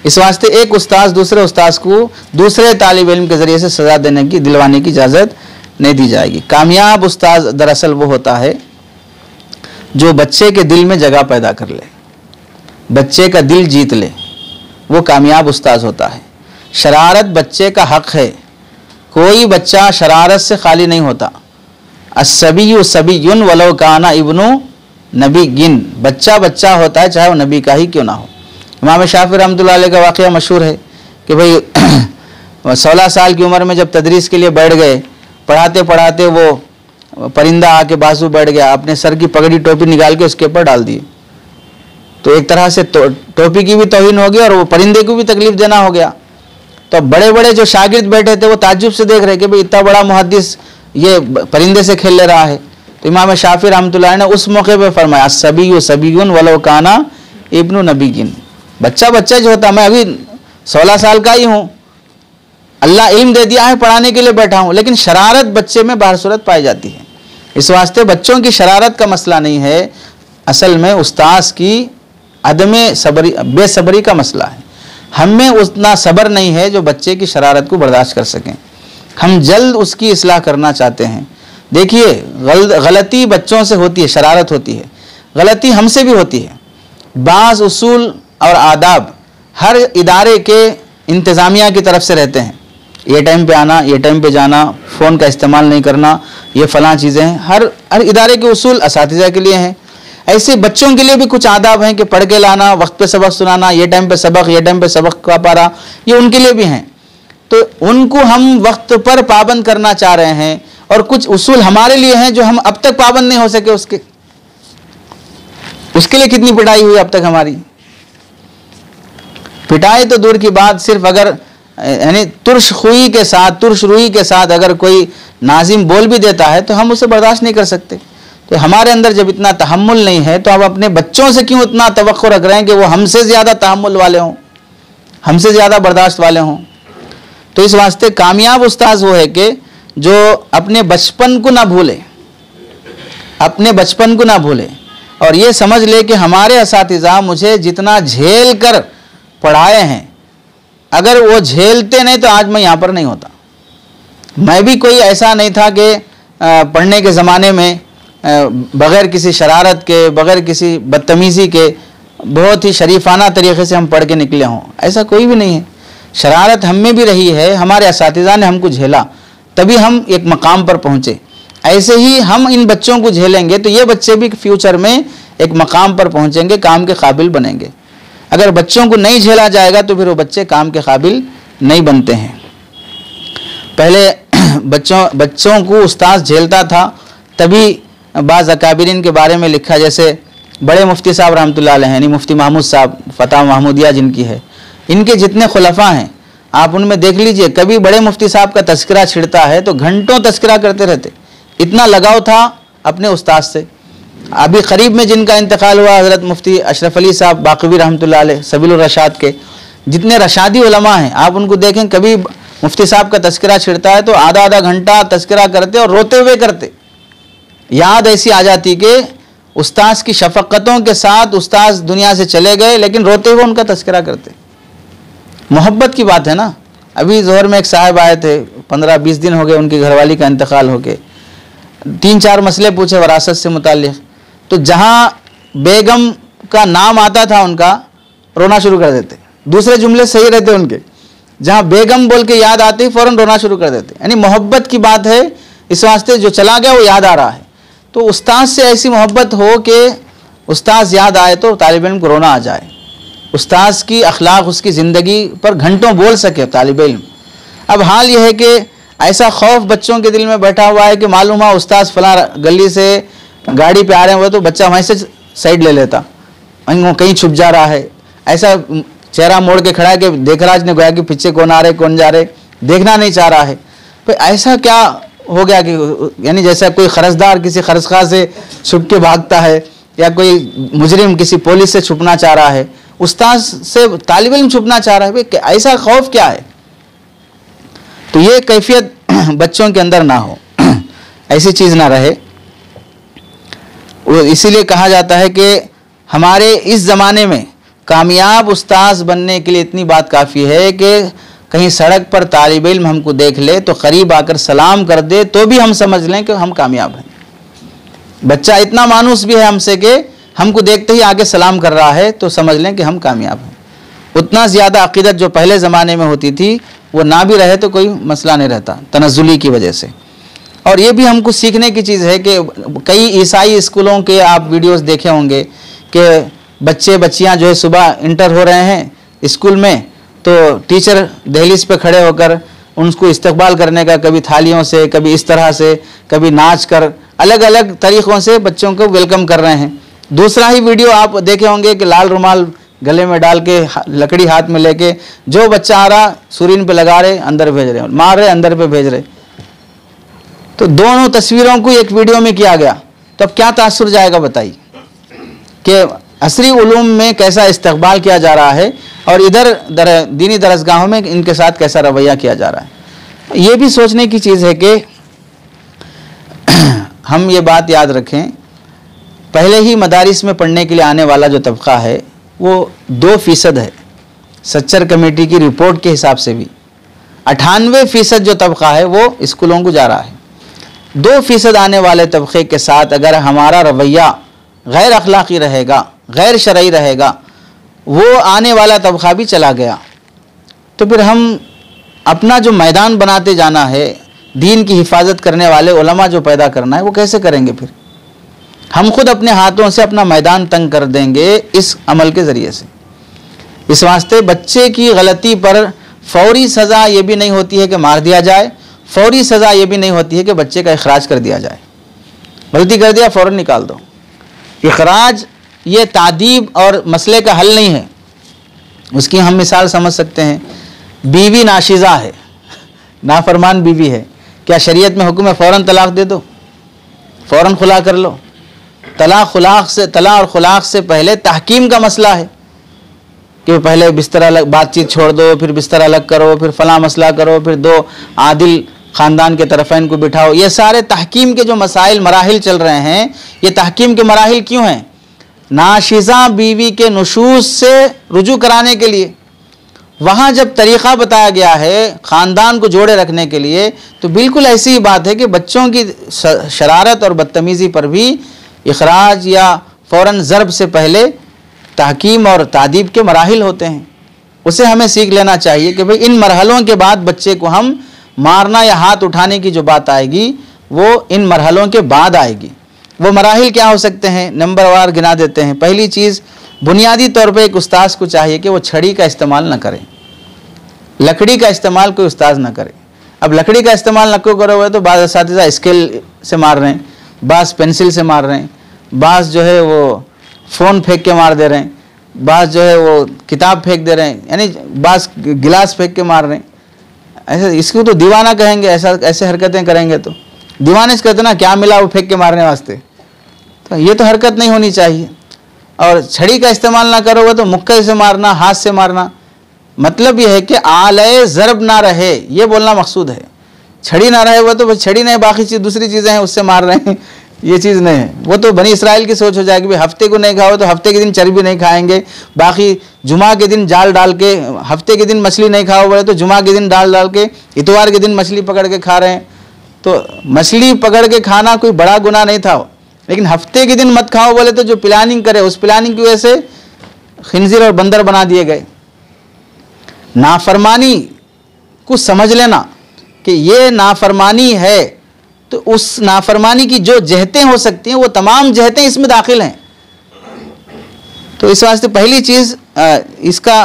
इस वास्ते एक उस्ताद दूसरे उस्ताद को दूसरे तालिब इल्म के ज़रिए से सज़ा देने की, दिलवाने की इजाज़त नहीं दी जाएगी। कामयाब उस्ताद दरअसल वो होता है जो बच्चे के दिल में जगह पैदा कर ले, बच्चे का दिल जीत ले, वो कामयाब उस्ताद होता है। शरारत बच्चे का हक है, कोई बच्चा शरारत से खाली नहीं होता। अस्सबियु सबियुन वलो काना इब्नु नबी गिन, बच्चा बच्चा होता है चाहे वो नबी का ही क्यों ना हो। इमाम शाफी रहमतुल्लाह अलैह का वाक़या मशहूर है कि भाई 16 साल की उम्र में जब तदरीस के लिए बैठ गए, पढ़ाते पढ़ाते वो परिंदा आके बाजू बैठ गया, अपने सर की पगड़ी टोपी निकाल के उसके ऊपर डाल दी। तो एक तरह से टोपी की भी तौहीन हो गई और वो परिंदे को भी तकलीफ देना हो गया। तो बड़े बड़े जो शागिर्द बैठे थे वो ताज्जुब से देख रहे कि भाई इतना बड़ा मुहद्दिस ये परिंदे से खेल ले रहा है। तो इमाम शाफी रहमतुल्लाह ने उस मौके पे फरमाया सबियु सबियुन वलो काना इब्नु नबीगिन, बच्चा बच्चा जो होता, मैं अभी 16 साल का ही हूँ, अल्लाह इल्म दे दिया है, पढ़ाने के लिए बैठा हूँ, लेकिन शरारत बच्चे में बाहर सूरत पाई जाती है। इस वास्ते बच्चों की शरारत का मसला नहीं है, असल में उस्ताद की अदम सब्री बेसब्री का मसला है। हम में उतना सब्र नहीं है जो बच्चे की शरारत को बर्दाश्त कर सकें। हम जल्द उसकी इस्लाह करना चाहते हैं। देखिए गलती बच्चों से होती है, शरारत होती है, गलती हमसे भी होती है। बाज़ उसूल और आदाब हर इदारे के इंतज़ामिया की तरफ से रहते हैं, ये टाइम पे आना, ये टाइम पे जाना, फ़ोन का इस्तेमाल नहीं करना, ये फ़लाँ चीज़ें हैं। हर इदारे के उसूल असातिज़ा के लिए हैं। ऐसे बच्चों के लिए भी कुछ आदाब हैं कि पढ़ के लाना, वक्त पे सबक सुनाना, ये टाइम पे सबक, ये टाइम पे सबक का पारा, ये उनके लिए भी हैं। तो उनको हम वक्त पर पाबंद करना चाह रहे हैं, और कुछ उसूल हमारे लिए हैं जो हम अब तक पाबंद नहीं हो सके। उसके लिए कितनी पिटाई हुई अब तक हमारी। पिटाई तो दूर की बात, सिर्फ अगर यानी तुर्श रुई के साथ अगर कोई नाजिम बोल भी देता है तो हम उसे बर्दाश्त नहीं कर सकते। तो हमारे अंदर जब इतना तहम्मुल नहीं है तो अब अपने बच्चों से क्यों इतना तवक्को रख रहे हैं कि वो हमसे ज़्यादा तहम्मुल वाले हों, हमसे ज़्यादा बर्दाश्त वाले हों। तो इस वास्ते कामयाब उस्ताद वो है कि जो अपने बचपन को ना भूले, अपने बचपन को ना भूले, और ये समझ ले कि हमारे असातिज़ा मुझे जितना झेल कर पढ़ाए हैं, अगर वो झेलते नहीं तो आज मैं यहाँ पर नहीं होता। मैं भी कोई ऐसा नहीं था कि पढ़ने के ज़माने में बग़ैर किसी शरारत के, बग़ैर किसी बदतमीज़ी के, बहुत ही शरीफाना तरीक़े से हम पढ़ के निकले हों, ऐसा कोई भी नहीं है। शरारत हम में भी रही है, हमारे असातिज़ा ने हमको झेला, तभी हम एक मकाम पर पहुँचे। ऐसे ही हम इन बच्चों को झेलेंगे तो ये बच्चे भी फ्यूचर में एक मकाम पर पहुँचेंगे, काम के काबिल बनेंगे। अगर बच्चों को नहीं झेला जाएगा तो फिर वो बच्चे काम के काबिल नहीं बनते हैं। पहले बच्चों को उस्ताद झेलता था, तभी बाज़ अकाबिरीन के बारे में लिखा, जैसे बड़े मुफ्ती साहब रहमतुल्लाह अलैह, यानी मुफ्ती महमूद साहब, फ़तह महमूदिया जिनकी है, इनके जितने खुलफा हैं आप उनमें देख लीजिए, कभी बड़े मुफ्ती साहब का तज़किरा छिड़ता है तो घंटों तज़किरा करते रहते, इतना लगाव था अपने उस्ताद से। अभी करीब में जिनका इंतकाल हुआ हज़रत मुफ्ती अशरफ अली साहब बाक़वी रहमतुल्लाह अलैह, सबीलुर रशाद के, जितने रशादी उलमा हैं आप उनको देखें, कभी मुफ्ती साहब का तज़किरा छिड़ता है तो आधा आधा घंटा तज़किरा करते और रोते हुए करते। याद ऐसी आ जाती कि उस्ताद की शफ़क़तों के साथ उस्ताद दुनिया से चले गए, लेकिन रोते हुए उनका तज़किरा करते। मोहब्बत की बात है ना। अभी ज़ोहर में एक साहब आए थे, 15-20 दिन हो गए उनकी घरवाली का इंतकाल हो गए, 3-4 मसले पूछे वरासत से मुताल्लिक़। तो जहाँ बेगम का नाम आता था उनका, रोना शुरू कर देते। दूसरे जुमले सही रहते उनके, जहाँ बेगम बोल के याद आती फ़ौरन रोना शुरू कर देते। यानी मोहब्बत की बात है, इस वास्ते जो चला गया वो याद आ रहा है। तो उस्ताद से ऐसी मोहब्बत हो कि उस्ताद याद आए तो तालिब इल्म को रोना आ जाए, उस्ताद की अखलाक, उसकी ज़िंदगी पर घंटों बोल सके तालिब इल्म। अब हाल यह है कि ऐसा खौफ बच्चों के दिल में बैठा हुआ है कि मालूम हुआ उस्ताद फलां गली से गाड़ी पे आ रहे हैं, वो तो बच्चा वहीं से साइड ले लेता, वहीं कहीं छुप जा रहा है, ऐसा चेहरा मोड़ के खड़ा है कि देख रहा ने गोया कि पीछे कौन आ रहे कौन जा रहे, देखना नहीं चाह रहा है। तो ऐसा क्या हो गया कि यानी जैसा कोई खरसदार किसी खरसखा से छुप के भागता है, या कोई मुजरिम किसी पुलिस से छुपना चाह रहा है, उस्ताद से तालिब इल्म छुपना चाह रहा है। ऐसा खौफ क्या है? तो ये कैफियत बच्चों के अंदर ना हो, ऐसी चीज़ ना रहे। वो इसीलिए कहा जाता है कि हमारे इस ज़माने में कामयाब उस्ताद बनने के लिए इतनी बात काफ़ी है कि कहीं सड़क पर तालिब इल्म हमको देख ले तो करीब आकर सलाम कर दे तो भी हम समझ लें कि हम कामयाब हैं। बच्चा इतना मानूस भी है हमसे कि हमको देखते ही आगे सलाम कर रहा है तो समझ लें कि हम कामयाब हैं। उतना ज़्यादा अक़ीदत जो पहले ज़माने में होती थी वो ना भी रहे तो कोई मसला नहीं रहता तनज़्ज़ुली की वजह से। और ये भी हमको सीखने की चीज़ है कि कई ईसाई स्कूलों के आप वीडियोस देखे होंगे कि बच्चे बच्चियां जो है सुबह इंटर हो रहे हैं स्कूल में तो टीचर दहलीज पे खड़े होकर उनको इस्तकबाल करने का, कभी थालियों से, कभी इस तरह से, कभी नाच कर, अलग अलग तरीक़ों से बच्चों को वेलकम कर रहे हैं। दूसरा ही वीडियो आप देखे होंगे कि लाल रुमाल गले में डाल के लकड़ी हाथ में लेके जो बच्चा आ रहा सूरीन पे लगा रहे, अंदर भेज रहे, मार रहे, अंदर पे भेज रहे। तो दोनों तस्वीरों को एक वीडियो में किया गया तो अब क्या तासुर जाएगा बताइए कि असरी उलूम में कैसा इस्तकबाल किया जा रहा है और इधर दीनी दरसगाहों में इनके साथ कैसा रवैया किया जा रहा है। ये भी सोचने की चीज़ है कि हम ये बात याद रखें, पहले ही मदारिस में पढ़ने के लिए आने वाला जो तबका है वो 2% है। सच्चर कमेटी की रिपोर्ट के हिसाब से भी 98% जो तबका है वो स्कूलों को जा रहा है। 2% आने वाले तबके के साथ अगर हमारा रवैया गैर अखलाक़ी रहेगा, गैर शरई रहेगा, वो आने वाला तबका भी चला गया तो फिर हम अपना जो मैदान बनाते जाना है, दीन की हिफाजत करने वाले उलमा जो पैदा करना है वो कैसे करेंगे? फिर हम खुद अपने हाथों से अपना मैदान तंग कर देंगे इस अमल के ज़रिए से। इस वास्ते बच्चे की गलती पर फौरी सज़ा ये भी नहीं होती है कि मार दिया जाए, फौरी सज़ा ये भी नहीं होती है कि बच्चे का इखराज कर दिया जाए। गलती कर दिया फ़ौरन निकाल दो। इखराज ये तादीब और मसले का हल नहीं है। उसकी हम मिसाल समझ सकते हैं, बीवी नाशिज़ा है, नाफरमान बीवी है, क्या शरीयत में हुक्म है फ़ौरन तलाक़ दे दो, फ़ौरन खुला कर लो? तलाक़ और खुलाक़ से पहले तहकीम का मसला है कि पहले बिस्तर अलग, बातचीत छोड़ दो, फिर बिस्तर अलग करो, फिर फ़लाँ मसला करो, फिर 2 आदिल ख़ानदान के तरफ़ैन को बिठाओ। ये सारे तहकीम के जो मसाइल मराहिल चल रहे हैं, ये तहकीम के मराहिल क्यों हैं? नाशिज़ा बीवी के नुशूज़ से रुजू कराने के लिए। वहाँ जब तरीक़ा बताया गया है ख़ानदान को जोड़े रखने के लिए तो बिल्कुल ऐसी ही बात है कि बच्चों की शरारत और बदतमीज़ी पर भी इखराज या फ़ौरन ज़रब से पहले तहकीम और तादीब के मराहिल होते हैं। उसे हमें सीख लेना चाहिए कि भाई इन मरहलों के बाद बच्चे को हम मारना या हाथ उठाने की जो बात आएगी वो इन मरहलों के बाद आएगी। वो मराहिल क्या हो सकते हैं, नंबरवार गिना देते हैं। पहली चीज़, बुनियादी तौर पे एक उस्ताद को चाहिए कि वो छड़ी का इस्तेमाल न करे, लकड़ी का इस्तेमाल कोई उस्ताद न करे। अब लकड़ी का इस्तेमाल न क्यों करो हुए तो बाज़ असातिज़ा स्केल से मार रहे हैं, बाज़ पेंसिल से मार रहे हैं, बाज़ जो है वो फ़ोन फेंक के मार दे रहे हैं, बाज़ जो है वो किताब फेंक दे रहे हैं, यानी बाज़ गिलास फेंक के मार रहे हैं। ऐसे इसको तो दीवाना कहेंगे, ऐसे हरकतें करेंगे तो दीवाने से कहते ना क्या मिला वो फेंक के मारने वास्ते। तो ये तो हरकत नहीं होनी चाहिए। और छड़ी का इस्तेमाल ना करोगे तो मुक्के से मारना, हाथ से मारना, मतलब ये है कि आले ज़रब ना रहे, ये बोलना मकसूद है। छड़ी ना रहे वो तो छड़ी नहीं, बाकी चीज़ दूसरी चीज़ें हैं उससे मार रहे हैं, ये चीज़ नहीं है। वो तो बनी इसराइल की सोच हो जाएगी, भाई हफ्ते को नहीं खाओ तो हफ्ते के दिन चर्बी नहीं खाएंगे, बाकी जुमा के दिन जाल डाल के, हफ्ते के दिन मछली नहीं खाओ बोले तो जुमा के दिन डाल के इतवार के दिन मछली पकड़ के खा रहे हैं। तो मछली पकड़ के खाना कोई बड़ा गुनाह नहीं था, लेकिन हफ्ते के दिन मत खाओ बोले तो जो प्लानिंग करे उस प्लानिंग की वजह से खिंजीर और बंदर बना दिए गए। नाफरमानी को समझ लेना कि ये नाफरमानी है तो उस नाफरमानी की जो जहतें हो सकती हैं वो तमाम जहतें इसमें दाखिल हैं। तो इस वास्ते पहली चीज़ इसका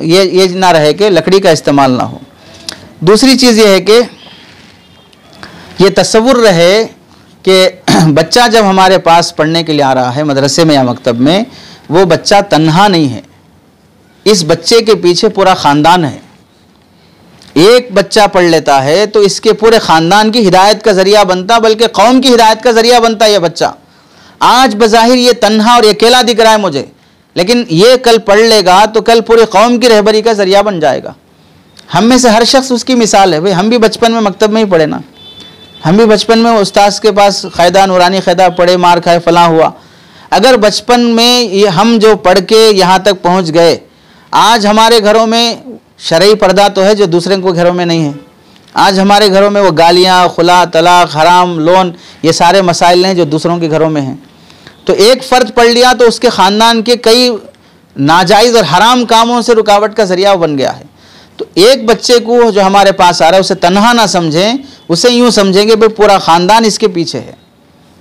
ये ना रहे कि लकड़ी का इस्तेमाल ना हो। दूसरी चीज़ ये है कि ये तसव्वुर रहे कि बच्चा जब हमारे पास पढ़ने के लिए आ रहा है मदरसे में या मकतब में, वो बच्चा तन्हा नहीं है, इस बच्चे के पीछे पूरा ख़ानदान है। एक बच्चा पढ़ लेता है तो इसके पूरे ख़ानदान की हिदायत का ज़रिया बनता, बल्कि कौम की हिदायत का ज़रिया बनता है। यह बच्चा आज बज़ाहिर ये तन्हा और अकेला दिख रहा है मुझे, लेकिन ये कल पढ़ लेगा तो कल पूरी कौम की रहबरी का ज़रिया बन जाएगा। हम में से हर शख्स उसकी मिसाल है। भाई हम भी बचपन में मकतब में ही पढ़े ना, हम भी बचपन में उस्ताद के पास क़ायदा नूरानी क़ायदा पढ़े, मार खाए, फलां हुआ। अगर बचपन में ये हम जो पढ़ के यहाँ तक पहुँच गए, आज हमारे घरों में शरई पर्दा तो है जो दूसरे के घरों में नहीं है। आज हमारे घरों में वो गालियाँ, खुला, तलाक, हराम, लोन, ये सारे मसाइल हैं जो दूसरों के घरों में हैं। तो एक फ़र्द पढ़ लिया तो उसके ख़ानदान के कई नाजायज़ और हराम कामों से रुकावट का ज़रिया बन गया है। तो एक बच्चे को जो हमारे पास आ रहा है उसे तन्हा ना समझें, उसे यूँ समझेंगे भाई पूरा ख़ानदान इसके पीछे है,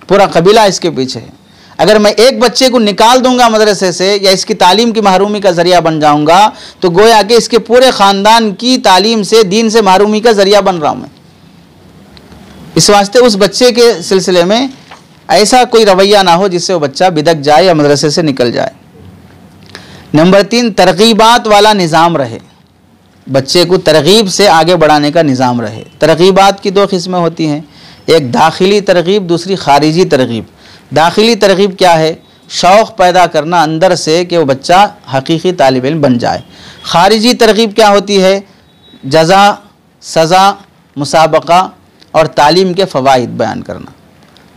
पूरा कबीला इसके पीछे है। अगर मैं एक बच्चे को निकाल दूंगा मदरसे से या इसकी तालीम की महरूमी का ज़रिया बन जाऊंगा तो गोया कि इसके पूरे ख़ानदान की तालीम से, दीन से महरूमी का ज़रिया बन रहा हूँ मैं। इस वास्ते उस बच्चे के सिलसिले में ऐसा कोई रवैया ना हो जिससे वो बच्चा बिदक जाए या मदरसे से निकल जाए। नंबर 3, तरगीबात वाला निज़ाम रहे। बच्चे को तरगीब से आगे बढ़ाने का निज़ाम रहे। तरगीबात की 2 किस्में होती हैं, एक दाखिली तरगीब, दूसरी खारिजी तरगीब। दाखिली तरगीब क्या है? शौक़ पैदा करना अंदर से कि वो बच्चा हकीकी तालिब इल्म बन जाए। खारिजी तरगीब क्या होती है? जज़ा, सज़ा, मुसाबका और तालीम के फ़वाइद बयान करना।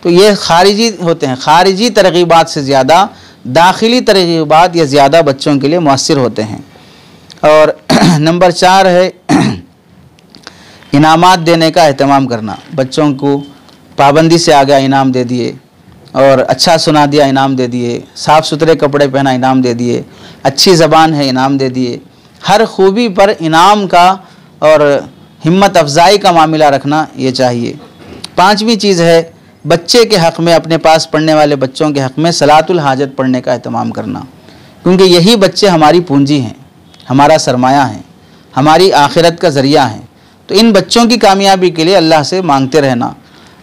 तो ये खारिजी होते हैं। खारिजी तरगीबात से ज़्यादा दाखिली तरगीबात ये ज़्यादा बच्चों के लिए मुअस्सिर होते हैं। और नंबर 4 है इनामात देने का एहतमाम करना। बच्चों को पाबंदी से आगे इनाम दे दिए, और अच्छा सुना दिया इनाम दे दिए, साफ़ सुथरे कपड़े पहना इनाम दे दिए, अच्छी ज़बान है इनाम दे दिए। हर खूबी पर इनाम का और हिम्मत अफजाई का मामला रखना ये चाहिए। 5वीं चीज़ है बच्चे के हक़ में, अपने पास पढ़ने वाले बच्चों के हक़ में सलातुल हाजत पढ़ने का एहतमाम करना, क्योंकि यही बच्चे हमारी पूंजी हैं, हमारा सरमाया है, हमारी आखिरत का ज़रिया है। तो इन बच्चों की कामयाबी के लिए अल्लाह से मांगते रहना।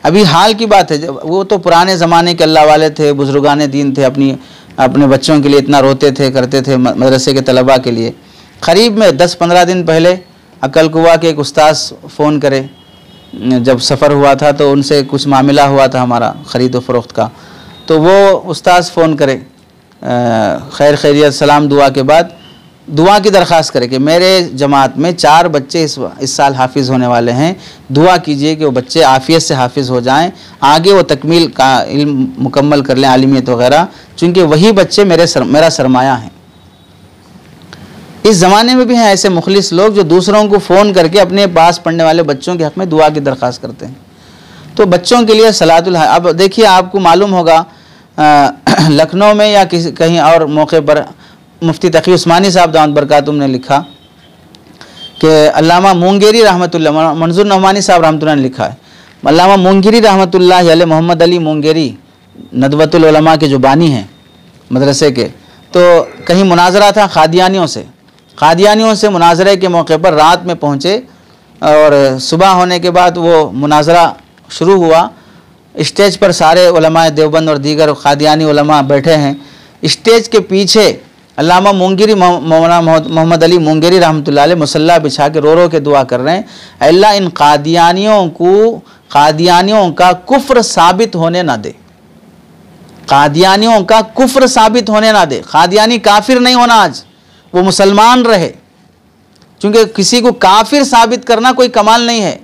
अभी हाल की बात है, जब वो तो पुराने ज़माने के अल्लाह वाले थे, बुजुर्गान दीन थे, अपने बच्चों के लिए इतना रोते थे, करते थे मदरसे के तलबा के लिए। करीब में 10-15 दिन पहले अकल कुआ के एक उस्ताद फ़ोन करे, जब सफ़र हुआ था तो उनसे कुछ मामला हुआ था हमारा ख़रीद व फ़रोख्त का। तो वो उस्ताद फ़ोन करे, खैर खैरियत सलाम दुआ के बाद दुआ की दरख्वास्त करे कि मेरे जमात में 4 बच्चे इस साल हाफिज़ होने वाले हैं, दुआ कीजिए कि वो बच्चे आफ़ियत से हाफिज़ हो जाएं, आगे वो तकमील का इल्म मुकम्मल कर लें, आलिमियत वग़ैरह, चूँकि वही बच्चे मेरा सरमाया हैं। इस ज़माने में भी हैं ऐसे मुखलिस लोग जो दूसरों को फ़ोन करके अपने पास पढ़ने वाले बच्चों के हक़ में दुआ की दरख्वास्त करते हैं। तो बच्चों के लिए सलातुल, अब देखिए आपको मालूम होगा लखनऊ में या कहीं और मौके पर मुफ्ती तकी उस्मानी साहब दामत बरकातुहू ने लिखा कि अल्लामा मुंगेरी रहमतुल्लाह, मंजूर नौमानी साहब रहमतुल्लाह ने लिखा है, अल्लामा मुंगेरी रहमतुल्लाह अलैह, मोहम्मद अली मुंगेरी नदवतुल उलमा के जो बानी हैं मदरसे के, तो कहीं मुनाजरा था कादियानियों से मुनाजरे के मौके पर रात में पहुँचे और सुबह होने के बाद वो मुनाजरा शुरू हुआ। स्टेज पर सारे उलमाए देवबंद और दीगर कादियानी उलमा बैठे हैं। स्टेज के पीछे अल्लामा मुंगेरी, मौलाना मोहम्मद अली मुंगेरी रहमतुल्लाह अलैह मुसल्ला बिछा के रो के दुआ कर रहे हैं, अल्लाह इन कादियानियों का कुफ्र साबित होने ना दे, कादियानियों का कुफ्र साबित होने ना दे। कादियानी काफिर नहीं होना, आज वो मुसलमान रहे, क्योंकि किसी को काफिर साबित करना कोई कमाल नहीं है,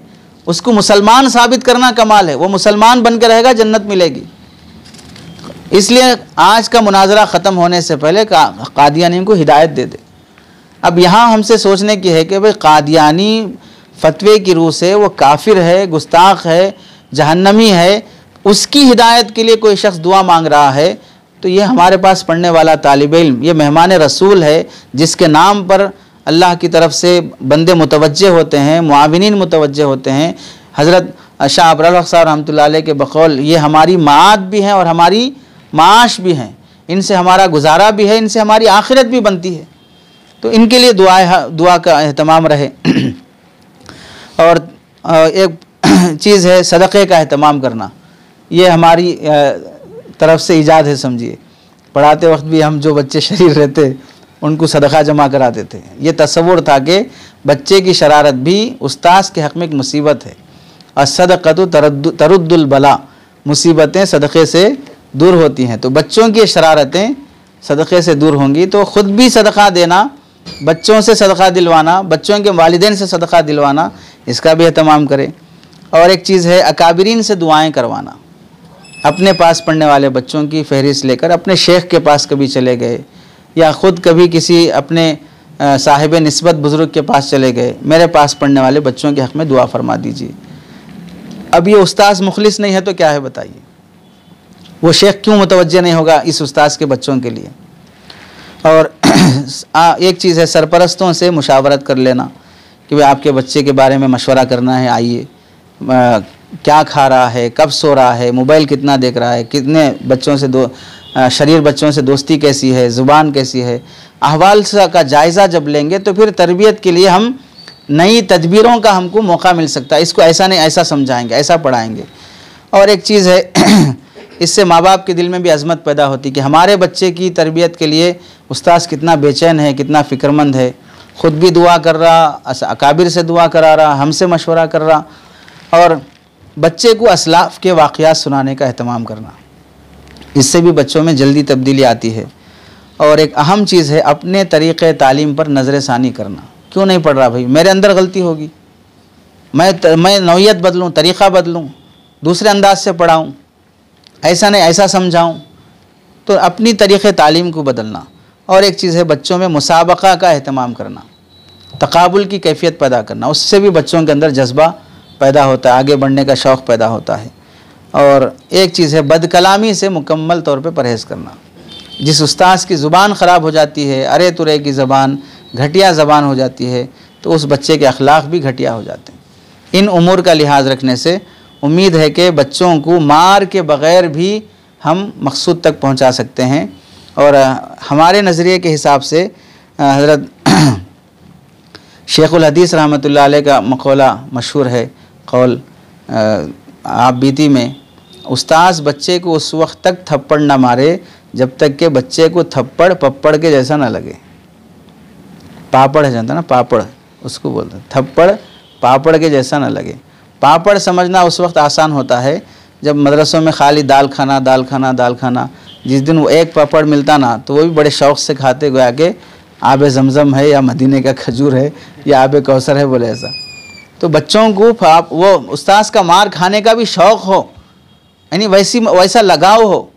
उसको मुसलमान साबित करना कमाल है। वो मुसलमान बन के रहेगा, जन्नत मिलेगी। इसलिए आज का मुनाजरा ख़त्म होने से पहले कादियानी को हिदायत दे दे। अब यहाँ हमसे सोचने की है कि भाई कादियानी फतवे की रूह से वो काफिर है, गुस्ताख है, जहन्नमी है, उसकी हिदायत के लिए कोई शख्स दुआ मांग रहा है, तो ये हमारे पास पढ़ने वाला तालिब इल्म, ये मेहमान रसूल है, जिसके नाम पर अल्लाह की तरफ से बंदे मुतवज्जे होते हैं, मुआविनीन मुतवज्जे होते हैं। हज़रत शाह अब्दुल हक साहब रहमतुल्लाह अलैह के बकौल ये हमारी माद भी हैं और हमारी माश भी हैं, इनसे हमारा गुजारा भी है, इनसे हमारी आखिरत भी बनती है। तो इनके लिए दुआ का एहतमाम रहे। और एक चीज़ है सदक़े का एहतमाम करना, ये हमारी तरफ से ईजाद है समझिए। पढ़ाते वक्त भी हम जो बच्चे शरीर रहते उनको सदक़ा जमा करा देते हैं। ये तसव्वुर था कि बच्चे की शरारत भी उस्ताद के हक़ में एक मुसीबत है, और सदक़तु तरुद्दुल बला, मुसीबतें सदक़े से दूर होती हैं। तो बच्चों की शरारतें सदक़े से दूर होंगी तो ख़ुद भी सदक़ा देना, बच्चों से सदक़ा दिलवाना, बच्चों के वालिदैन से सदक़ा दिलवाना, इसका भी एहतमाम करें। और एक चीज़ है अकाबिरीन से दुआएं करवाना। अपने पास पढ़ने वाले बच्चों की फहरिस्त लेकर अपने शेख के पास कभी चले गए, या ख़ुद कभी किसी अपने साहिब निस्बत बुज़ुर्ग के पास चले गए, मेरे पास पढ़ने वाले बच्चों के हक़ में दुआ फरमा दीजिए। अब ये उस्ताद मुखलिस नहीं है तो क्या है बताइए, वो शेख क्यों मुतवज्जे नहीं होगा इस उस्ताद के बच्चों के लिए। और एक चीज़ है सरपरस्तों से मुशावरत कर लेना कि भाई आपके बच्चे के बारे में मशवरा करना है, आइए क्या खा रहा है, कब सो रहा है, मोबाइल कितना देख रहा है, कितने बच्चों से शरीर बच्चों से दोस्ती कैसी है, ज़ुबान कैसी है, अहवाल का जायज़ा जब लेंगे तो फिर तरबियत के लिए हम नई तदबीरों का हमको मौका मिल सकता है। इसको ऐसा नहीं ऐसा समझाएंगे, ऐसा पढ़ाएंगे। और एक चीज़ है इससे माँ बाप के दिल में भी अज़मत पैदा होती कि हमारे बच्चे की तरबियत के लिए उस्ताद कितना बेचैन है, कितना फ़िक्रमंद है, ख़ुद भी दुआ कर रहा, अकाबिर से दुआ करा रहा, हमसे मशवरा कर रहा। और बच्चे को असलाफ़ के वाक़यात सुनाने का अहतमाम करना, इससे भी बच्चों में जल्दी तब्दीली आती है। और एक अहम चीज़ है अपने तरीक़े तालीम पर नज़र षानी करना। क्यों नहीं पढ़ रहा भाई, मेरे अंदर गलती होगी, मैं नौइयत बदलूँ, तरीक़ा बदलूँ, दूसरे अंदाज से पढ़ाऊँ, ऐसा नहीं ऐसा समझाऊँ, तो अपनी तरीक़े तालीम को बदलना। और एक चीज़ है बच्चों में मुसाबक़ा का अहतमाम करना, तकाबुल की कैफियत पैदा करना, उससे भी बच्चों के अंदर जज्बा पैदा होता है, आगे बढ़ने का शौक़ पैदा होता है। और एक चीज़ है बदकलामी से मुकम्मल तौर पे परहेज़ करना। जिस उस्ताद की ज़ुबान ख़राब हो जाती है, अरे तुरे की ज़बान, घटिया ज़बान हो जाती है, तो उस बच्चे के अखलाक भी घटिया हो जाते हैं। इन उमूर का लिहाज रखने से उम्मीद है कि बच्चों को मार के बग़ैर भी हम मकसूद तक पहुंचा सकते हैं। और हमारे नज़रिए के हिसाब से हज़रत शेखुल हदीस रहमतुल्लाह अलैह का मक़ौला मशहूर है, कौल आप बीती में, उस्ताद बच्चे को उस वक्त तक थप्पड़ ना मारे जब तक के बच्चे को थप्पड़ पप्पड़ के जैसा ना लगे। पापड़ है जानता ना, पापड़ उसको बोलते हैं, थप्पड़ पापड़ के जैसा ना लगे। पापड़ समझना उस वक्त आसान होता है जब मदरसों में खाली दाल खाना दाल खाना दाल खाना, जिस दिन वो एक पापड़ मिलता ना तो वो भी बड़े शौक़ से खाते, गोया के आब ज़मज़म है या मदीने का खजूर है या आब कौसर है, बोले ऐसा। तो बच्चों को वो उस्ताद का मार खाने का भी शौक़ हो, यानी वैसा लगाव हो,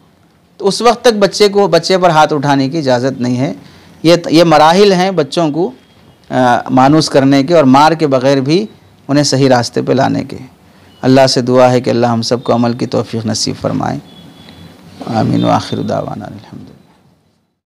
तो उस वक्त तक बच्चे पर हाथ उठाने की इजाज़त नहीं है। ये मराहिल हैं बच्चों को मानूस करने के और मार के बग़ैर भी उन्हें सही रास्ते पे लाने के। अल्लाह से दुआ है कि अल्लाह हम सबको अमल की तौफ़ीक़ नसीब फ़रमाए। आमीन व आखिर दावाना अल्हम्दुलिल्लाह।